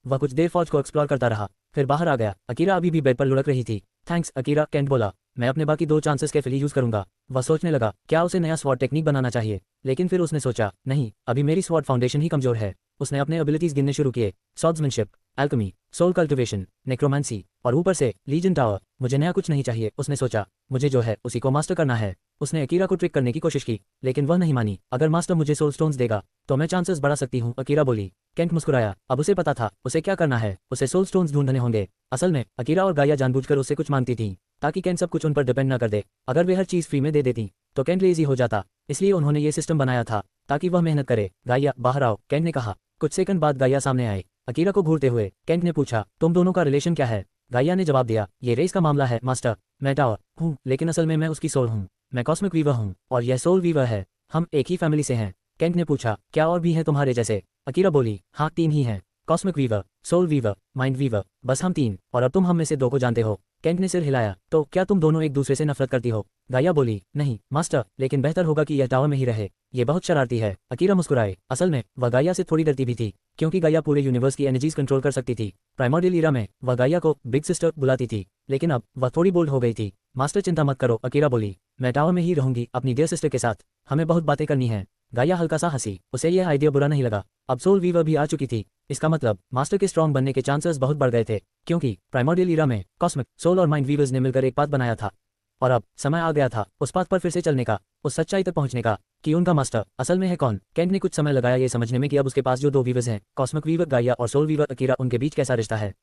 वह कुछ देर फौज को एक्सप्लोर करता रहा, फिर बाहर आ गया। अकीरा अभी भी बेड पर लुढ़क रही थी। थैंक्स अकीरा, केंट बोला। मैं अपने बाकी 2 चांसेस केयरफुली यूज करूंगा। वह सोचने लगा, क्या उसे नया स्वॉर्ड टेक्निक बनाना चाहिए, लेकिन फिर उसने सोचा, नहीं, अभी मेरी स्वॉर्ड फाउंडेशन ही कमजोर है। उसने अपने एबिलिटीज गिनने शुरू किए, स्वॉर्ड्समैनशिप, एल्केमी, सोल कल्टिवेशन, नेक्रोमेंसी, और ऊपर से लीजन टावर। मुझे नया कुछ नहीं चाहिए, उसने सोचा, मुझे जो है उसी को मास्टर करना है। उसने अकीरा को ट्रिक करने की कोशिश की, लेकिन वह नहीं मानी। अगर मास्टर मुझे सोल स्टोन्स देगा तो मैं चांसेस बढ़ा सकती हूँ, अकीरा बोली। केंट मुस्कुराया। अब उसे पता था उसे क्या करना है, उसे सोल स्टोन्स ढूंढने होंगे। असल में अकीरा और गाइया जानबूझकर उससे कुछ मांगती थी, ताकि केंट सब कुछ उन पर डिपेंड न कर दे। अगर वे हर चीज फ्री में दे देती तो केंट लेजी हो जाता, इसलिए उन्होंने ये सिस्टम बनाया था ताकि वह मेहनत करे। गाइया, बाहर आओ, केंट ने कहा। कुछ सेकंड बाद गाइया सामने आए, अकीरा को घूरते हुए। केंट ने पूछा, तुम दोनों का रिलेशन क्या है? गाइया ने जवाब दिया, ये रेस का मामला है मास्टर। मैं टावर हूँ, लेकिन असल में मैं उसकी सोल हूँ। मैं कॉस्मिक वीवर हूँ और यह सोल वीवर है। हम एक ही फैमिली से हैं। केंट ने पूछा, क्या और भी है तुम्हारे जैसे? अकीरा बोली, हाँ 3 ही हैं, cosmic weaver, soul weaver, mind weaver, बस हम 3, और अब तुम हम में से 2 को जानते हो। केंट ने सिर हिलाया। तो क्या तुम दोनों एक दूसरे से नफरत करती हो? गाइया बोली, नहीं मास्टर, लेकिन बेहतर होगा कि यह टावर में ही रहे, ये बहुत शरारती है। अकीरा मुस्कुराए। असल में वह गाइया से थोड़ी डरती भी थी, क्योंकि गाइया पूरे यूनिवर्स की एनर्जीज कंट्रोल कर सकती थी। प्राइमोर्डियल ईरा में वह गाइया को बिग सिस्टर बुलाती थी, लेकिन अब वह थोड़ी बोल्ड हो गई थी। मास्टर चिंता मत करो, अकीरा बोली, मैं टावर में ही रहूंगी अपनी डियर सिस्टर के साथ, हमें बहुत बातें करनी है। गाइया हल्का सा हंसी, उसे यह आइडिया बुरा नहीं लगा। अब सोल वीवर भी आ चुकी थी, इसका मतलब मास्टर के स्ट्रॉन्ग बनने के चांसेस बहुत बढ़ गए थे, क्योंकि प्राइमोर्डियल ईरा में कॉस्मिक, सोल और माइंड वीवर्स ने मिलकर एक पाथ बनाया था, और अब समय आ गया था उस पाथ पर फिर से चलने का, उस सच्चाई तक पहुंचने का कि उनका मास्टर असल में है कौन। केंट ने कुछ समय लगाया ये समझने में कि अब उसके पास जो 2 वीवर्स हैं, कॉस्मिक वीवर गाइया और सोल वीवर अकीरा, उनके बीच कैसा रिश्ता है।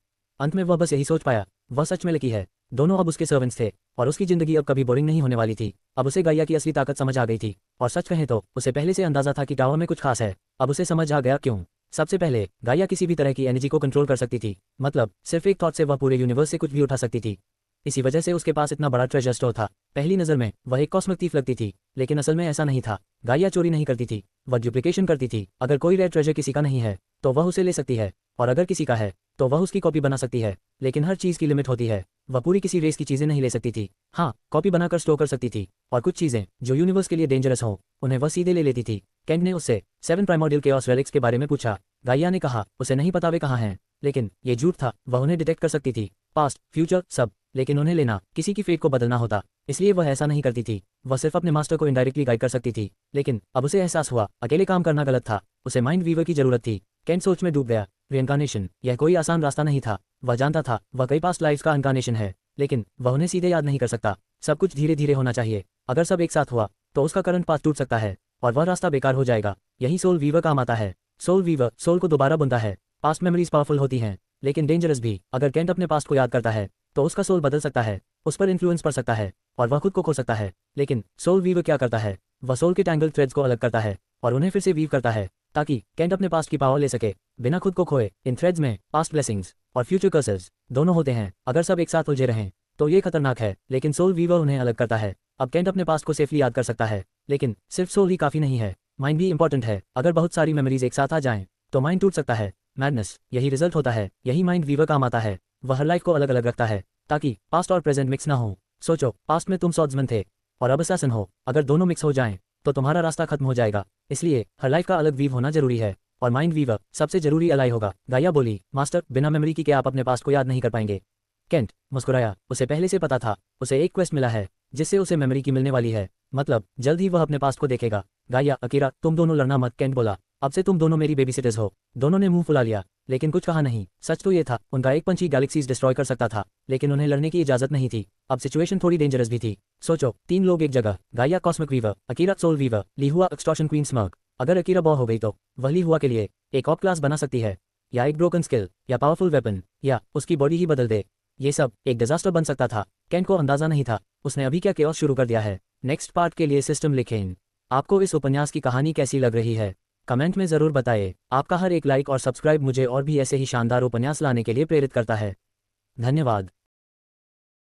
अंत में वह बस यही सोच पाया, वह सच में लकी है। दोनों अब उसके सर्वेंट्स थे और उसकी जिंदगी अब कभी बोरिंग नहीं होने वाली थी। अब उसे गाइया की असली ताकत समझ आ गई थी, और सच कहें तो उसे पहले से अंदाजा था कि टावर में कुछ खास है। अब उसे समझ आ गया क्यों। सबसे पहले, गाइया किसी भी तरह की एनर्जी को कंट्रोल कर सकती थी, मतलब सिर्फ एक थॉट से वह पूरे यूनिवर्स से कुछ भी उठा सकती थी। इसी वजह से उसके पास इतना बड़ा ट्रेजर स्टोर था। पहली नज़र में वह एक कॉस्मिक थीफ लगती थी, लेकिन असल में ऐसा नहीं था। गाइया चोरी नहीं करती थी, वह डुप्लीकेशन करती थी। अगर कोई रेयर ट्रेजर किसी का नहीं है तो वह उसे ले सकती है, और अगर किसी का है तो वह उसकी कॉपी बना सकती है। लेकिन हर चीज़ की लिमिट होती है, वह पूरी किसी रेस की चीज़ें नहीं ले सकती थी। हाँ, कॉपी बनाकर स्टोर कर सकती थी, और कुछ चीज़ें जो यूनिवर्स के लिए डेंजरस हों उन्हें वह सीधे ले लेती थी। केंट ने उससे 7 प्राइमोर्डियल केओस रेलिक्स के बारे में पूछा। गाइया ने कहा उसे नहीं पता वे कहाँ हैं, लेकिन ये झूठ था। वह उन्हें डिटेक्ट कर सकती थी, पास्ट, फ्यूचर, सब। लेकिन उन्हें लेना किसी की फेट को बदलना होता, इसलिए वह ऐसा नहीं करती थी। वह सिर्फ अपने मास्टर को इनडायरेक्टली गाइड कर सकती थी। लेकिन अब उसे एहसास हुआ अकेले काम करना गलत था, उसे माइंड वीवर की जरूरत थी। केंट सोच में डूब गया। रीइंकार्नेशन, यह कोई आसान रास्ता नहीं था। वह जानता था वह कई पास्ट लाइफ्स का इनकार्नेशन है, लेकिन वह उन्हें सीधे याद नहीं कर सकता। सब कुछ धीरे धीरे होना चाहिए। अगर सब एक साथ हुआ तो उसका करंट पाथ टूट सकता है और वह रास्ता बेकार हो जाएगा। यही सोल वीवर काम आता है। सोल वीवर सोल को दोबारा बुनता है। पास्ट मेमोरीज पावरफुल होती हैं, लेकिन डेंजरस भी। अगर केंट अपने पास्ट को याद करता है तो उसका सोल बदल सकता है, उस पर इन्फ्लुएंस पड़ सकता है, और वह खुद को खो सकता है। लेकिन सोल वीवर क्या करता है, वह सोल के टैंगल थ्रेड्स को अलग करता है और उन्हें फिर से वीव करता है, ताकि केंट अपने पास्ट की पावर ले सके बिना खुद को खोए। इन थ्रेड्स में पास्ट ब्लेसिंग्स और फ्यूचर कर्सेस दोनों होते हैं। अगर सब एक साथ उलझे रहें तो ये खतरनाक है, लेकिन सोल वीवर उन्हें अलग करता है। अब केंट अपने पास्ट को सेफली याद कर सकता है, लेकिन सिर्फ सोल ही काफी नहीं है, माइंड भी इंपॉर्टेंट है। अगर बहुत सारी मेमोरीज एक साथ आ जाएं तो माइंड टूट सकता है। मैडनेस, यही रिजल्ट होता है। यही माइंड वीवर काम आता है। वह हर लाइफ को अलग अलग रखता है ताकि पास्ट और प्रेजेंट मिक्स ना हो। सोचो, पास्ट में तुम सॉर्ड्समैन थे और अब असैसिन हो। अगर दोनों मिक्स हो जाएं तो तुम्हारा रास्ता खत्म हो जाएगा। इसलिए हर लाइफ का अलग वीव होना जरूरी है, और माइंड वीवर सबसे जरूरी अलाई होगा। गाइया बोली, मास्टर, बिना मेमोरी की क्या आप अपने पास्ट को याद नहीं कर पाएंगे? केंट मुस्कुराया। उसे पहले से पता था, उसे एक क्वेस्ट मिला है जिससे उसे मेमोरी की मिलने वाली है, मतलब जल्द ही वह अपने पास्ट को देखेगा। गाइया, अकीरा, तुम दोनों लड़ना मत, केंट बोला। अब से तुम दोनों मेरी बेबी सिटर्स हो। दोनों ने मुंह फुला लिया, लेकिन कुछ कहा नहीं। सच तो ये था, उनका एक पंच ही गैलेक्सीज डिस्ट्रॉय कर सकता था, लेकिन उन्हें लड़ने की इजाजत नहीं थी। अब सिचुएशन थोड़ी डेंजरस भी थी। सोचो, 3 लोग एक जगह, Gaia cosmic weaver, Akira soul weaver, Lihua extortion queen smirk. अगर अकीरा बॉ हो गई तो वह लीहुआ के लिए एक ऑप क्लास बना सकती है, या एक ब्रोकन स्किल, या पावरफुल वेपन, या उसकी बॉडी ही बदल दे। ये सब एक डिजास्टर बन सकता था। केंट को अंदाजा नहीं था उसने अभी क्या केओस शुरू कर दिया है। नेक्स्ट पार्ट के लिए सिस्टम लिखें। आपको इस उपन्यास की कहानी कैसी लग रही है, कमेंट में ज़रूर बताएं। आपका हर एक लाइक और सब्सक्राइब मुझे और भी ऐसे ही शानदार उपन्यास लाने के लिए प्रेरित करता है। धन्यवाद।